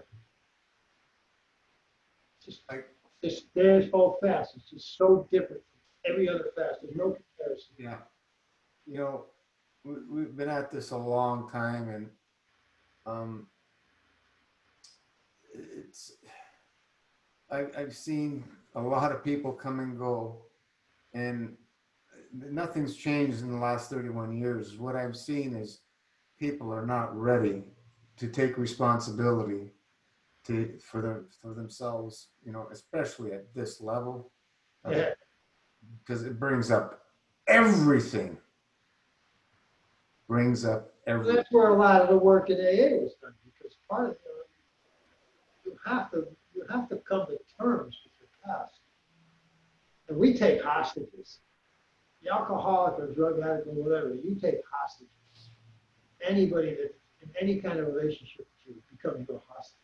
Just like this whole fast is just so different from every other fast. There's no comparison. Yeah. You know, we've been at this a long time, and I've seen a lot of people come and go, and nothing's changed in the last 31 years. What I've seen is people are not ready to take responsibility for themselves, you know, especially at this level. Yeah. Because it brings up everything. Brings up everything. That's where a lot of the work in AA was done, because part of you have to come to terms with your past. And we take hostages. The alcoholic or drug addict or whatever, you take hostages. Anybody that in any kind of relationship with you becomes your hostage,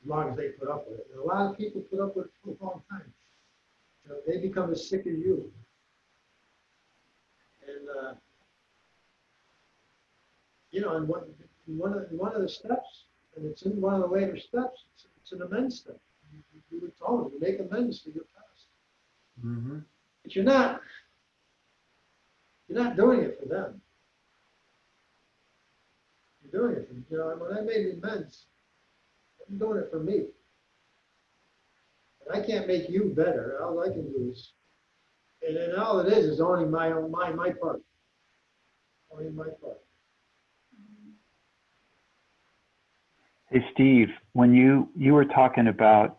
as long as they put up with it. And a lot of people put up with it for a long time. You know, they become as sick as you. And you know, and one of the steps, and it's in one of the later steps, it's an amends step. You were told you make amends for your past. Mm-hmm. But you're not doing it for them. You're doing it for, you know, when I made amends, I'm doing it for me. And I can't make you better. All I can do is, and then all it is owning my part. Owning my part. Hey, Steve, when you were talking about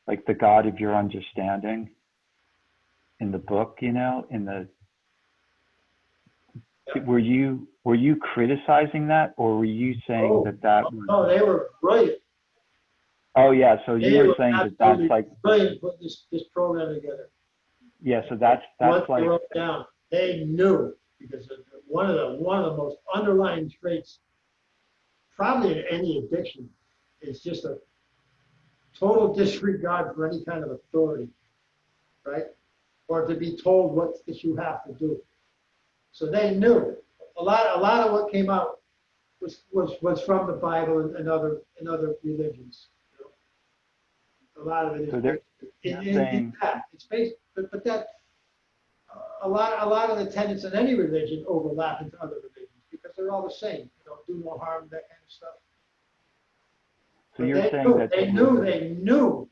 like the God of your understanding in the book, you know, were you criticizing that, or were you saying that was? No, they were brilliant. Oh yeah, so you were saying that's like brilliant putting this program together. Yeah, so that's what like they wrote down. They knew, because one of the most underlying traits, probably in any addiction, is just a total disregard for any kind of authority, right? Or to be told what that you have to do. So they knew. A lot of what came out was from the Bible and other religions. You know? A lot of it is so they're in that. It's based, but that a lot of the tenets in any religion overlap into other religions because they're all the same. You know, do no harm, that kind of stuff. So you're saying that they knew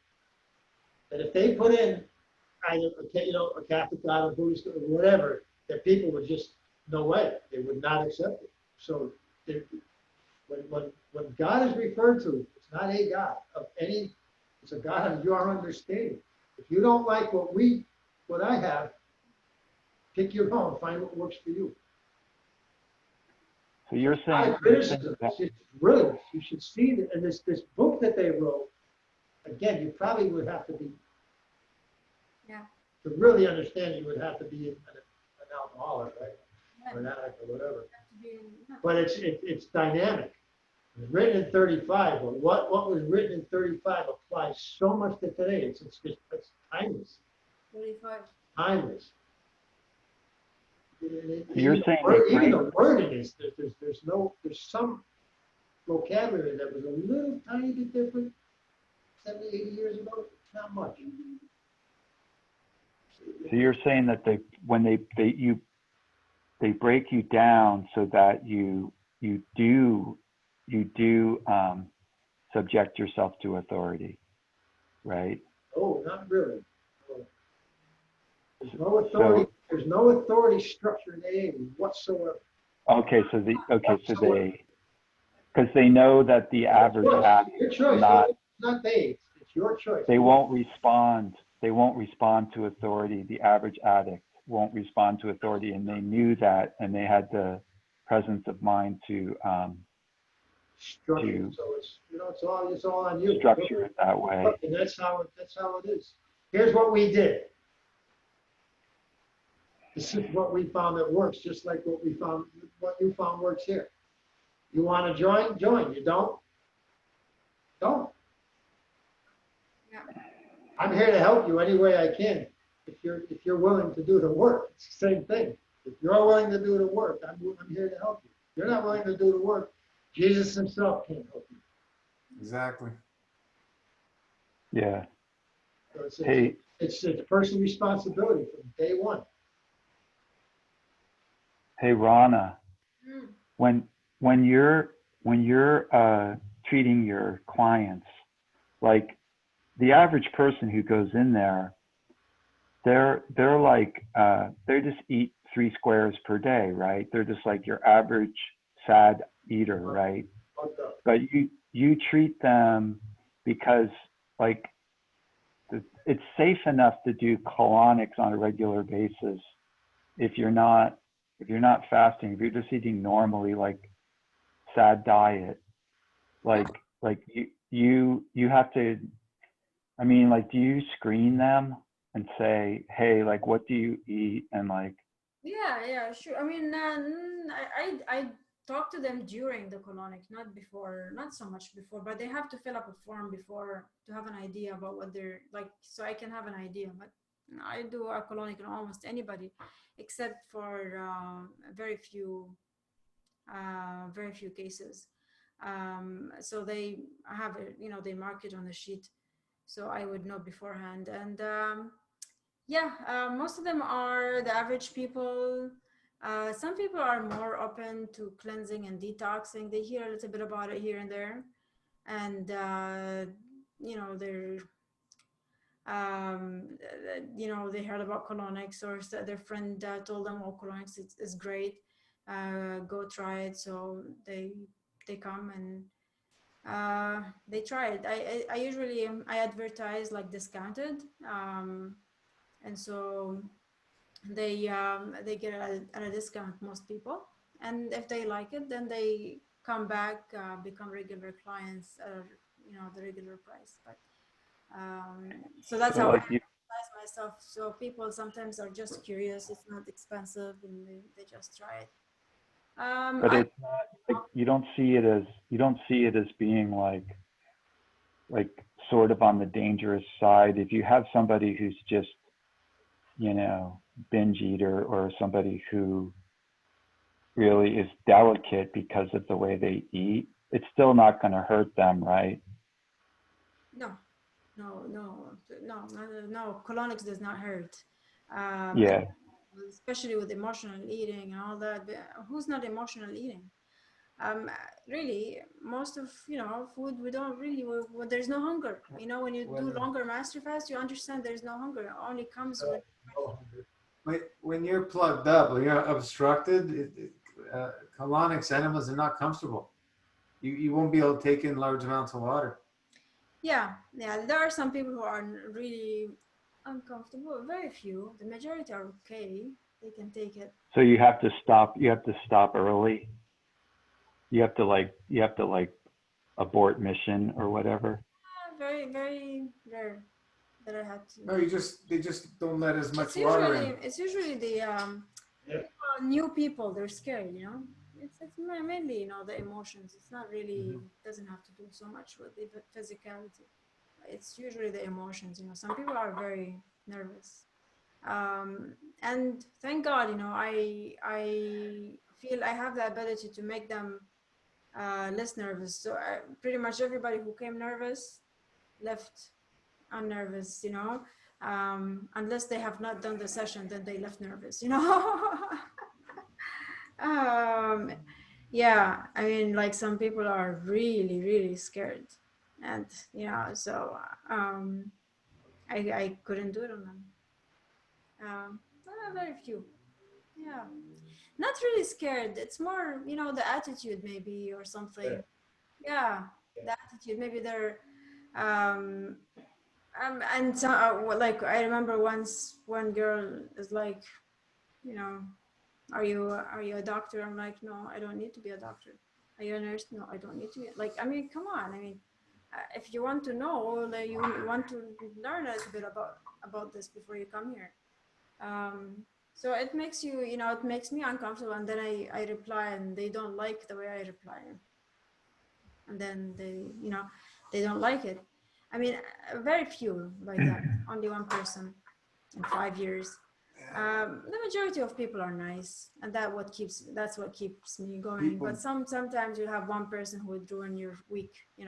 that if they put in either a Catholic God or Buddhist or whatever, that people would just, no way, they would not accept it. So when God is referred to, it's not a God of any, it's a God of your understanding. If you don't like what I have, pick your own, find what works for you. So you're saying, I criticism, it's brilliant. You should see that, and this book that they wrote, again, you probably would have to be, Yeah. to really understand it, you would have to be an alcoholic, right? Or an addict or whatever. But it's dynamic. It was written in 35, but what was written in 35 applies so much to today. It's timeless. 45. Timeless. You're saying Even the wording is there's some vocabulary that was a little tiny bit different 70, 80 years ago. Not much. So you're saying that they break you down so that you do subject yourself to authority, right? Oh, not really. No. There's no authority. There's no authority structure in AA whatsoever. Okay, so because they know that the average addict Your choice. Not they. It's your choice. They won't respond. They won't respond to authority. The average addict won't respond to authority, and they knew that, and they had the presence of mind to structure. So it's all on you. Structure it that way. And that's how it is. Here's what we did. This is what we found that works, just like what you found works here. You want to join? Join. You don't? Don't. Yeah. I'm here to help you any way I can. If you're willing to do the work, it's the same thing. If you're willing to do the work, I'm here to help you. If you're not willing to do the work, Jesus himself can't help you. Exactly. Yeah. So it's personal responsibility from day one. Hey, Rana, Mm. when you're treating your clients, like the average person who goes in there, they're like they just eat 3 squares per day, right? They're just like your average sad eater, right? But you treat them because like it's safe enough to do colonics on a regular basis if you're not fasting, if you're just eating normally, like sad diet, like you have to, I mean, like, do you screen them and say, hey, like, what do you eat? And like, Yeah, sure. I mean, I talk to them during the colonic, not before, not so much before, but they have to fill up a form before to have an idea about what they're like, so I can have an idea. But I do a colonic on almost anybody, except for very few cases. So they have it, they mark it on the sheet, so I would know beforehand. And most of them are the average people. Some people are more open to cleansing and detoxing. They hear a little bit about it here and there, and they're they heard about colonics, or their friend told them, oh, colonics is great, go try it. So they come and they try it. I usually I advertise like discounted, and so they get at a discount, most people, and if they like it, then they come back, become regular clients at the regular price. But so that's how I advertise myself. So people sometimes are just curious. It's not expensive, and they just try it. but it's not like you don't see it as being like sort of on the dangerous side. If you have somebody who's just binge eater, or somebody who really is delicate because of the way they eat, it's still not going to hurt them, right? No. Colonics does not hurt. Yeah. Especially with emotional eating and all that. But who's not emotional eating? Really, most of food, we don't really. There's no hunger. When you do longer master fast, you understand there's no hunger. It only comes when when you're plugged up, when you're obstructed, colonics enemas are not comfortable. You won't be able to take in large amounts of water. Yeah, yeah. There are some people who are really uncomfortable. Very few. The majority are okay. They can take it. So you have to stop. You have to stop early. You have to like abort mission or whatever. Very, very rare that I had to. No, they just don't let as much It's water usually in. it's usually the Yeah. new people. They're scared, you know. It's mainly, you know, the emotions. It's not really doesn't have to do so much with the physicality. It's usually the emotions, you know. Some people are very nervous, and thank God, you know, I feel I have the ability to make them less nervous. So pretty much everybody who came nervous left unnervous, you know, unless they have not done the session, then they left nervous, you know. um, yeah, I mean, like some people are really, really scared, and yeah, so I couldn't do it on them. Very few, yeah, not really scared. It's more, you know, the attitude maybe or something. Yeah, the attitude. Maybe they're um and so, like I remember once one girl is like, you know, are you a doctor? I'm like, no, I don't need to be a doctor. Are you a nurse? No, I don't need to be. Like, I mean, come on. I mean, if you want to know, like, you want to learn a little bit about this before you come here. So it makes you, you know, it makes me uncomfortable, and then I reply, and they don't like the way I reply, and then they, you know, they don't like it. I mean, very few like that. Only one person in 5 years. The majority of people are nice, and that's what keeps me going. People- But sometimes you have one person who would ruin your week, you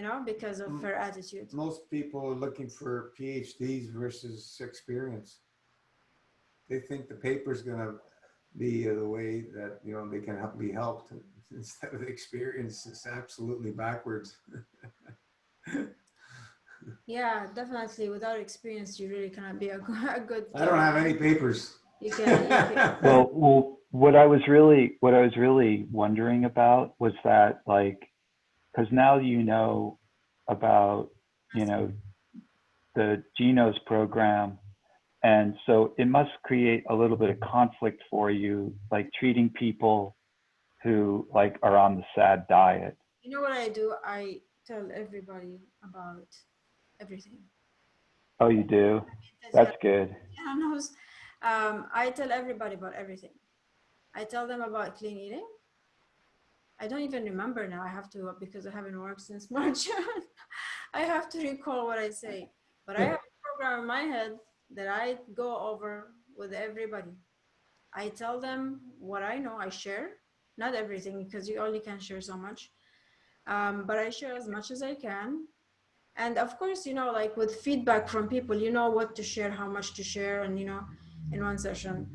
know, because of her attitude. Most people are looking for PhDs versus experience. They think the paper's going to be the way that, you know, they can be helped instead of the experience. It's absolutely backwards. Yeah, definitely. Without experience, you really cannot be a good. I don't have any papers. You can. Well, what I was really wondering about was that, like, because now you know about, you know, the Genos program, and so it must create a little bit of conflict for you, like treating people who like are on the SAD diet. You know what I do? I tell everybody about everything. Oh, you do? That's good. Yeah, no, I tell everybody about everything. I tell them about clean eating. I don't even remember now. I have to, because I haven't worked since March. I have to recall what I say. But I have a program in my head that I go over with everybody. I tell them what I know. I share, not everything, because you only can share so much. But I share as much as I can. And of course, you know, like with feedback from people, you know what to share, how much to share, and, you know, in one session.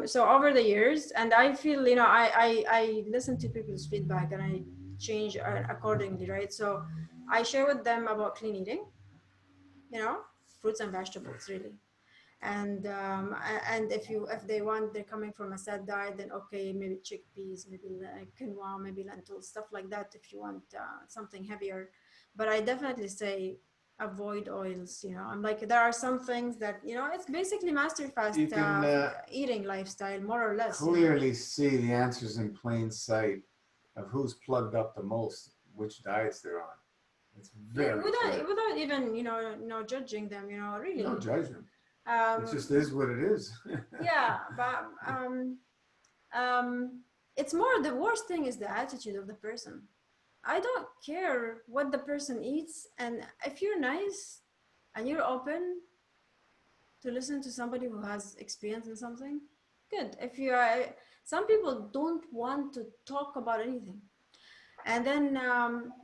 So over the years, and I feel, you know, I listen to people's feedback and I change accordingly, right? So I share with them about clean eating, you know, fruits and vegetables, really. And if they want, they're coming from a SAD diet, then okay, maybe chickpeas, maybe quinoa, maybe lentils, stuff like that. If you want something heavier, but I definitely say avoid oils. You know, I'm like, there are some things that, you know, it's basically master fast You can eating lifestyle, more or less. clearly see the answers in plain sight of who's plugged up the most, which diets they're on. It's very clear. Without even, you know, no judging them. You know, really. No judgment. It just is what it is. Yeah, but it's more, the worst thing is the attitude of the person. I don't care what the person eats, and if you're nice and you're open to listen to somebody who has experience in something, good. If you are, some people don't want to talk about anything, and then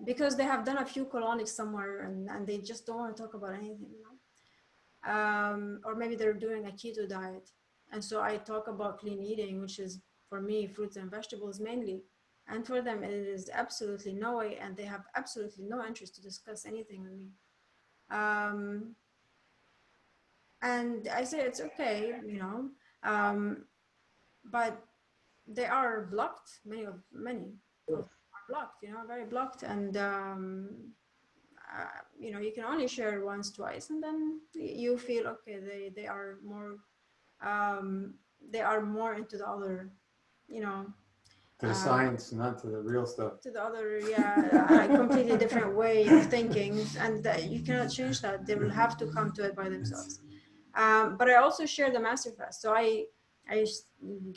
because they have done a few colonics somewhere, and they just don't want to talk about anything, you know. Or maybe they're doing a keto diet, and so I talk about clean eating, which is for me fruits and vegetables mainly, and for them it is absolutely no way, and they have absolutely no interest to discuss anything with me. And I say it's okay, but they are blocked. Many of are blocked, very blocked, and you can only share once, twice, and then you feel okay. Um, they are more into the other, you know, To the science, not to the real stuff. to the other, yeah, a completely different way of thinking, and that you cannot change that. They will have to come to it by themselves. But I also share the master fast, so I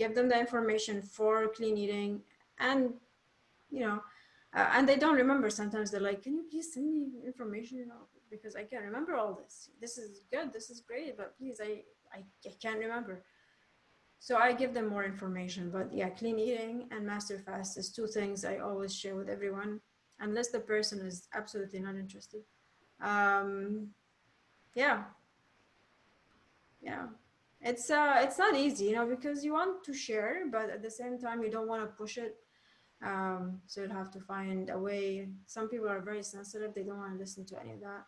give them the information for clean eating, and and they don't remember. Sometimes they're like, "Can you please send me information?" Because I can't remember all this. This is good. This is great, but please, I can't remember. So I give them more information. But yeah, clean eating and master fast is two things I always share with everyone, unless the person is absolutely not interested. Um, yeah, yeah. It's not easy, because you want to share, but at the same time you don't want to push it. So you'll have to find a way. Some people are very sensitive; they don't want to listen to any of that.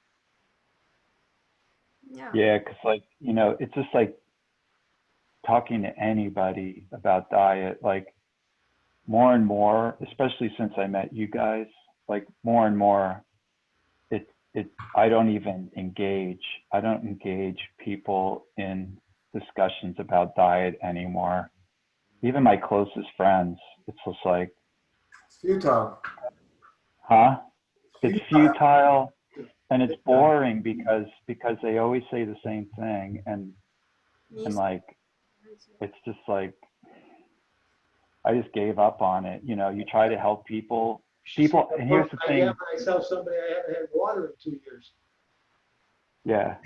Yeah. Yeah, because like, it's just like talking to anybody about diet, like more and more, especially since I met you guys, like more and more, I don't even engage. I don't engage people in discussions about diet anymore. Even my closest friends, it's just like, It's futile. huh? It's Futile. futile and it's boring because they always say the same thing, and like it's just like I just gave up on it. You try to help people. And here's the thing. Yeah, when I tell somebody I haven't had water in 2 years. Yeah.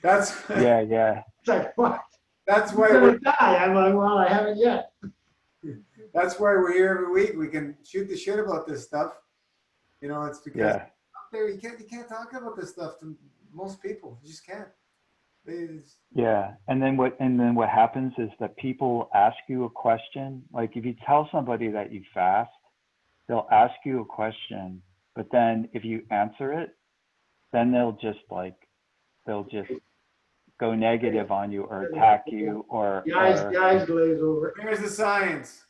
That's Yeah. It's like, what? that's why I'm we're gonna die. I'm like, well, I haven't yet. that's why we're here every week. We can shoot the shit about this stuff. It's because Yeah. out there you can't talk about this stuff to most people. You just can't. Yeah. And then what happens is that people ask you a question. Like if you tell somebody that you fast, they'll ask you a question, but then if you answer it, then they'll just go negative on you or attack you or The eyes glaze over. Here's the science.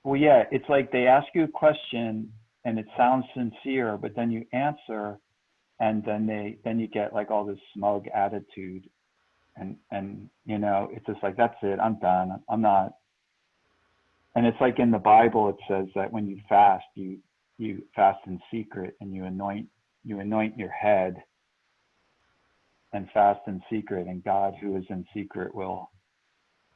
well, yeah, it's like they ask you a question and it sounds sincere, but then you answer and then you get like all this smug attitude and it's just like, that's it, I'm done. I'm not. And it's like in the Bible, it says that when you fast, you fast in secret and you anoint your head and fast in secret, and God who is in secret will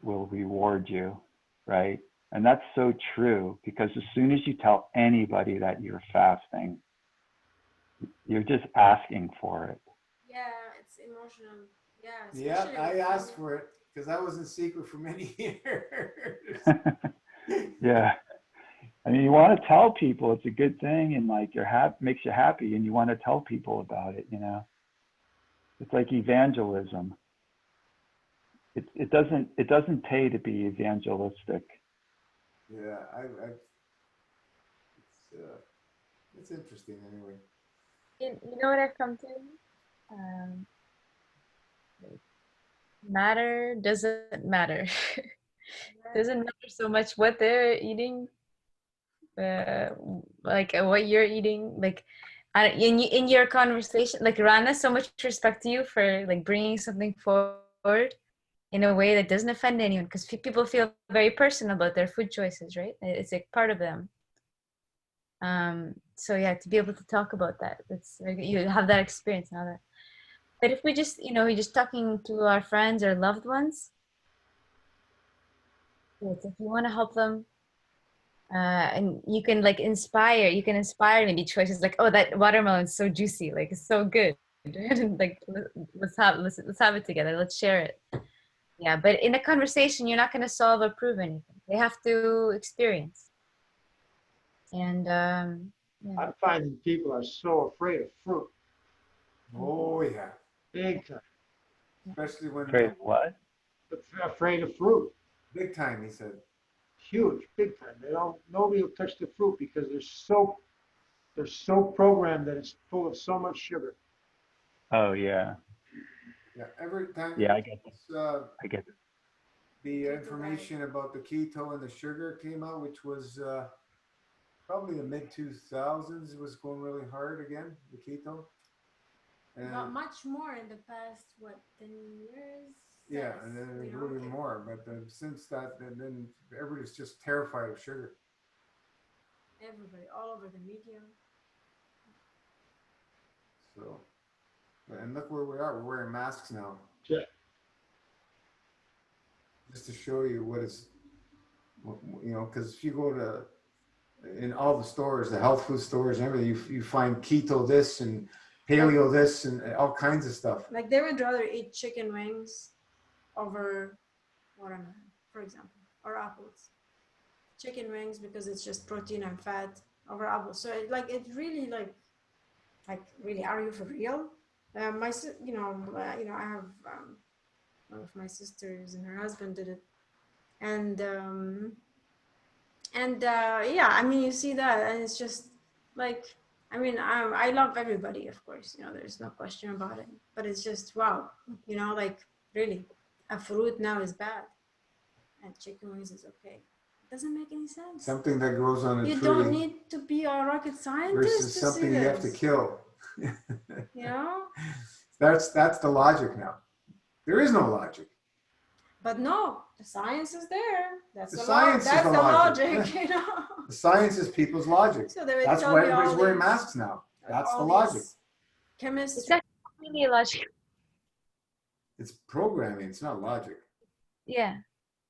reward you, right? And that's so true, because as soon as you tell anybody that you're fasting, you're just asking for it. Yeah, it's emotional. Yeah. Yeah, I asked for it because I was in secret for many years. Yeah. I mean, you want to tell people it's a good thing and like makes you happy, and you want to tell people about it, It's like evangelism. It doesn't pay to be evangelistic. Yeah, it's interesting anyway. You know what I've come to? Matter doesn't matter. Doesn't matter so much what they're eating, like what you're eating. Like in your conversation, like Rana, so much respect to you for like bringing something forward in a way that doesn't offend anyone, because people feel very personal about their food choices, right? It's like part of them. So yeah, to be able to talk about that, it's like you have that experience now. That, but if we just, we're just talking to our friends or loved ones, if you want to help them, and you can like inspire, maybe choices like, oh, that watermelon's so juicy, like it's so good. Like let's have it together. Let's share it. Yeah, but in a conversation, you're not going to solve or prove anything. They have to experience. And yeah. I'm finding people are so afraid of fruit. Oh yeah, Big time. especially when Great. What? Afraid of fruit. big time. He said. Huge, big time. Nobody will touch the fruit because they're so programmed that it's full of so much sugar. Oh yeah. Yeah, every time. Yeah, I get that. I get it. The information about the keto and the sugar came out, which was probably the mid 2000s. It was going really hard again, the keto. Not And much more in the past, what, 10 years? yeah, Yes, and then you it know, grew even more. But since that, then everybody's just terrified of sugar. everybody, all over the media. So, and look where we are. We're wearing masks now. Yeah. Just to show you what it's, you know, because if you go to in all the stores, the health food stores and everything, you find keto this and paleo this and all kinds of stuff. Like they would rather eat chicken wings over watermelon, for example, or apples. Chicken wings because it's just protein and fat over apples. So it really like really, are you for real? I have one of my sisters and her husband did it, and yeah, I mean, you see that, and it's just like, I mean, I love everybody, of course, you know, there's no question about it, but it's just, wow, you know, like, really, a fruit now is bad, and chicken wings is okay. It doesn't make any sense. Something that grows on a You tree don't need to be a rocket scientist versus to something see you have to this. kill. You know? That's the logic now. There is no logic. But no, the science is there. That's The the science is that's the the logic. logic, you know. The science is people's logic. So they would That's tell why me all everybody's wearing these- masks now. That's the all logic. these chemists. It's actually really illogical. It's programming. It's not logic. Yeah,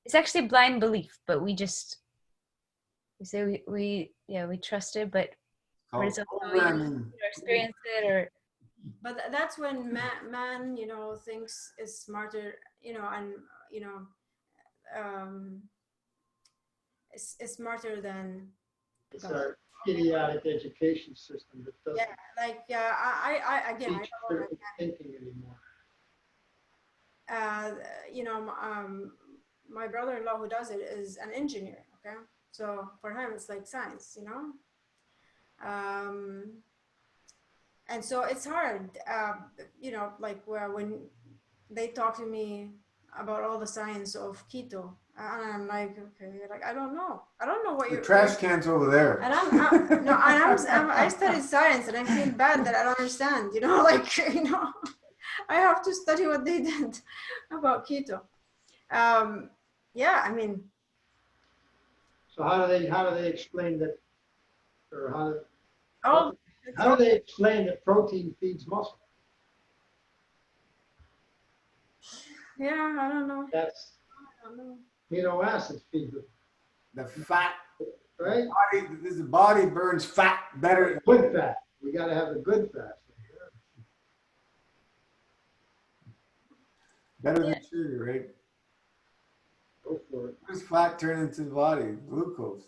it's actually blind belief, but we say we trust it, but Called results programming. or experience it or But that's when man, you know, thinks is smarter, you know, and you know, is smarter than It's God. our idiotic education system that doesn't Yeah, like I again, I teach don't critical thinking anymore. you know, my brother-in-law who does it is an engineer. Okay, so for him it's like science, you know. And so it's hard, you know, like when they talk to me about all the science of keto, and I'm like, okay, like I don't know what The you're. trash can's over there. And I studied science, and I feel bad that I don't understand. You know, like you know, I have to study what they did about keto. Yeah, I mean, So how do they explain that, or oh, how do they explain that protein feeds muscle? yeah, I don't know. That's I don't know. amino acids feed them, The fat right? the body burns fat better. Good fat. We got to have the good fat. Better than sugar, right? Go for it. What does fat turn into the body? Glucose.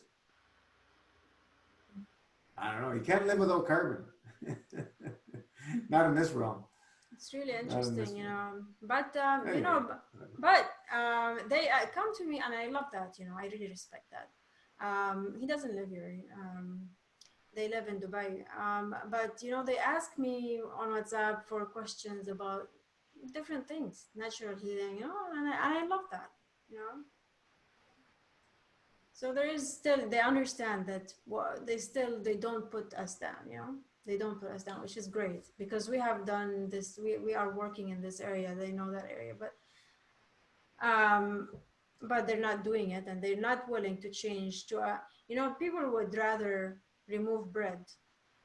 I don't know. You can't live without carbon. Not in this realm. It's really this interesting, you one. know. But you Anyway. know, but they come to me, and I love that. You know, I really respect that. He doesn't live here. They live in Dubai. But you know, they ask me on WhatsApp for questions about different things, natural healing, you know, and I love that, you know. So there is still, they understand that they don't put us down, you know. They don't put us down, which is great, because we have done this, we are working in this area, they know that area, but they're not doing it, and they're not willing to change to a, you know, people would rather remove bread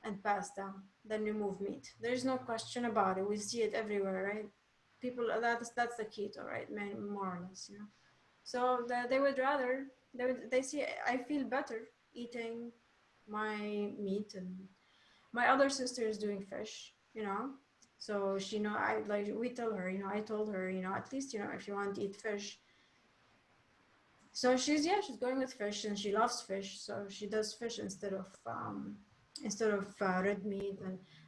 and pasta than remove meat. There's no question about it. We see it everywhere, right? People, that's the keto, right? More or less, you know. So they would rather, they see, I feel better eating my meat, and my other sister is doing fish, you know. So she know, we tell her, you know, I told her, you know, at least, you know, if you want to eat fish. So she's going with fish, and she loves fish. So she does fish instead of red meat.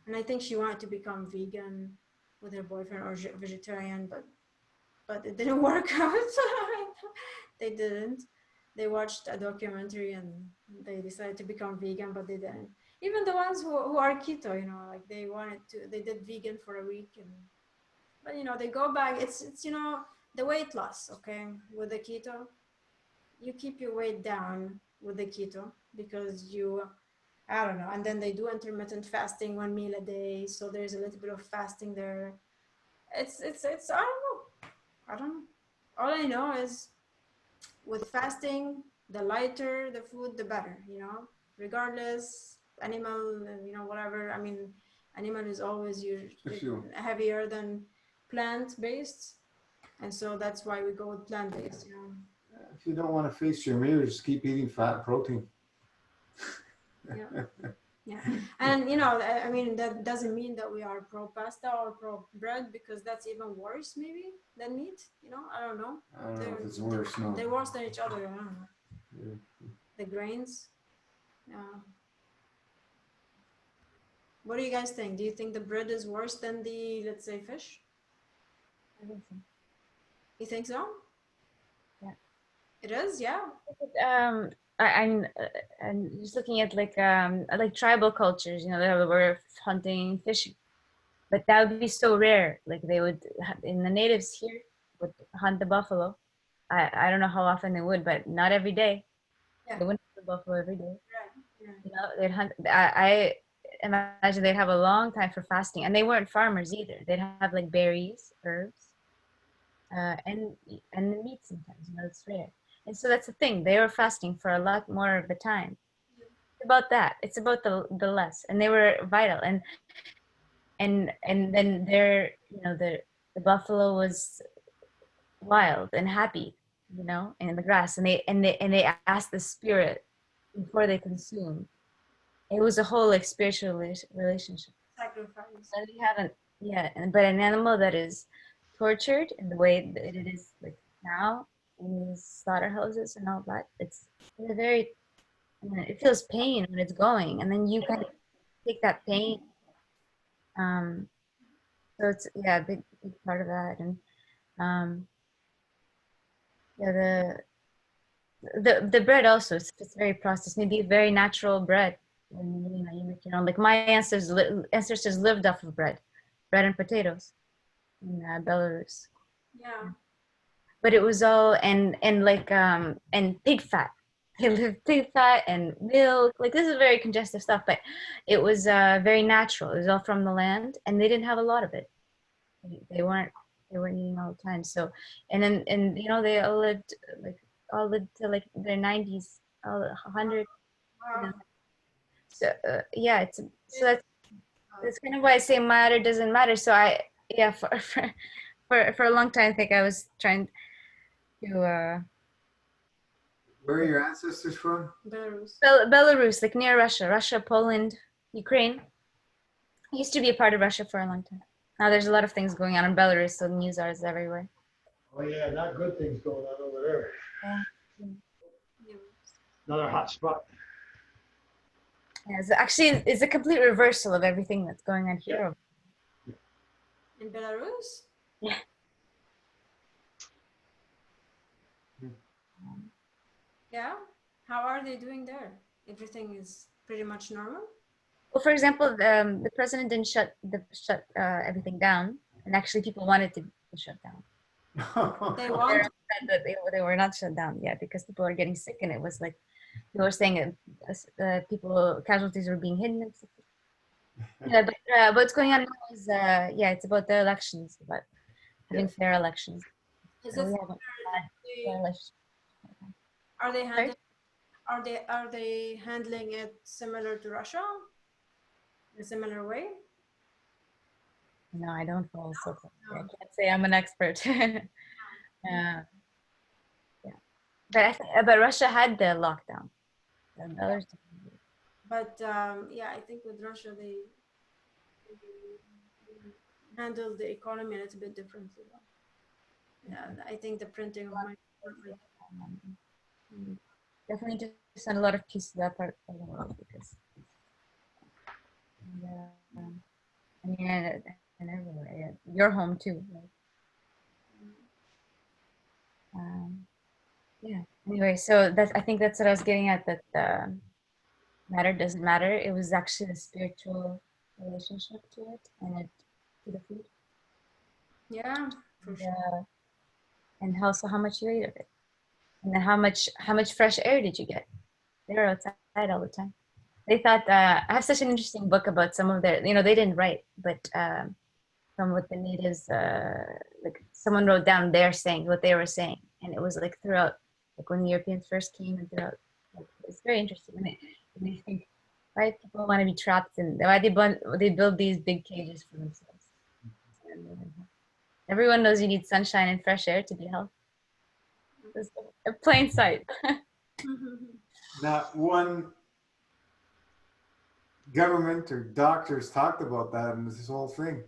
And I think she wanted to become vegan with her boyfriend, or vegetarian, but it didn't work out. They didn't. They watched a documentary and they decided to become vegan, but they didn't. Even the ones who are keto, you know, like they did vegan for a week, and But they go back. It's the weight loss. Okay, with the keto, you keep your weight down with the keto because I don't know. And then they do intermittent fasting, 1 meal a day. So there's a little bit of fasting there. It's I don't know. I don't know. All I know is with fasting, the lighter the food, the better, regardless, animal, whatever. I mean, animal is always Sure. heavier than plant-based. And so that's why we go with plant-based, If you don't want to face your mirror, just keep eating fat and protein. Yeah. Yeah. And, I mean, that doesn't mean that we are pro pasta or pro bread because that's even worse, maybe, than meat. I don't know. I don't know if it's worse. No. They're worse than each other. I don't know. Yeah. The grains. Yeah. What do you guys think? Do you think the bread is worse than the, let's say, fish? I think so. You think so? Yeah. It is, yeah. I'm just looking at like tribal cultures, that were hunting, fishing, but that would be so rare. Like they would, in the natives here, would hunt the buffalo. I don't know how often they would, but not every day. Yeah. They wouldn't hunt the buffalo every day. Right. They'd hunt. I imagine they'd have a long time for fasting, and they weren't farmers either. They'd have like berries, herbs, and the meat sometimes. It's rare. And so that's the thing. They were fasting for a lot more of the time. It's about that. It's about the less, and they were vital. And then the buffalo was wild and happy, in the grass, and they asked the spirit before they consumed. It was a whole like spiritual relationship. Sacrifice. And we haven't, but an animal that is tortured in the way that it is like now in these slaughterhouses and all that, it's very, it feels pain when it's going, and then you kind of take that pain. So it's a big part of that, and the bread also it's very processed, maybe very natural bread. And you make your own. Like my ancestors lived off of bread and potatoes in Belarus. Yeah. But it was all and pig fat. They lived pig fat and milk. Like this is very congestive stuff, but it was very natural. It was all from the land, and they didn't have a lot of it. They weren't eating all the time. So and they all lived to like their 90s, all 100. Wow. So that's kind of why I say matter doesn't matter. So for a long time I think I was trying to Where are your ancestors from? Belarus. Belarus, like near Russia, Poland, Ukraine. It used to be a part of Russia for a long time. Now there's a lot of things going on in Belarus, so the news is everywhere. Oh yeah, not good things going on over there. Yeah. Another hot spot. Yeah, it's a complete reversal of everything that's going on here. In Belarus? Yeah. Yeah. How are they doing there? Everything is pretty much normal. Well, for example, the president didn't shut everything down, and actually people wanted to shut down. They want. They were not shut down yet because people are getting sick, and it was like they were saying casualties were being hidden. And stuff. Yeah, but what's going on now is it's about the elections, about having fair elections. Is So it? we haven't had fair elections. Are they handling? Are they handling it similar to Russia? In a similar way? No, I don't follow so closely. I can't say I'm an expert. But Russia had the lockdown. But I think with Russia they handle the economy a little bit differently. Yeah, I think the printing of money. Definitely to send a lot of peace to that part of the world because and everywhere. Your home too. Right? Anyway, so I think that's what I was getting at. That matter doesn't matter. It was actually the spiritual relationship to it and to the food. Yeah, for sure. Yeah. And also how much you ate of it, and then how much fresh air did you get? They were outside all the time. They thought I have such an interesting book about some of their, they didn't write, but from what the natives, like someone wrote down their saying, what they were saying, and it was like throughout, like when the Europeans first came and throughout. Like, it's very interesting. And they think why people want to be trapped and why they build these big cages for themselves. And everyone knows you need sunshine and fresh air to be healthy. It's a plain sight. Not one government or doctors talked about that in this whole thing.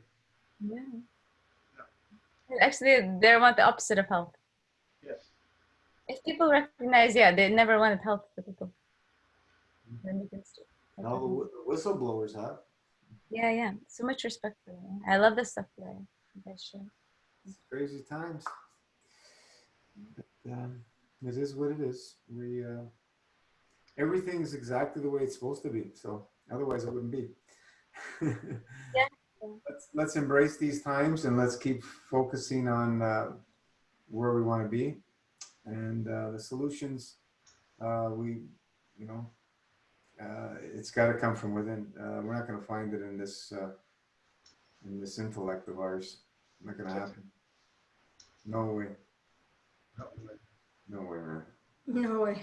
Yeah. Actually, they want the opposite of health. Yes. If people recognize, yeah, they never wanted health for people. Then you can All the whistleblowers have. Yeah, yeah. So much respect for them. I love this stuff. Yeah, you guys should. It's crazy times. But, it is what it is. We everything's exactly the way it's supposed to be. So otherwise, it wouldn't be. Yeah. Let's embrace these times and let's keep focusing on where we want to be and the solutions. We, you know, it's got to come from within. We're not going to find it in this intellect of ours. Not going to happen. No way. No way, man. No way.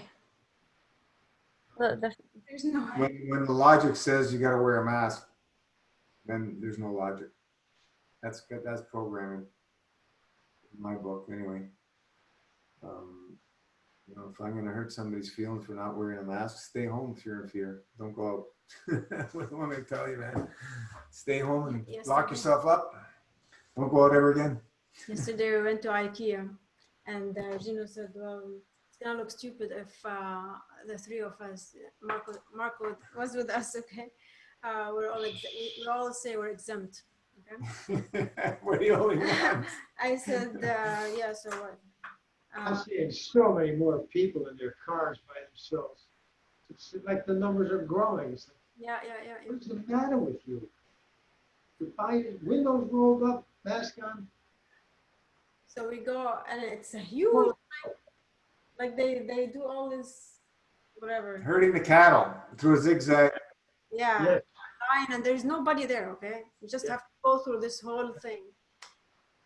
Well, There's no way. When the logic says you got to wear a mask, then there's no logic. That's good. That's programming. In my book, anyway. If I'm going to hurt somebody's feelings for not wearing a mask, stay home if you're in fear. Don't go out. What do I tell you, man? Stay home and lock yourself up. Don't go out ever again. Yesterday we went to IKEA, and Gino said, "Well, it's gonna look stupid if the three of us, Marco was with us, okay? We all say we're exempt, okay?" What are you holding on? I said, "Yeah, so what?" I'm seeing so many more people in their cars by themselves. It's like the numbers are growing. It's like, Yeah. what's the matter with you? Goodbye, windows rolled up, mask on. So we go, and it's a huge, like they do all this, whatever. Herding the cattle through a zigzag. Yeah, Yes. line, and there's nobody there. Okay, you just have to go through this whole thing.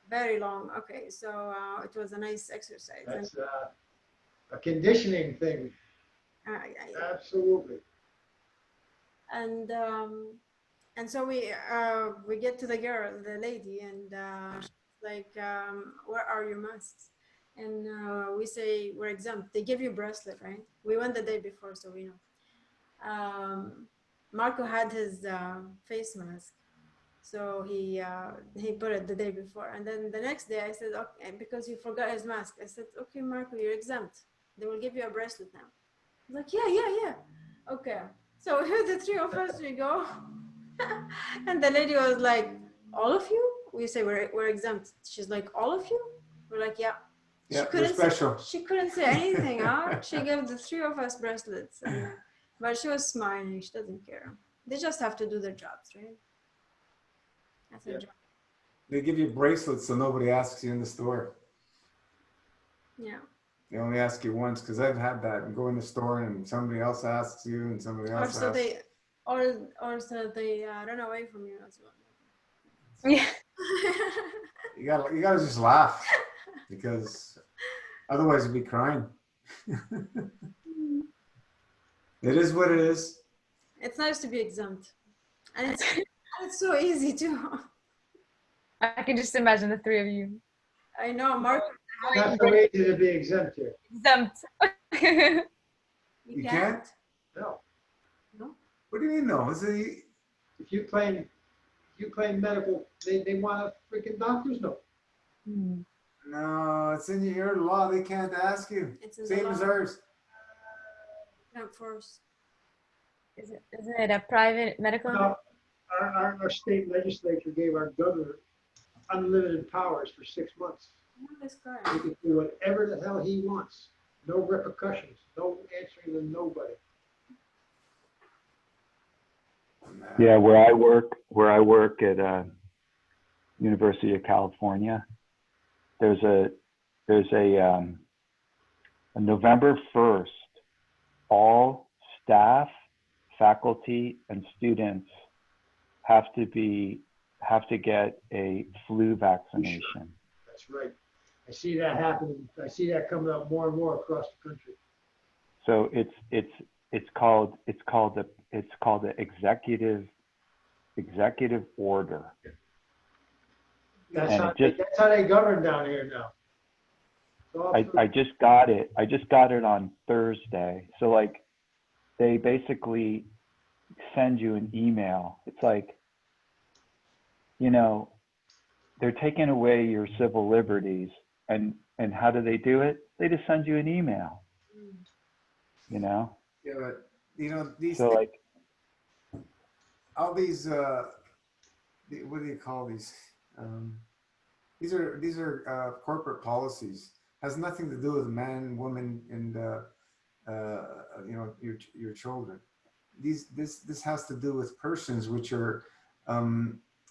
Very long. Okay, so it was a nice exercise. That's a conditioning thing. Absolutely. And so we get to the girl, the lady, and she's like, "Where are your masks?" And we say we're exempt. They give you a bracelet, right? We went the day before, so we know. Marco had his face mask, so he put it the day before, and then the next day I said, "Okay," because he forgot his mask. I said, "Okay, Marco, you're exempt. They will give you a bracelet now." He's like, yeah. Okay. So here the three of us, we go. And the lady was like, "All of you?" We say we're exempt. She's like, "All of you?" We're like, "Yeah." Yeah, we're special. She couldn't say anything, huh? She gave the three of us bracelets. But she was smiling. She doesn't care. They just have to do their jobs, right? That's their job. They give you bracelets so nobody asks you in the store. Yeah. They only ask you once, because I've had that. You go in the store and somebody else asks you and somebody else asks. Or so they run away from you as well. Yeah. You gotta just laugh, because otherwise you'd be crying. It is what it is. It's nice to be exempt, and it's so easy too. I can just imagine the three of you. I know, Mark. Not so easy to be exempt here. Exempt. You can't? No. What do you mean no? If you claim medical, they want a freaking doctor's note. No, it's in your law. They can't ask you. It's in Same the as law. ours. Can't force. Isn't it a private medical? No, our state legislature gave our governor unlimited powers for 6 months. This guy. He can do whatever the hell he wants. No repercussions. No answering to nobody. Yeah, where I work at University of California. There's a on November 1st, all staff, faculty, and students have to get a flu vaccination. That's right. I see that happening. I see that coming up more and more across the country. So it's called the executive order. That's And that's how they govern down here now. It's all I just got it. I just got it on Thursday. So like, they basically send you an email. It's like, you know, they're taking away your civil liberties, and how do they do it? They just send you an email. You know. Yeah, but you know these So like, all these what do you call these? These are corporate policies. Has nothing to do with man, woman, and you know, your children. This has to do with persons, which are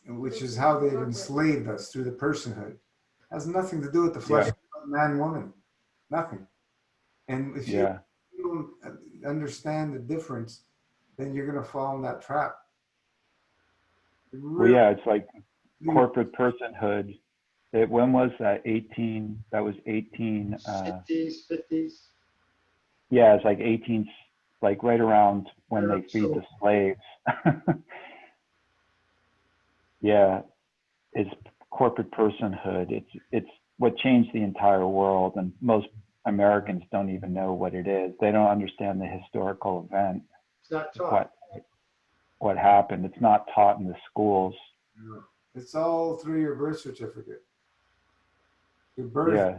which is how they've enslaved us through the personhood. Has nothing to do with the flesh, man, woman, nothing. And if you don't understand the difference, then you're going to fall in that trap. well, yeah, it's like corporate personhood. When was that? 18. That was 18. 50s. Yeah, it's like 18. Like right around when they freed the slaves. Yeah, it's corporate personhood. It's what changed the entire world, and most Americans don't even know what it is. They don't understand the historical event. It's not taught. What happened. It's not taught in the schools. No. It's all through your birth certificate. Your birth. Yeah.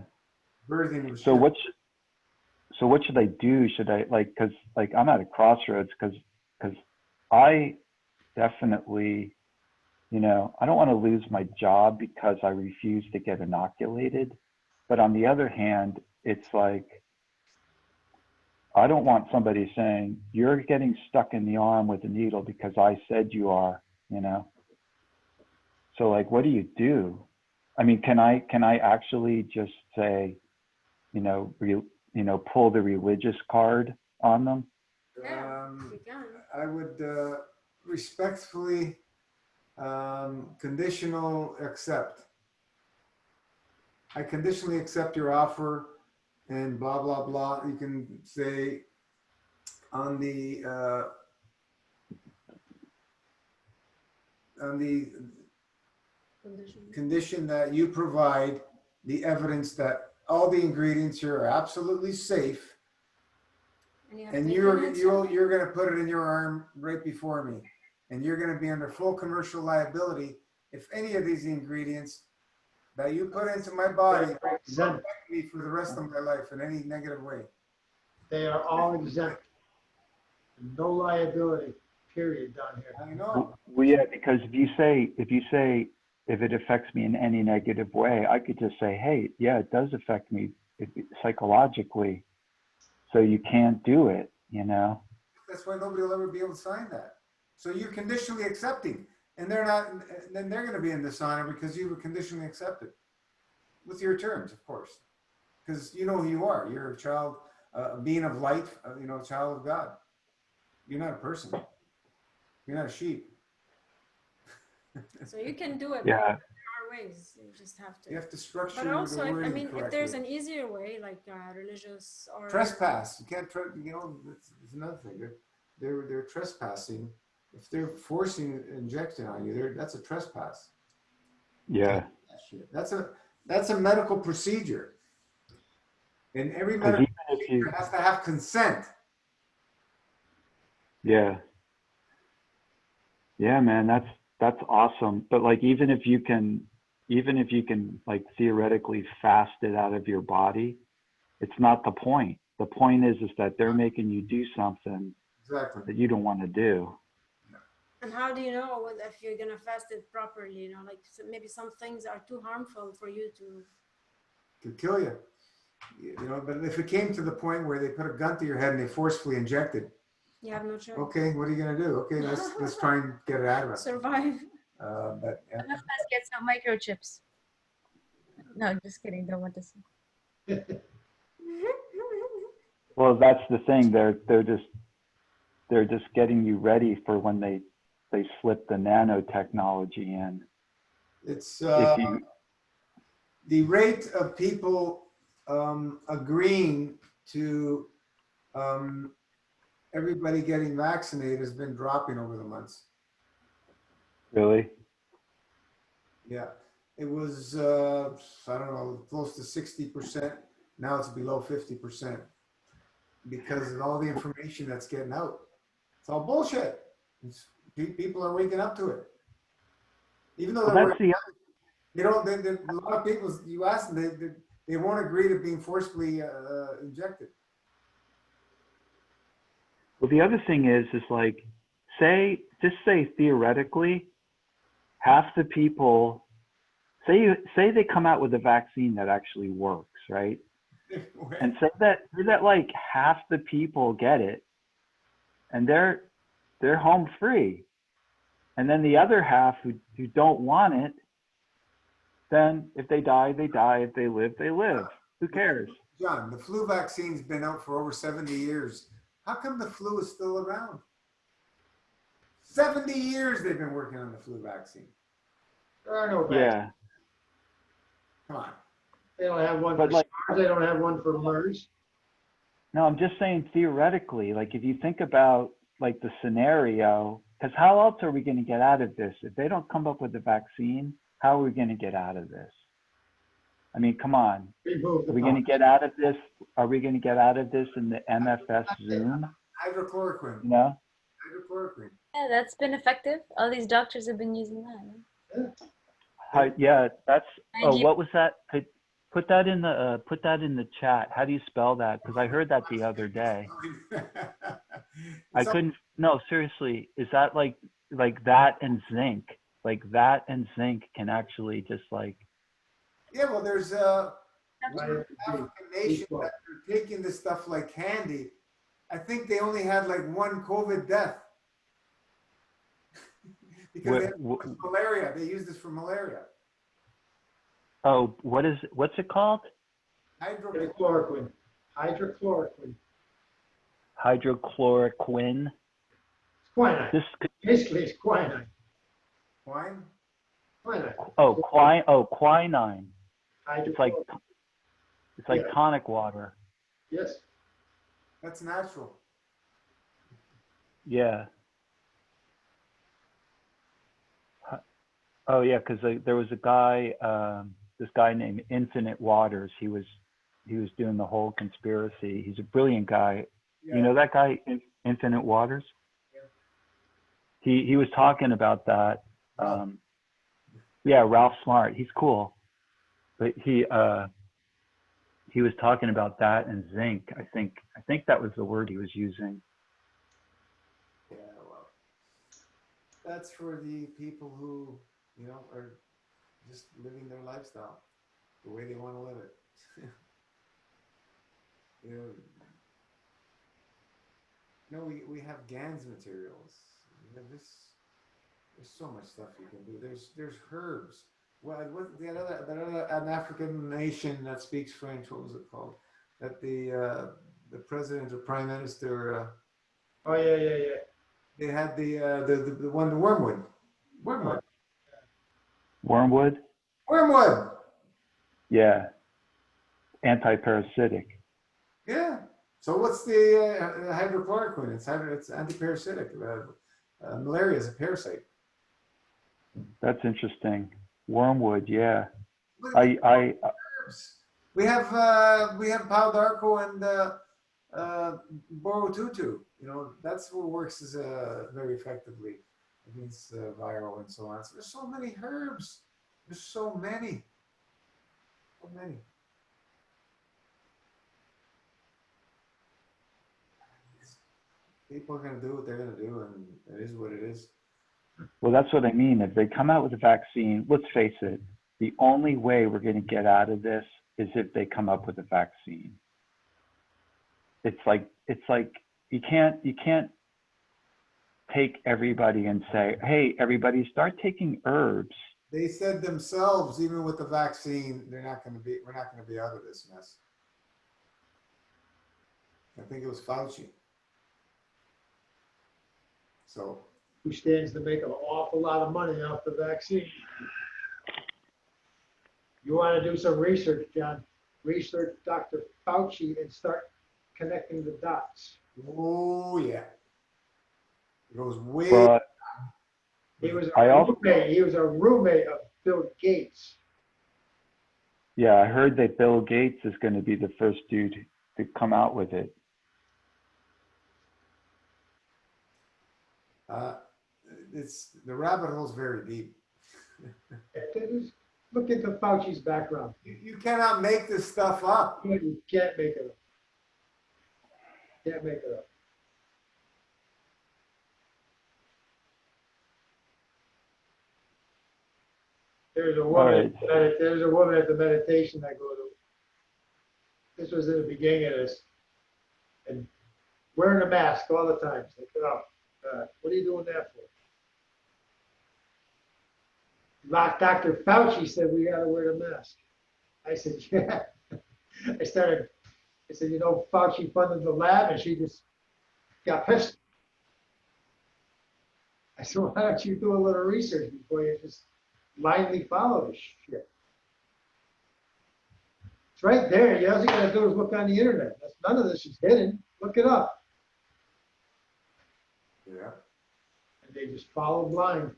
Birthing. So what should I do? Should I because I'm at a crossroads because I definitely, you know, I don't want to lose my job because I refuse to get inoculated. But on the other hand, it's like, I don't want somebody saying, you're getting stuck in the arm with a needle because I said you are, you know? So like, what do you do? I mean, can I actually just say, you know, pull the religious card on them? Yeah, you can. I would respectfully conditional accept. I conditionally accept your offer and blah, blah, blah. You can say on the condition that you provide the evidence that all the ingredients here are absolutely safe, and you're going to put it in your arm right before me, and you're going to be under full commercial liability if any of these ingredients that you put into my body affect me for the rest of my life in any negative way. They are all exempt. No liability, period, down here. I know. Well, yeah, because if you say if it affects me in any negative way, I could just say, hey, yeah, it does affect me psychologically, so you can't do it, you know? That's why nobody will ever be able to sign that. So you're conditionally accepting, and they're not, then they're going to be in dishonor because you were conditionally accepted with your terms, of course, because you know who you are. You're a child, a being of light, you know, a child of God. You're not a person. You're not a sheep. So you can do it. Yeah. There are ways. You just have to. You have to structure But also, the I wording mean, if correctly. there's an easier way, like religious or Trespass. You can't, you know, it's another thing. They're trespassing. If they're forcing injection on you, that's a trespass. Yeah. That's a medical procedure. And every medical procedure has to have consent. Yeah. Yeah, man, that's awesome. But like, even if you can like theoretically fast it out of your body, it's not the point. The point is that they're making you do something that you don't want to do. And how do you know if you're gonna fast it properly? You know, like maybe some things are too harmful for you to. Could kill you. You know, but if it came to the point where they put a gun to your head and they forcefully injected, You have no choice. okay, what are you gonna do? Okay, let's try and get it out of us. Survive. But MFS gets no microchips. No, just kidding. Don't want to say. Well, that's the thing. They're just getting you ready for when they slip the nanotechnology in. it's If you the rate of people agreeing to everybody getting vaccinated has been dropping over the months. really, Yeah, it was, I don't know, close to 60%. Now it's below 50% because of all the information that's getting out. It's all bullshit. People are waking up to it. Even though well, they're, that's the they don't, a lot of people, you ask them, they won't agree to being forcibly injected. well, the other thing is like, just say theoretically, half the people, say they come out with a vaccine that actually works, right? And say that like half the people get it, and they're home free, and then the other half who don't want it, then if they die, they die. If they live, they live. Who cares? John, the flu vaccine's been out for over 70 years. How come the flu is still around? 70 years they've been working on the flu vaccine. There are no vaccines. Yeah, Come on. They don't have one But for like- SARS, they don't have one for MERS. no, I'm just saying theoretically, like if you think about like the scenario, because how else are we going to get out of this? If they don't come up with a vaccine, how are we going to get out of this? I mean, come on. Remove the Are we going to get out of this? Are we going to get out of this in the MFS Zoom? Hydrochloroquine. You know? Hydrochloroquine. Yeah, that's been effective. All these doctors have been using that. Yeah, that's. Oh, you- what was that? Put that in the chat. How do you spell that? Because I heard that the other day. I couldn't. No, seriously. Is that like that and zinc? Like that and zinc can actually just like. Yeah, well, there's Vitamin D. African nation that are taking this stuff like candy. I think they only had like one COVID death. Because they had malaria. They used this for malaria. Oh, what's it called? Hydrochloroquine. Hydrochloroquine. Hydrochloroquine. It's quinine. This. Basically, it's quinine. Wine? Quinine. Quinine. It's like Yeah. tonic water. Yes. That's natural. Yeah. Oh yeah, because there was a guy, this guy named Infinite Waters. He was doing the whole conspiracy. He's a brilliant guy. Yeah. You know that guy, Infinite Waters? Yeah. He was talking about that. Yeah, Ralph Smart. He's cool, but he was talking about that and zinc. I think that was the word he was using. Yeah, well, that's for the people who, are just living their lifestyle the way they want to live it. We have GANS materials. We have this. There's so much stuff you can do. There's herbs. Well, an African nation that speaks French. What was it called? That the president or prime minister. Oh yeah. They had the one, the wormwood. Wormwood. Yeah. Anti-parasitic. Yeah. So what's the hydrochloroquine? It's anti-parasitic. Malaria is a parasite. That's interesting. Wormwood, yeah. Look at the herbs. We have Palo d'Arco and Borotutu. That's what works as very effectively against viral and so on. So there's so many herbs. There's so many. So many. People are going to do what they're going to do, and it is what it is. Well, that's what I mean. If they come out with a vaccine, let's face it, the only way we're going to get out of this is if they come up with a vaccine. It's like you can't take everybody and say, hey, everybody start taking herbs. They said themselves, even with the vaccine, we're not going to be out of this mess. I think it was Fauci. So, Who stands to make an awful lot of money off the vaccine. You want to do some research, John? Research Dr. Fauci and start connecting the dots. oh yeah. It goes way. But He was I a also- roommate. He was a roommate of Bill Gates. yeah, I heard that Bill Gates is going to be the first dude to come out with it. It's the rabbit hole's very deep. Look into Fauci's background. You cannot make this stuff up. You can't make it up. Can't make it up. There's a woman. There's a woman at the meditation I go to. This was in the beginning of this, and wearing a mask all the time. It's like, oh, God, what are you doing that for? Like Dr. Fauci said, we got to wear the mask. I said, yeah. I said, you know, Fauci funded the lab, and she just got pissed. I said, why don't you do a little research before you just blindly follow this shit? It's right there. All you got to do is look on the internet. None of this is hidden. Look it up. Yeah. And they just follow blind.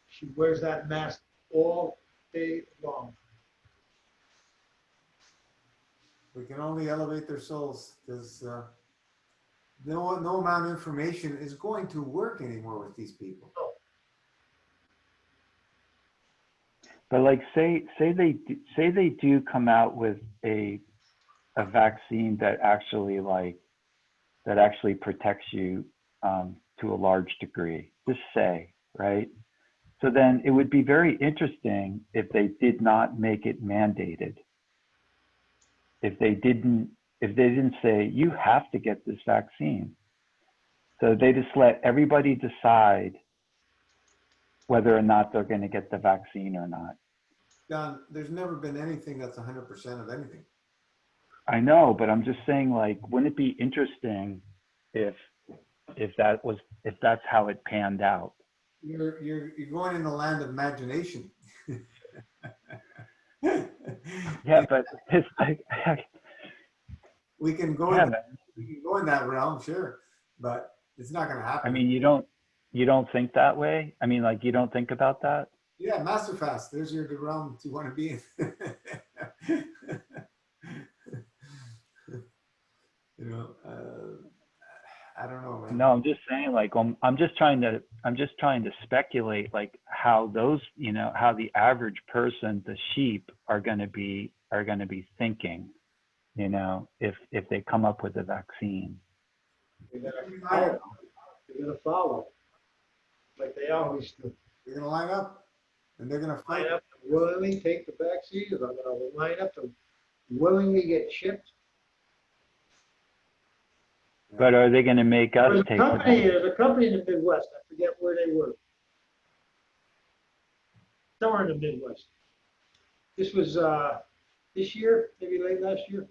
She wears that mask all day long. We can only elevate their souls because no amount of information is going to work anymore with these people. But like, say they do come out with a vaccine that actually protects you to a large degree. Just say, right? So then it would be very interesting if they did not make it mandated. If they didn't say you have to get this vaccine. So they just let everybody decide whether or not they're going to get the vaccine or not. Don, there's never been anything that's 100% of anything. I know, but I'm just saying, like, wouldn't it be interesting if that's how it panned out? You're going in the land of imagination. Yeah, but it's like, we can go yeah, in that realm, sure, but it's not going to happen. I mean, you don't think that way? I mean, like, you don't think about that? Yeah, Master Fast. There's the realm you want to be in. You know, I don't know, man. No, I'm just saying, like, I'm just trying to speculate, like, how those, you know, how the average person, the sheep, are going to be thinking, you know, if they come up with a vaccine. They're gonna follow, like they always do. They're going to line up, and they're going to fight. Line up to willingly take the vaccine, or I'm gonna line up to willingly get chipped. But are they going to make us take the vaccine? There's a company in the Midwest, I forget where they were. Somewhere in the Midwest. This was this year, maybe late last year.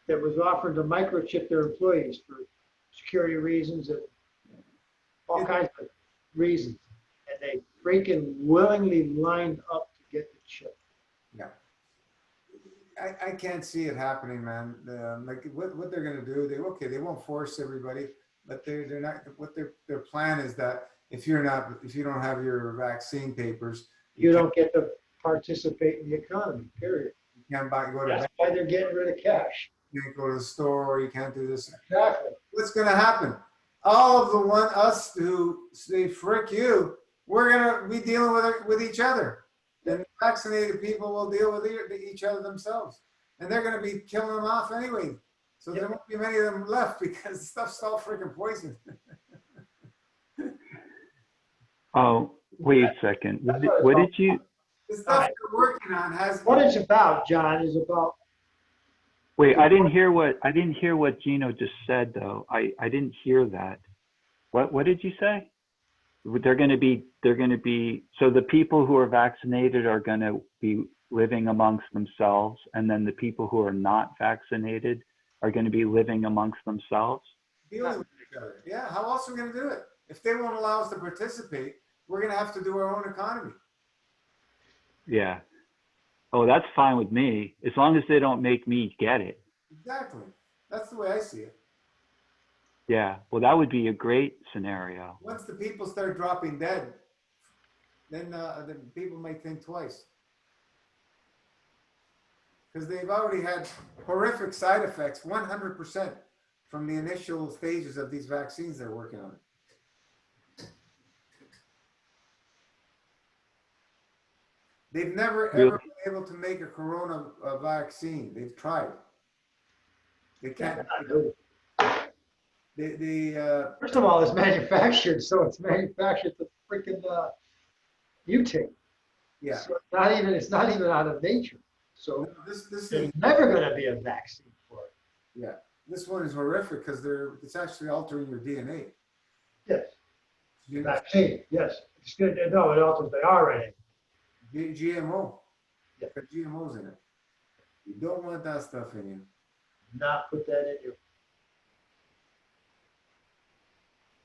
That was offered to microchip their employees for security reasons and all kinds of reasons. And they freaking willingly lined up to get the chip. Yeah. I can't see it happening, man. Like what they're going to do, they won't force everybody, but they're not. What their plan is that if you don't have your vaccine papers, You don't get to participate in the economy, period. you can't go to That's why they're getting rid of cash. you can't go to the store, you can't do this. Exactly. What's going to happen? All of us who say frick you, we're going to be dealing with each other. Then vaccinated people will deal with each other themselves, and they're going to be killing them off anyway. So there won't be many of them left because the stuff's all freaking poison. Oh, wait a second. What did you? The stuff they're working on has. What it's about, John, is about Wait, I didn't hear what Gino just said though. I didn't hear that. What did you say? They're going to be, so the people who are vaccinated are going to be living amongst themselves, and then the people who are not vaccinated are going to be living amongst themselves. Dealing with each other. Yeah, how else are we going to do it? If they won't allow us to participate, we're going to have to do our own economy. Yeah. Oh, that's fine with me, as long as they don't make me get it. Exactly. That's the way I see it. Yeah. Well, that would be a great scenario. Once the people start dropping dead, then people may think twice. Because they've already had horrific side effects, 100% from the initial stages of these vaccines they're working on. They've never ever Really? been able to make a corona vaccine. They've tried. They can't. First of all, it's manufactured, so it's manufactured to freaking mutate. Yeah. So it's not even out of nature. So This there's thing, never going to be a vaccine for it. yeah. This one is horrific because it's actually altering your DNA. Yes, You know, vaccine. Yes, it's good. No, it alters the RNA. GMO. Yeah. Got GMOs in it. You don't want that stuff in you. Not put that in you.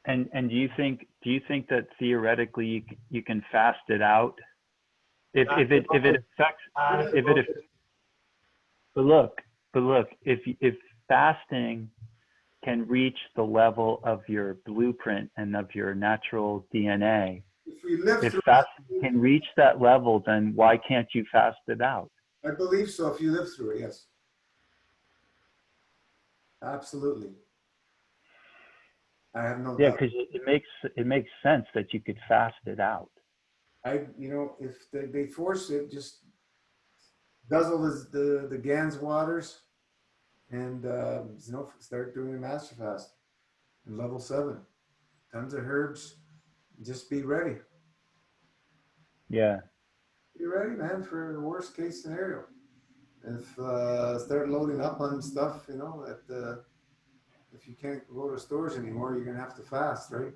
And do you think that theoretically you can fast it out? If it affects, but look, if fasting can reach the level of your blueprint and of your natural DNA, If we live if through fasting can reach that level, then why can't you fast it out? I believe so. If you live through it, yes. Absolutely. I have no Yeah, doubt. because it makes sense that you could fast it out. If they force it, just guzzle the Gans waters and, start doing a master fast in level 7. Tons of herbs. Just be ready. Yeah. Be ready, man, for the worst case scenario. If start loading up on stuff, if you can't go to stores anymore, you're gonna have to fast, right?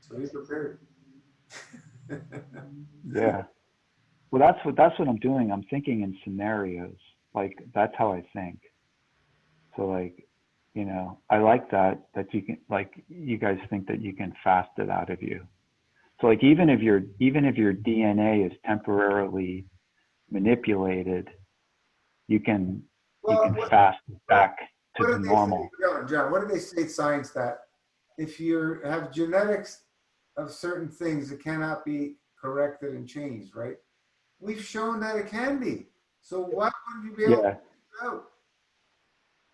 So be prepared. Yeah. Well, that's what I'm doing. I'm thinking in scenarios. Like, that's how I think. So, like, I like that you can, like, you guys think that you can fast it out of you. So, like, even if your DNA is temporarily manipulated, you can fast it back to the normal. John, what do they say in science that if you have genetics of certain things, it cannot be corrected and changed, right? We've shown that it can be. So why wouldn't you be able to figure it out?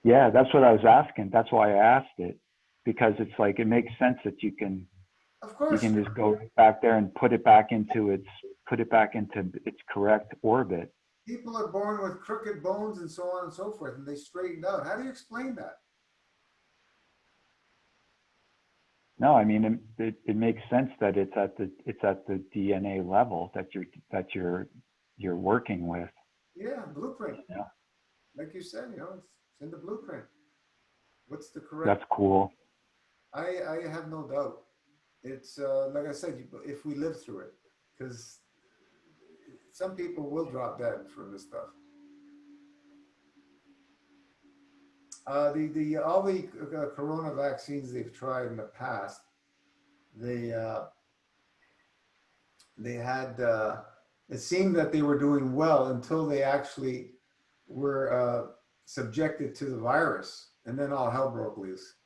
Yeah, that's what I was asking. That's why I asked it, because it's like, it makes sense that you can Of course. just go back there and put it back into its correct orbit. People are born with crooked bones and so on and so forth, and they straightened out. How do you explain that? No, I mean, it makes sense that it's at the DNA level that you're working with. Yeah, blueprint. Yeah. Like you said, it's in the blueprint. What's the correct? That's cool. I have no doubt. It's like I said, if we live through it, because some people will drop dead from this stuff. All the corona vaccines they've tried in the past, they had it seemed that they were doing well until they actually were subjected to the virus, and then all hell broke loose.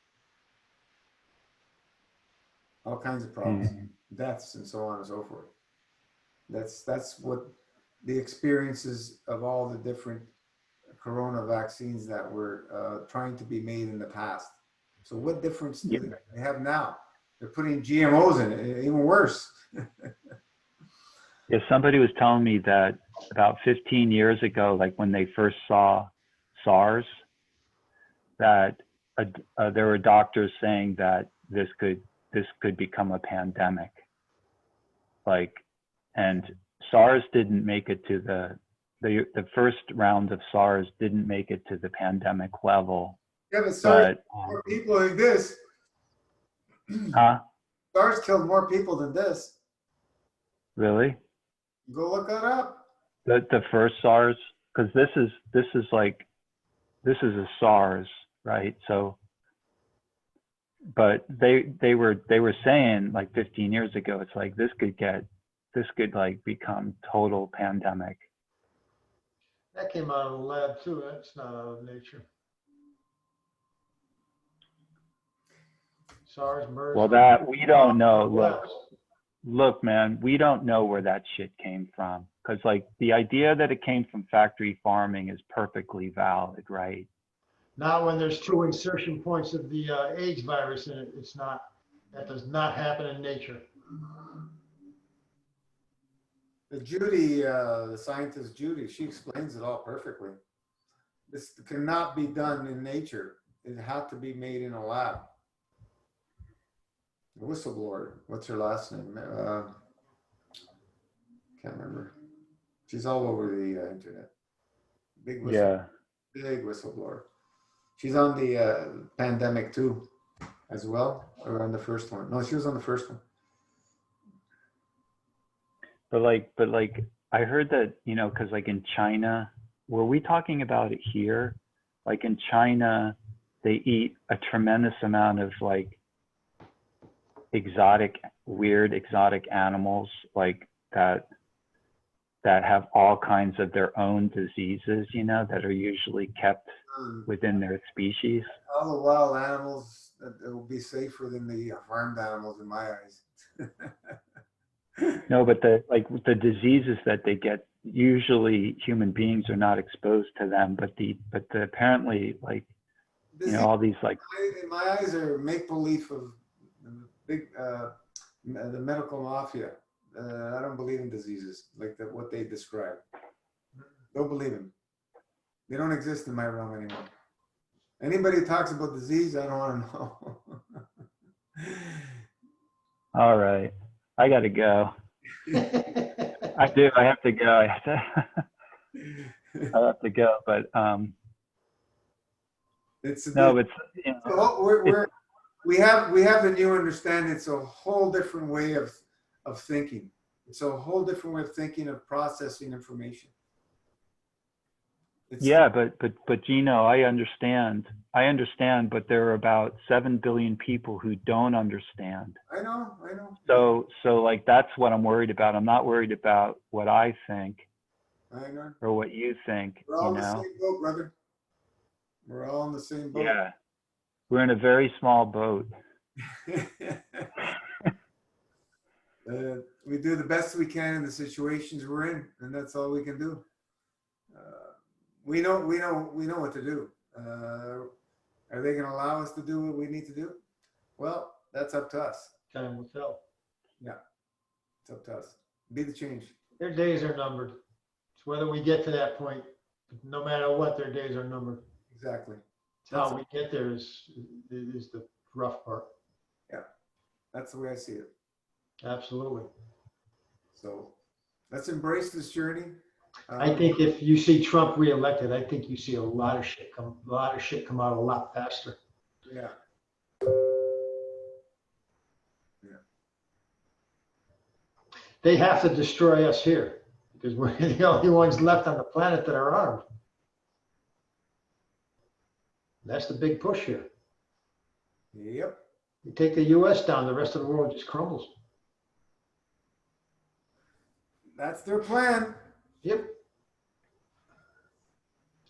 All kinds of problems, deaths, and so on and so forth. That's what the experiences of all the different corona vaccines that were trying to be made in the past. So what difference do they have now? They're putting GMOs in it, even worse. Yeah, somebody was telling me that about 15 years ago, like when they first saw SARS, that there were doctors saying that this could become a pandemic. Like, and SARS didn't make it to the the first round of SARS didn't make it to the pandemic level, Yeah, but SARS but more people like this. huh? SARS killed more people than this. Really? Go look that up. The first SARS, because this is a SARS, right? So, but they were saying like 15 years ago, it's like this could like become total pandemic. That came out of the lab too. That's not out of nature. SARS, MERS. Well, that we don't know. Look, man, we don't know where that shit came from. Because like the idea that it came from factory farming is perfectly valid, right? Not when there's 2 insertion points of the AIDS virus in it. It's not. That does not happen in nature. The scientist Judy, she explains it all perfectly. This cannot be done in nature. It had to be made in a lab. The whistleblower, what's her last name? Can't remember. She's all over the internet. Big whistleblower. She's on the pandemic too, as well, or on the first one. No, she was on the first one. But like I heard that, you know, because like in China, were we talking about it here? Like in China, they eat a tremendous amount of like weird exotic animals like that have all kinds of their own diseases, you know, that are usually kept within their species. All the wild animals, it will be safer than the farmed animals in my eyes. No, but the diseases that they get, usually human beings are not exposed to them, but the apparently like, you know, all these like, in my eyes are make believe of the medical mafia. I don't believe in diseases like what they describe. Don't believe them. They don't exist in my realm anymore. Anybody who talks about disease, I don't want to know. all right, I gotta go. I do. I have to go. I have to go. But it's no. It's you know, so we have the new understanding. It's a whole different way of thinking. It's a whole different way of thinking, of processing information. Yeah, but Gino, I understand, but there are about 7 billion people who don't understand. I know. So like that's what I'm worried about. I'm not worried about what I think. I know. Or what you think. We're all you in the know? same boat, brother. We're all in the same boat. Yeah, we're in a very small boat. We do the best we can in the situations we're in, and that's all we can do. We know what to do. Are they going to allow us to do what we need to do? Well, that's up to us. Time will tell. Yeah, it's up to us. Be the change. Their days are numbered. It's whether we get to that point. No matter what, their days are numbered. Exactly. It's how we get there is the rough part. Yeah, that's the way I see it. Absolutely. So let's embrace this journey. I think if you see Trump reelected, I think you see a lot of shit come out a lot faster. Yeah. They have to destroy us here because we're the only ones left on the planet that are armed. That's the big push here. Yep. You take the US down, the rest of the world just crumbles. That's their plan. Yep.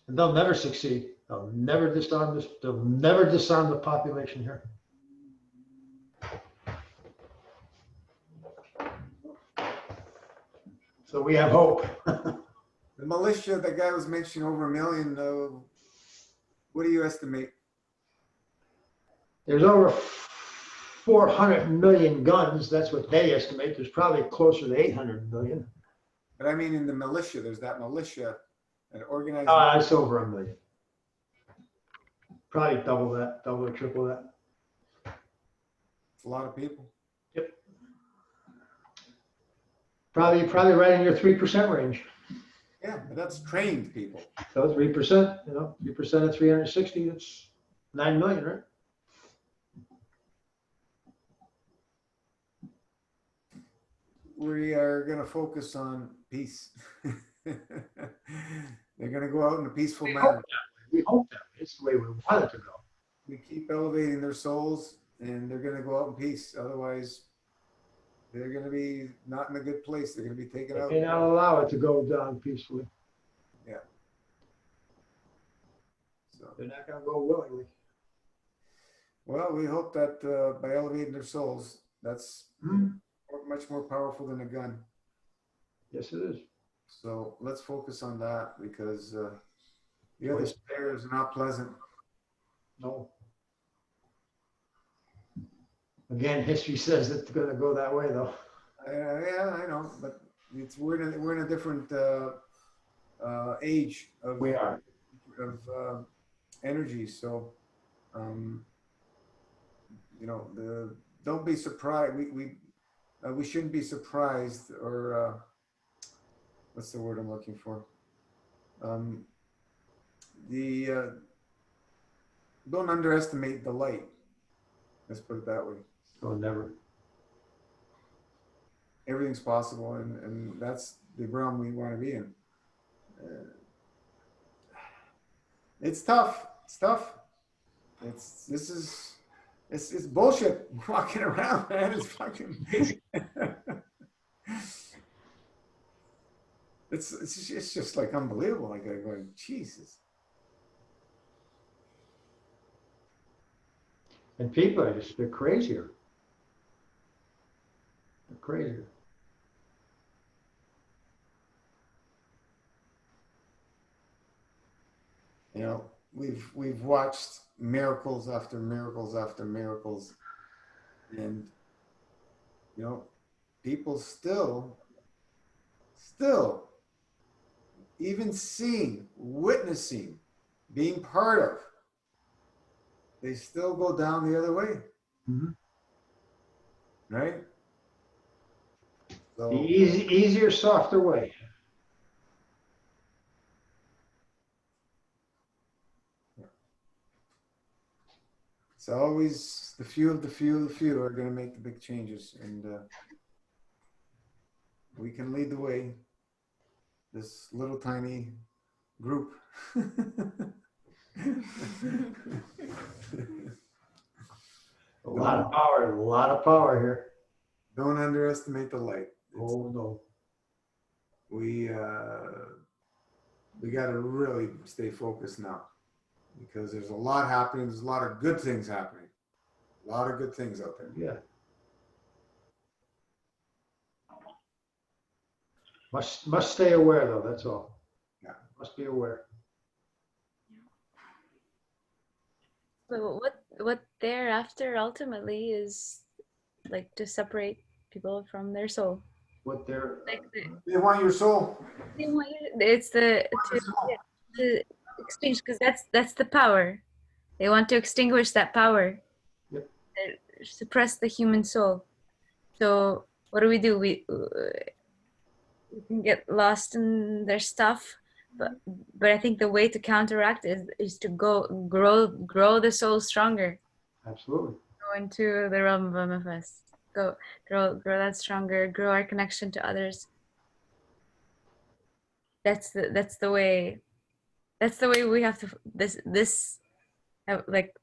And they'll never succeed. They'll never disarm this. They'll never disarm the population here. So we have hope. The militia, that guy was mentioning over 1 million. What do you estimate? There's over 400 million guns. That's what they estimate. There's probably closer to 800 million. But I mean, in the militia, there's that militia that organizes. It's over 1 million. Probably double that, double or triple that. It's a lot of people. Yep. Probably right in your 3% range. Yeah, but that's trained people. So 3%, 3% of 360, that's 9 million, right? We are going to focus on peace. They're going to go out in a peaceful manner. We hope that. It's the way we want it to go. We keep elevating their souls, and they're going to go out in peace. Otherwise, they're going to be not in a good place. They're going to be taken They out. may not allow it to go down peacefully. So, They're not going to go willingly. well, we hope that by elevating their souls, that's much more powerful than a gun. Yes, it is. So let's focus on that, because the other stairs are not pleasant. No. Again, history says it's going to go that way, though. Yeah, I know, but we're in a different age of We are. energy. So, don't be surprised. We shouldn't be surprised, or what's the word I'm looking for? Don't underestimate the light. Let's put it that way. Oh, never. Everything's possible, and that's the realm we want to be in. It's tough. It's tough. It's bullshit walking around, man. It's fucking. It's just like unbelievable. Like I'm going, Jesus. And people are they're crazier. They're crazier. You know, we've watched miracles after miracles after miracles, and people still even seeing, witnessing, being part of, they still go down the other way. Mhm. Right? So The easier, softer way. it's always the few are going to make the big changes, and we can lead the way. This little tiny group. A lot of power here. Don't underestimate the light. Oh, no. We got to really stay focused now, because there's a lot happening. There's a lot of good things happening. A lot of good things out there. Yeah. Must stay aware, though, that's all. Yeah. Must be aware. But what they're after ultimately is like to separate people from their soul. What they're, Like They want your soul. they want you, it's to exchange, because that's the power. They want to extinguish that power. Yep. Suppress the human soul. So what do? We can get lost in their stuff, but I think the way to counteract is to grow the soul stronger. absolutely. Go into the realm of MFS. Grow that stronger. Grow our connection to others. That's the way. That's the way we have to. Like,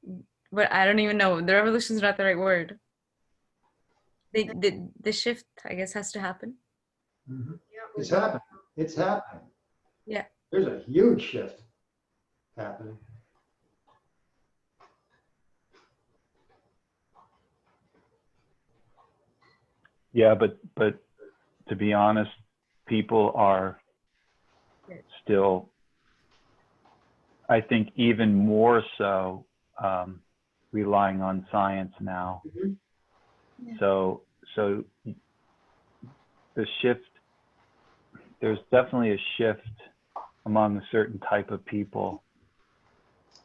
but I don't even know. The revolution is not the right word. The shift, I guess, has to happen. Mhm. Yeah, It's happening. It's happening. Yeah. There's a huge shift happening. Yeah, but to be honest, people are still, I think, even more so relying on science now. Mhm. Yeah. So the shift, there's definitely a shift among a certain type of people,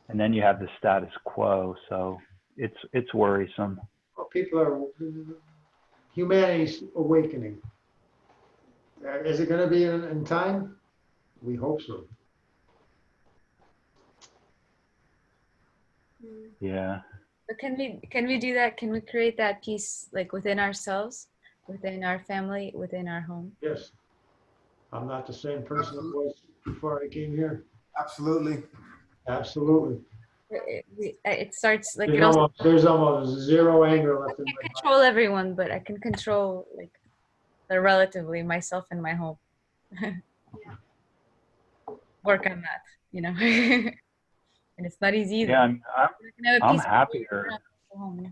and then you have the status quo. So it's worrisome. Well, people are, humanity's awakening. Is it going to be in time? We hope so. Mm. Yeah. But can we do that? Can we create that peace like within ourselves, within our family, within our home? Yes. I'm not the same person I was before I came here. Absolutely. Absolutely. It starts like it also There's almost zero anger left in I my can heart. control everyone, but I can control like relatively myself and my home. Work on that, you know. And it's not easy either. Yeah, You can have a I'm peaceful happier. home, yeah.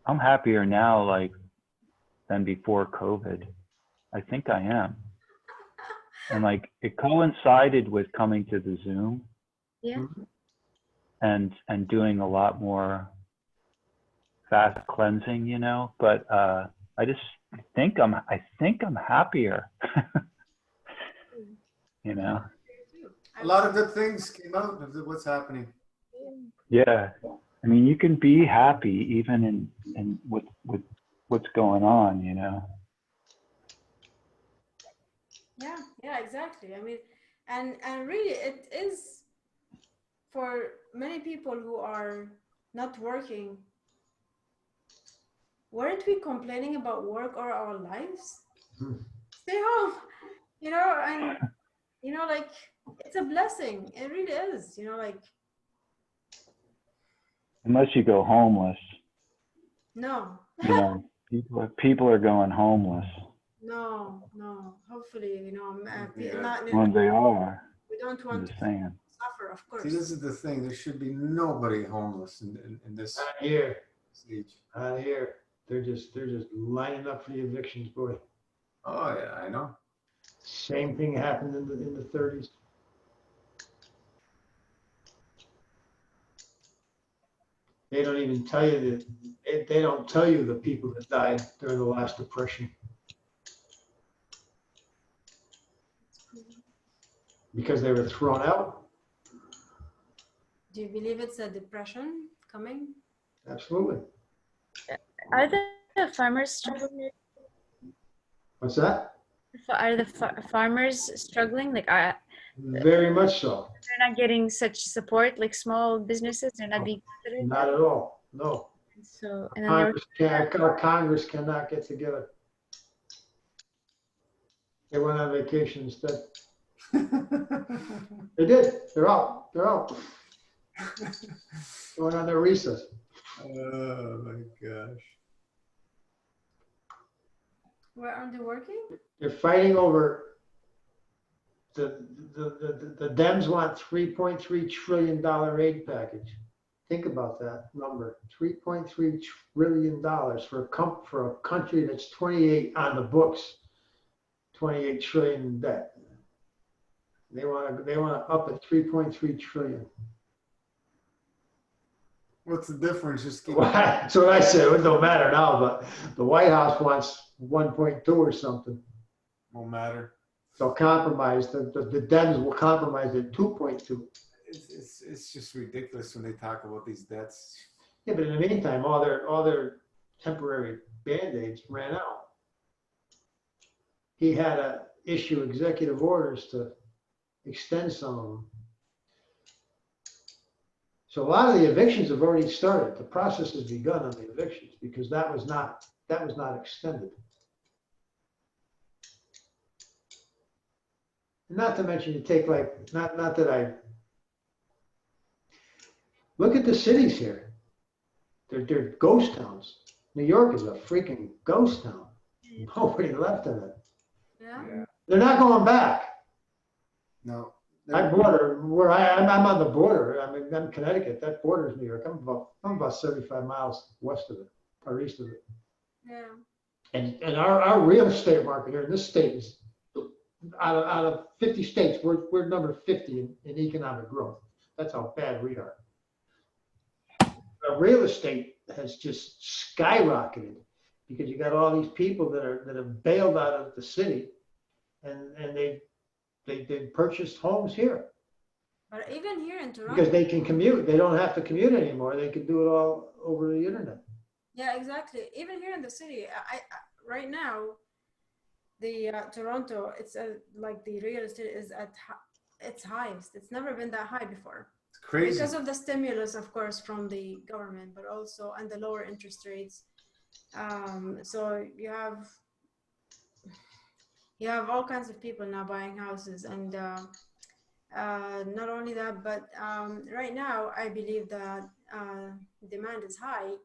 I'm happier now, like, than before COVID. I think I am. And like, it coincided with coming to the Zoom Yeah. and doing a lot more fast cleansing, you know, but I just think I'm happier. You know. A lot of good things came out of what's happening. Yeah. I mean, you can be happy even in with what's going on, you know. Yeah, exactly. I mean, and really, it is for many people who are not working. Weren't we complaining about work or our lives? Stay home, and like it's a blessing. It really is, like Unless you go homeless, no, you know, people are going homeless. no. Hopefully, Yeah. not. When they are, We don't I'm want to just saying. suffer, of course. See, this is the thing. There should be nobody homeless in this Not here. stage. Out here, they're just lining up for the evictions, boy. Oh yeah, I know. Same thing happened in the 30s. They don't even tell you they don't tell you the people that died during the last depression because they were thrown out. Do you believe it's a depression coming? Absolutely. Are the farmers struggling? What's that? Are the farmers struggling? Like, Very much so. they're not getting such support, like small businesses, they're not being considered. Not at all. No. So, and then Our Congress cannot get together. They went on vacation instead. They did. They're out. They're out. They went on their recess. Oh my gosh. Where aren't they working? They're fighting over the Dems want $3.3 trillion aid package. Think about that number, $3.3 trillion for a country that's 28 on the books, 28 trillion in debt. They want to up at 3.3 trillion. What's the difference? Just keep. That's what I said. It don't matter now, but the White House wants 1.2 or something. Won't matter. They'll compromise. The Dems will compromise at 2.2. It's just ridiculous when they talk about these debts. Yeah, but in the meantime, all their temporary band-aids ran out. He had to issue executive orders to extend some of them. So a lot of the evictions have already started. The process has begun on the evictions because that was not extended. Not to mention you take like, not that I, look at the cities here. They're ghost towns. New York is a freaking ghost town. Nobody left in it. Yeah. They're not going back. No. I border where I'm on the border. I mean, I'm Connecticut. That borders New York. I'm about 75 miles west of it or east of it. Yeah. And our real estate market here in this state is out of 50 states, we're number 50 in economic growth. That's how bad we are. Our real estate has just skyrocketed because you got all these people that have bailed out of the city, and they purchased homes here But even here in Toronto. because they can commute. They don't have to commute anymore. They can do it all over the internet. Yeah, exactly. Even here in the city, I right now, the Toronto, it's like the real estate is at its highest. It's never been that high before. It's crazy. Because of the stimulus, of course, from the government, but also and the lower interest rates. So you have all kinds of people now buying houses, and not only that, but right now I believe that demand is higher.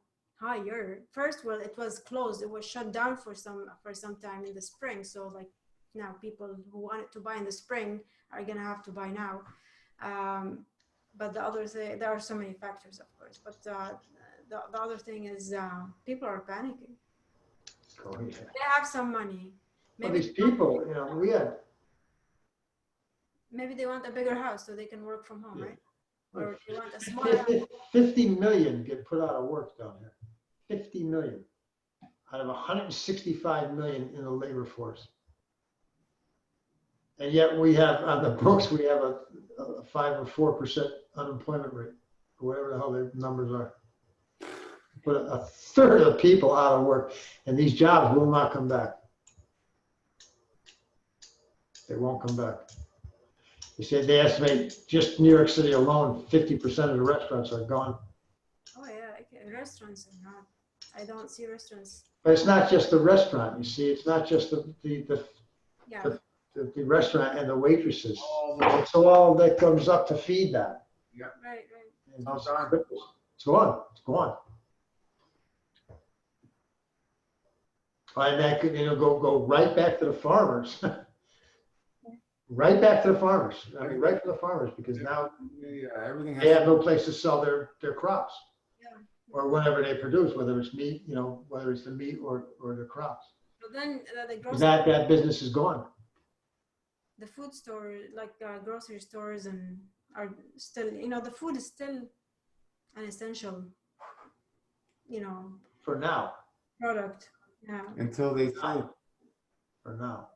First, well, it was closed. It was shut down for some time in the spring. So like now, people who wanted to buy in the spring are gonna have to buy now. But the other thing, there are so many factors, of course. But the other thing is people are panicking. Oh, yeah. They have some money. Well, these people, you know, Maybe they want a bigger house so they can work from home, right? Or they want a we smaller had 50 million get put out of work down here. 50 million out of 165 million in the labor force. And yet we have, on the books, we have a 5 or 4% unemployment rate, or whatever the hell the numbers are. Put a third of the people out of work, and these jobs will not come back. They won't come back. They said they estimate just New York City alone, 50% of the restaurants are gone. Oh yeah, okay. Restaurants are not. I don't see restaurants. But it's not just the restaurant, you see, it's not just the Yeah. the restaurant and the waitresses. All the- It's all that comes up to feed that. Right. And All it's gone. It's gone, it's gone. And that could, you know, go right back to the farmers. Right back to the farmers. I mean, right to the farmers, because now Yeah, everything they has. have no place to sell their crops. Yeah. Or whatever they produce, whether it's meat, you know, whether it's the meat or the crops. But then the 'Cause grocery, that business is gone. the food store, like grocery stores, and are still, the food is still an essential, For now, product. Yeah. Until they say. for now.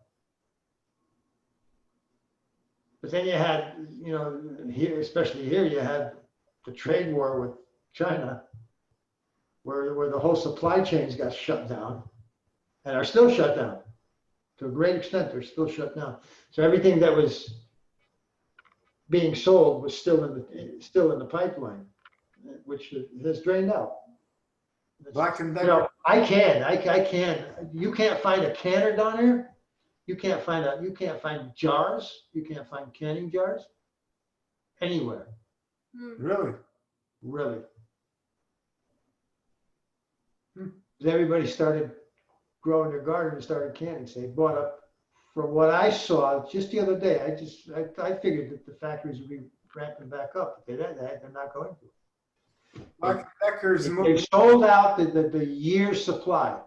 But then you had, you know, here, especially here, you had the trade war with China, where the whole supply chains got shut down and are still shut down. To a great extent, they're still shut down. So everything that was being sold was still in the pipeline, which has drained out. Black and You Decker. know, I can. You can't find a canner down here. You can't find jars. You can't find canning jars anywhere, Hmm. Really? really. 'Cause everybody started growing their garden and started canning. So they bought up. From what I saw just the other day, I figured that the factories would be ramping back up, but they're not going to. Black and Decker's They moving. sold out the year's supply.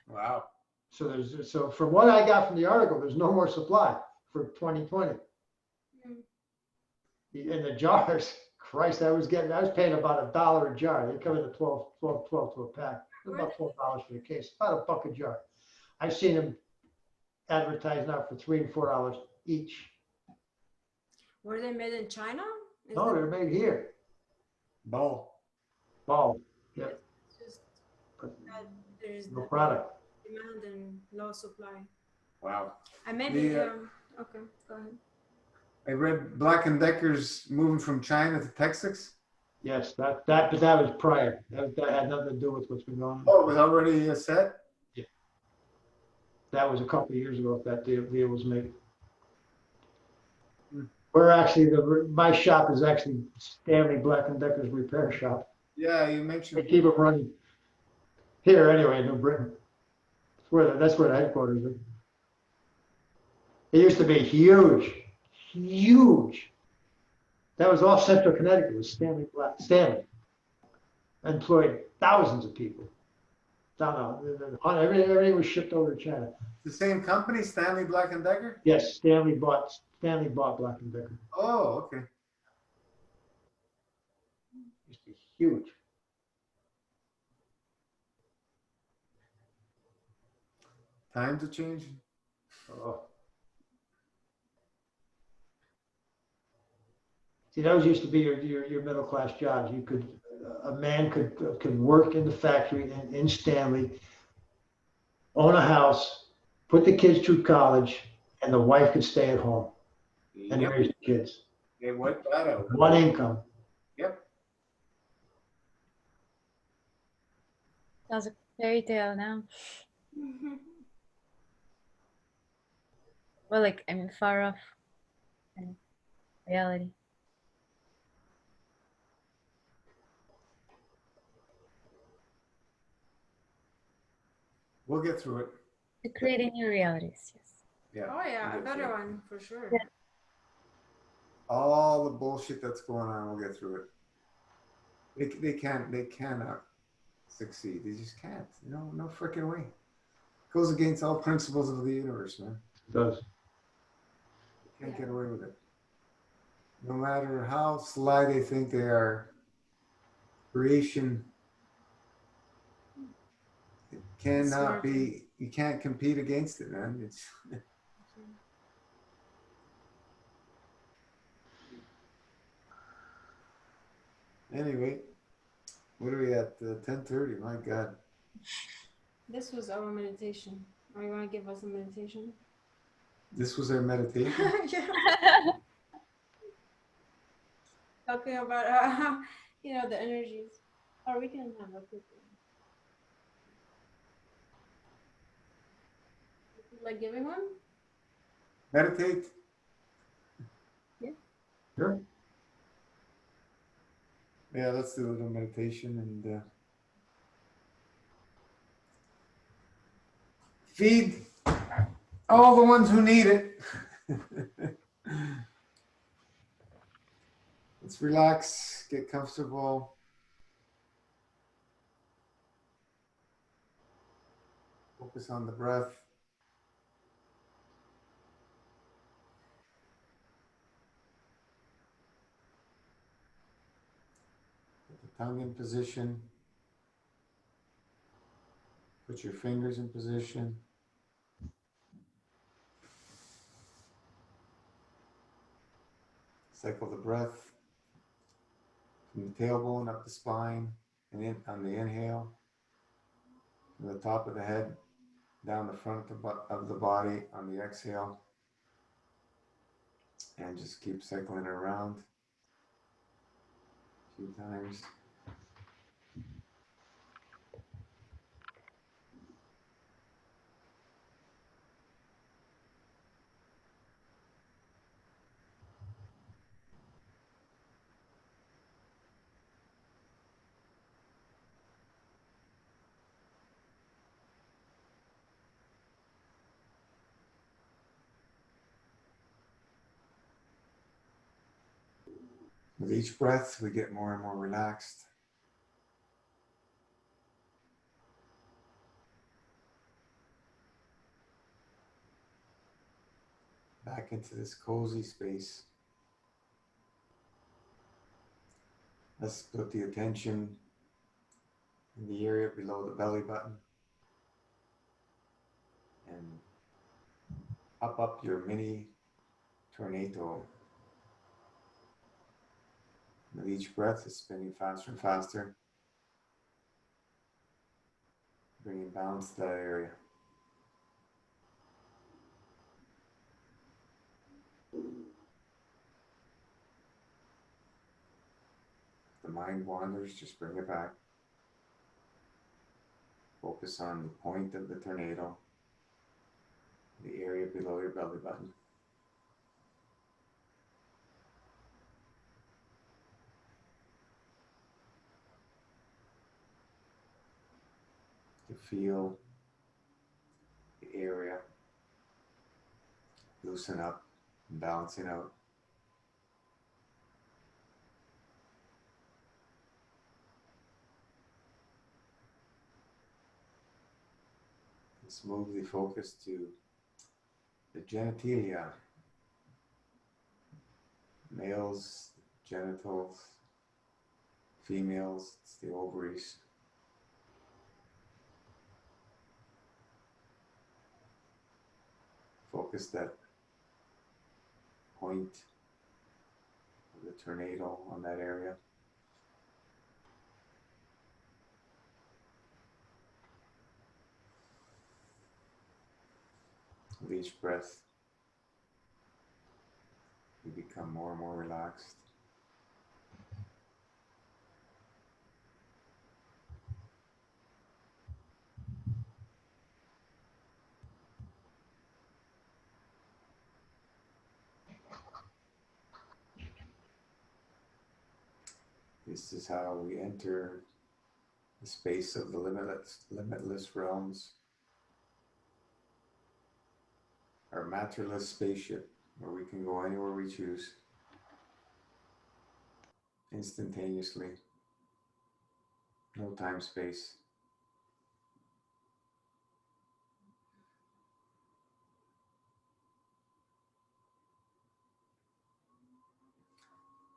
Wow. So from what I got from the article, there's no more supply for 2020. Mm. And the jars, Christ, I was paying about $1 a jar. They come in at 12 to a pack. About $12 for the case, about $1 a jar. I've seen them advertised now for $3 and $4 each. Were they made in China? Is No, that they're made here. Ball. Ball, just but that there's no the product. demand and low supply? Wow. And maybe The, okay, go ahead. I read Black and Decker's moving from China to Texas. Yes, but that was prior. That had nothing to do with what's been going on. Oh, it was already set? That was a couple of years ago if that deal was made. Hmm. We're actually, my shop is actually Stanley Black and Decker's repair shop. Yeah, you They mentioned. keep it running here anyway in New Britain. That's where the headquarters is. It used to be huge. That was all Central Connecticut. It was Stanley. Employed thousands of people. Everything was shipped over to China. The same company, Stanley Black and Decker? Yes, Stanley bought Black and Decker. Oh, okay. It used to be huge. Time to change. Oh. See, those used to be your middle class jobs. A man could work in the factory in Stanley, own a house, put the kids through college, and the wife could stay at home and Yep. raise the kids. They wiped that out. One income. Yep. Sounds like a fairy tale now. Well, like, I mean, far off kind of reality. We'll get through it. To create new realities, yes. Yeah. Oh yeah, we'll a get through better it. one for sure. Yeah. All the bullshit that's going on, we'll get through it. They cannot succeed. They just can't. No freaking way. Goes against all principles of the universe, man. It does. They can't get away with it. No matter how sly they think they are, creation it cannot be. You can't compete against it, man. It's anyway. What are we at? 10:30. My God. This was our meditation. Are you gonna give us a meditation? This was our meditation. Yeah. Talking about the energies. Or we can have a quick one. Like giving one? Meditate. Sure. Yeah, let's do a little meditation and feed all the ones who need it. Let's relax, get comfortable. Focus on the breath. Put the tongue in position. Put your fingers in position. Cycle the breath from the tailbone up the spine and in on the inhale, from the top of the head down the front of the body on the exhale, and just keep cycling it around a few times. With each breath, we get more and more relaxed. Back into this cozy space. Let's put the attention in the area below the belly button and up your mini tornado. With each breath, it's spinning faster and faster, bringing balance to that area. If the mind wanders, just bring it back. Focus on the point of the tornado, the area below your belly button. To feel the area loosen up and balancing out. And smoothly focus to the genitalia, males, genitals, females, it's the ovaries. Focus that point of the tornado on that area. each breath, you become more and more relaxed. This is how we enter the space of the limitless realms, our matterless spaceship, where we can go anywhere we choose, instantaneously, no time, space.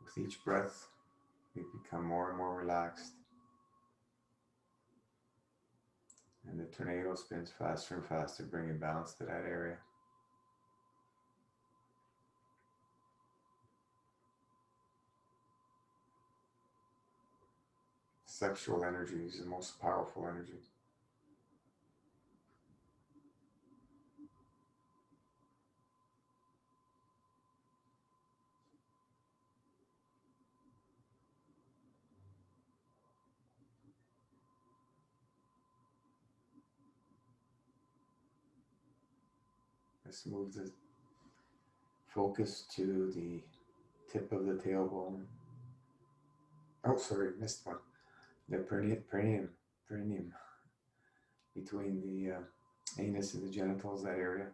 With each breath, we become more and more relaxed, and the tornado spins faster and faster, bringing balance to that area. Sexual energy is the most powerful energy. Let's move the focus to the tip of the tailbone. Oh, sorry, missed one. The perineum, between the anus and the genitals, that area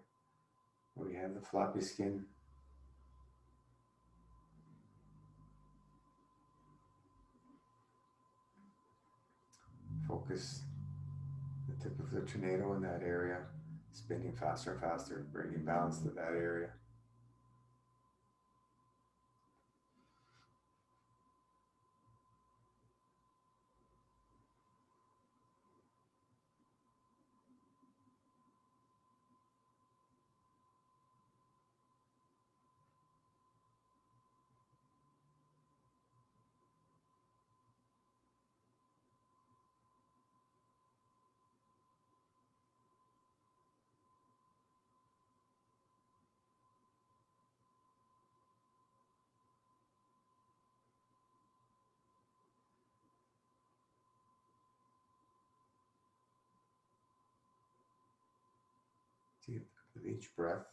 where we have the floppy skin. Focus the tip of the tornado in that area, spinning faster and faster, bringing balance to that area. With each breath,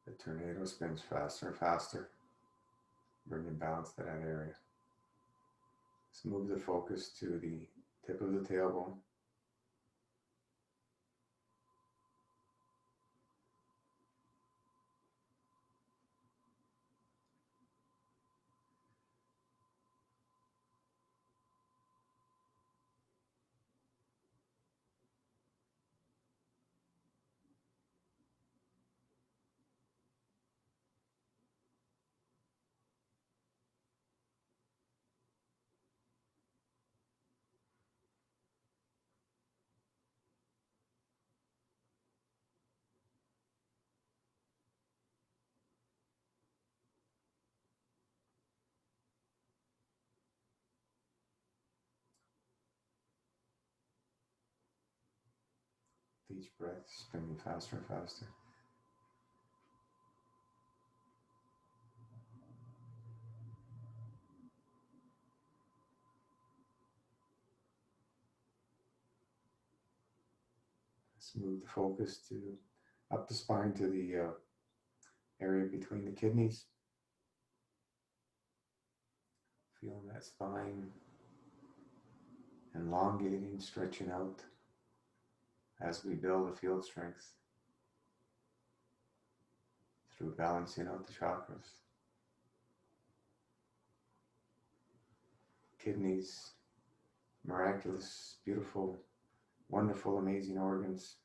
the tornado spins faster and faster, bringing balance to that area. Let's move the focus to the tip of the tailbone. With each breath, spinning faster and faster. Let's move the focus to up the spine to the area between the kidneys. Feeling that spine elongating, stretching out as we build a field strength through balancing out the chakras. Kidneys, miraculous, beautiful, wonderful, amazing organs.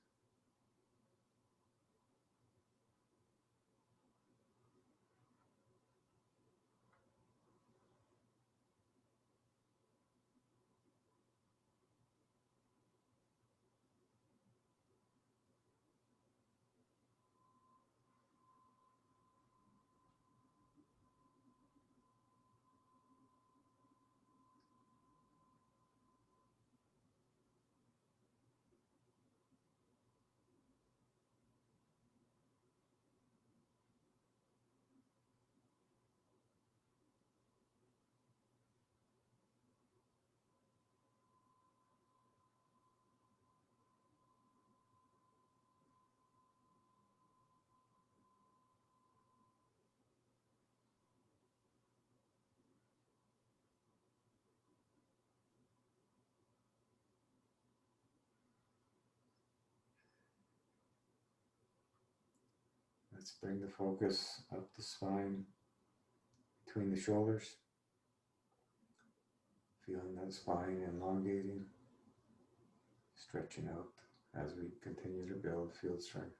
Let's bring the focus up the spine, between the shoulders. Feeling that spine elongating, stretching out as we continue to build field strength.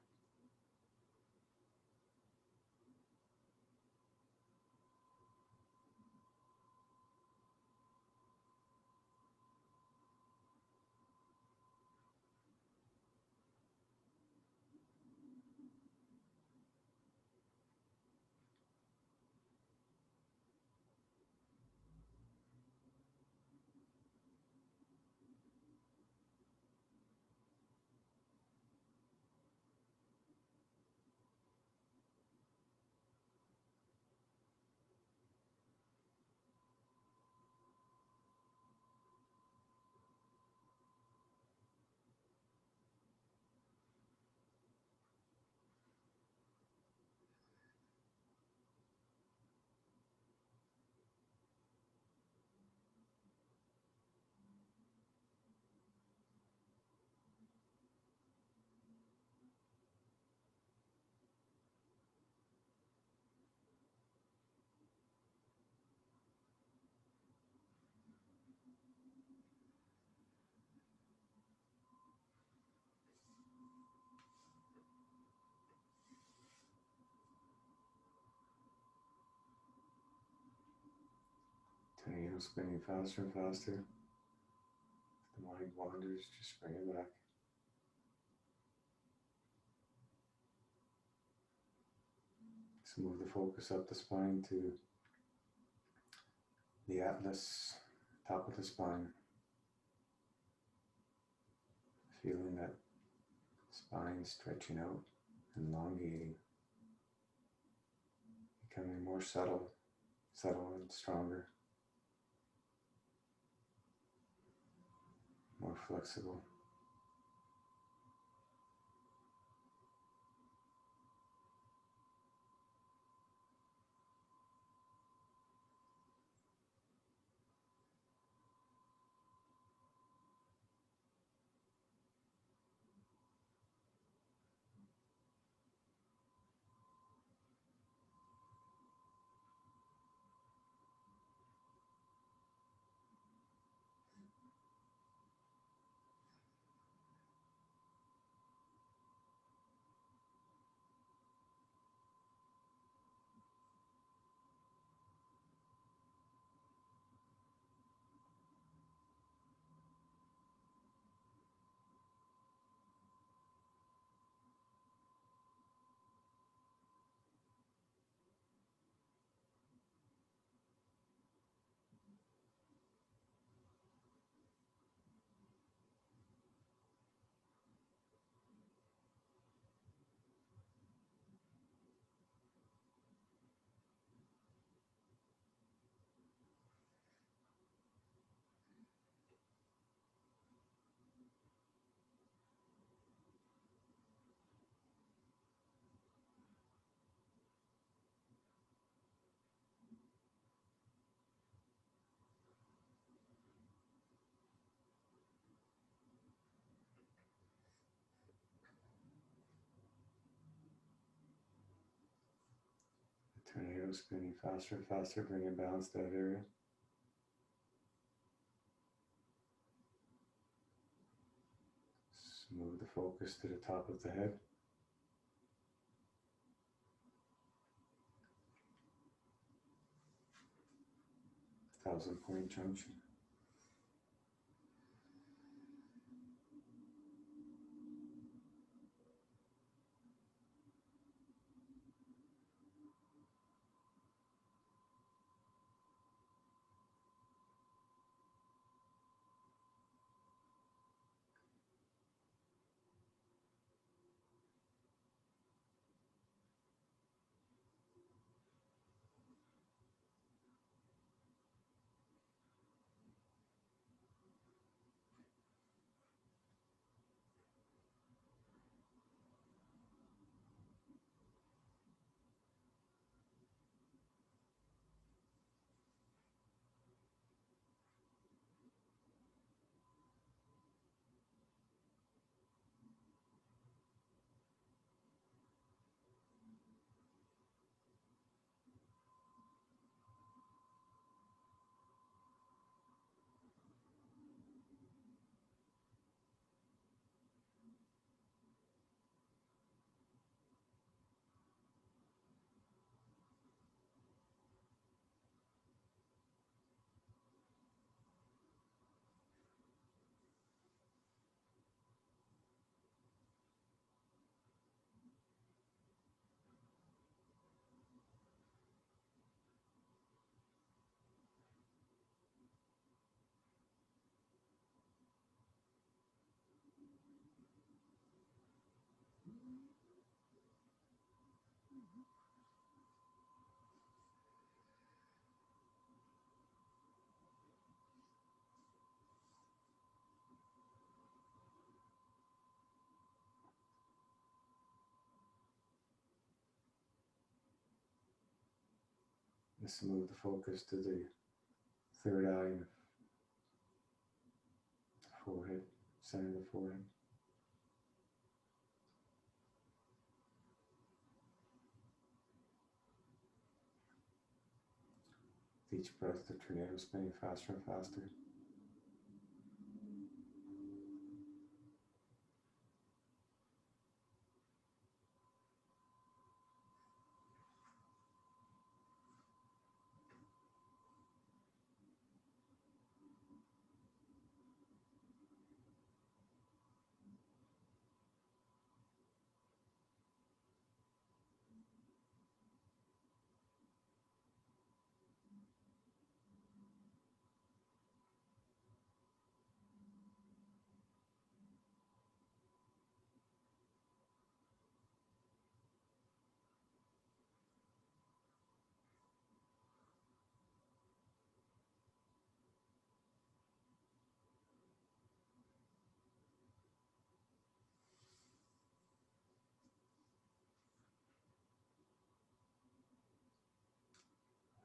Tornado spinning faster and faster. If the mind wanders, just bring it back. Just move the focus up the spine to the atlas, top of the spine. Feeling that spine stretching out, elongating, becoming more subtle and stronger, more flexible. Tornado spinning faster and faster, bringing balance to that area. Move the focus to the top of the head. 1,000-point junction. Let's move the focus to the third eye and the forehead, center of the forehead. With each breath, the tornado is spinning faster and faster.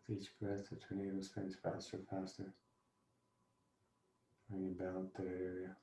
With each breath, the tornado spins faster and faster, bringing balance to that area.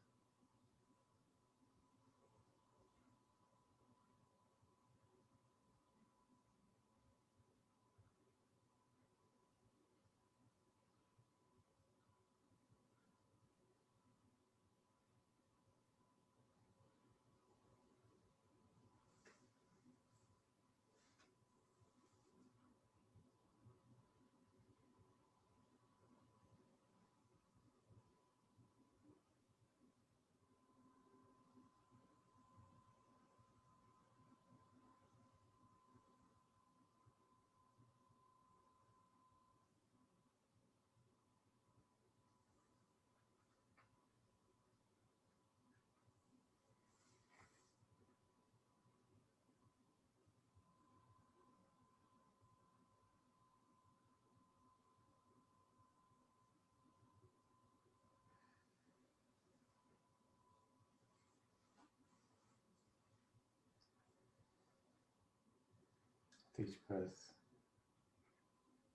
With each breath,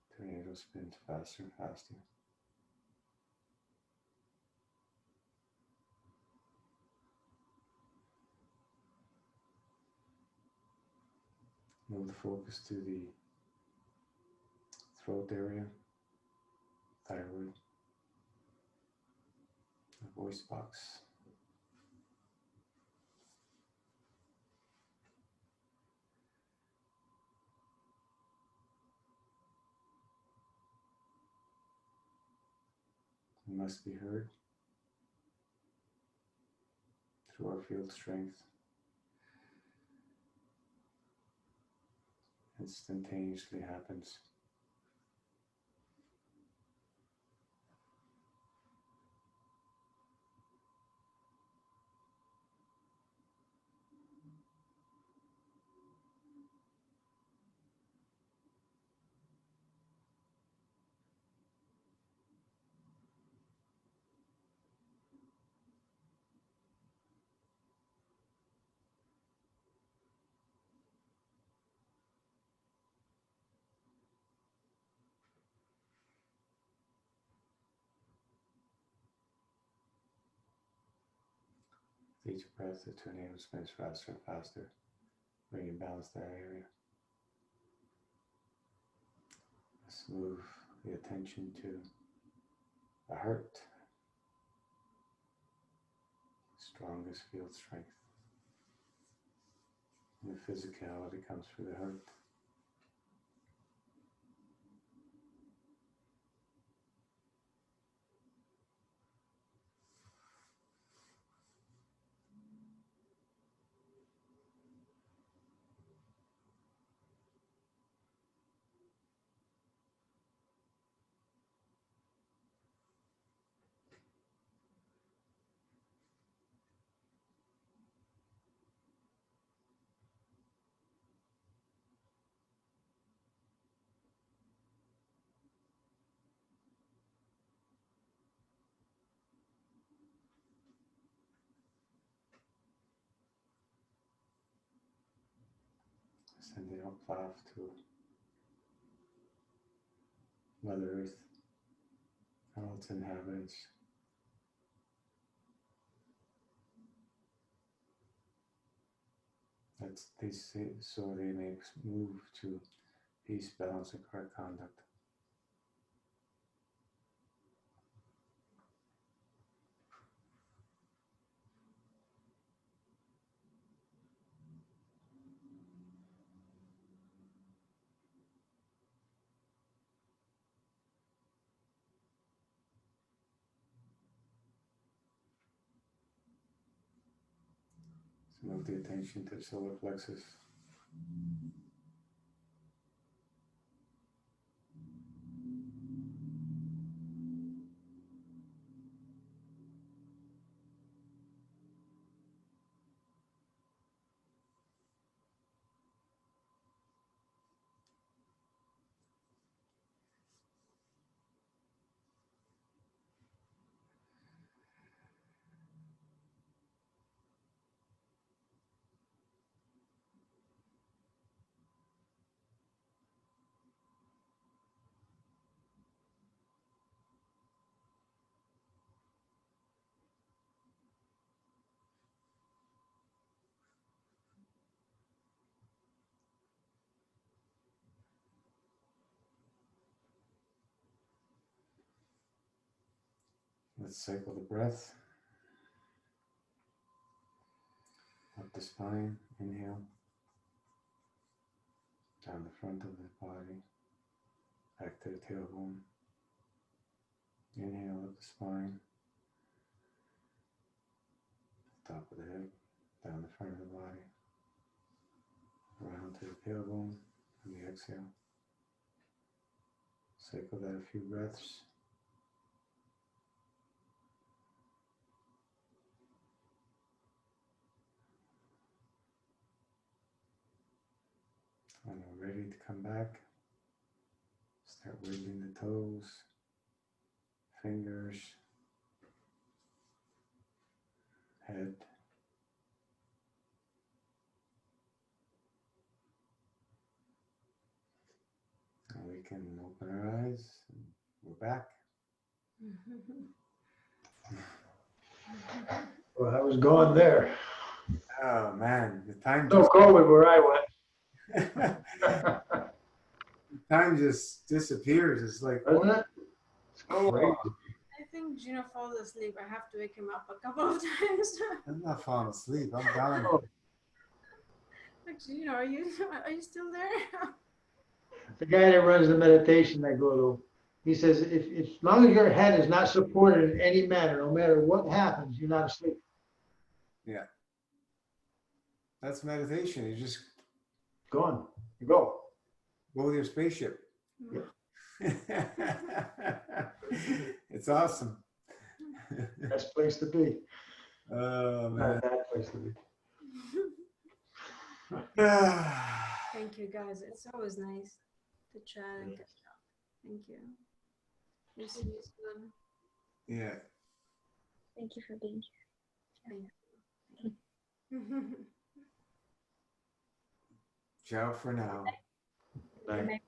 the tornado spins faster and faster. Move the focus to the throat area, thyroid, the voice box. It must be heard through our field strength. Instantaneously happens. With each breath, the tornado spins faster and faster, bringing balance to that area. Let's move the attention to the heart, strongest field strength. And the physicality comes through the heart. Sending up left to Mother Earth, all its inhabitants. They say, so they may move to peace, balance, and correct conduct. So move the attention to the solar plexus. Let's cycle the breath. Up the spine, inhale. Down the front of the body, back to the tailbone. Inhale up the spine. Top of the head, down the front of the body. Around to the tailbone, and the exhale. Cycle that a few breaths. When we're ready to come back, start wiggling the toes, fingers, head. And we can open our eyes. And we're back. Well, I was going there. Oh man, the time No just COVID where I went. time just disappears. It's like Isn't it? It's crazy. crazy. I think Gino falls asleep. I have to wake him up a couple of times. I'm not falling asleep. I'm done. Actually, Gino, are you still there? The guy that runs the meditation I go to, he says, if as long as your head is not supported in any manner, no matter what happens, you're not asleep. That's meditation. You just Go on. You go. go with your spaceship. It's awesome. Best place to be. Oh Not man. a bad place to be. Thank you, guys. It's always nice to chat and catch up. Thank you. We'll see you soon. Yeah. Thank you for being Ciao for now. here. Good night.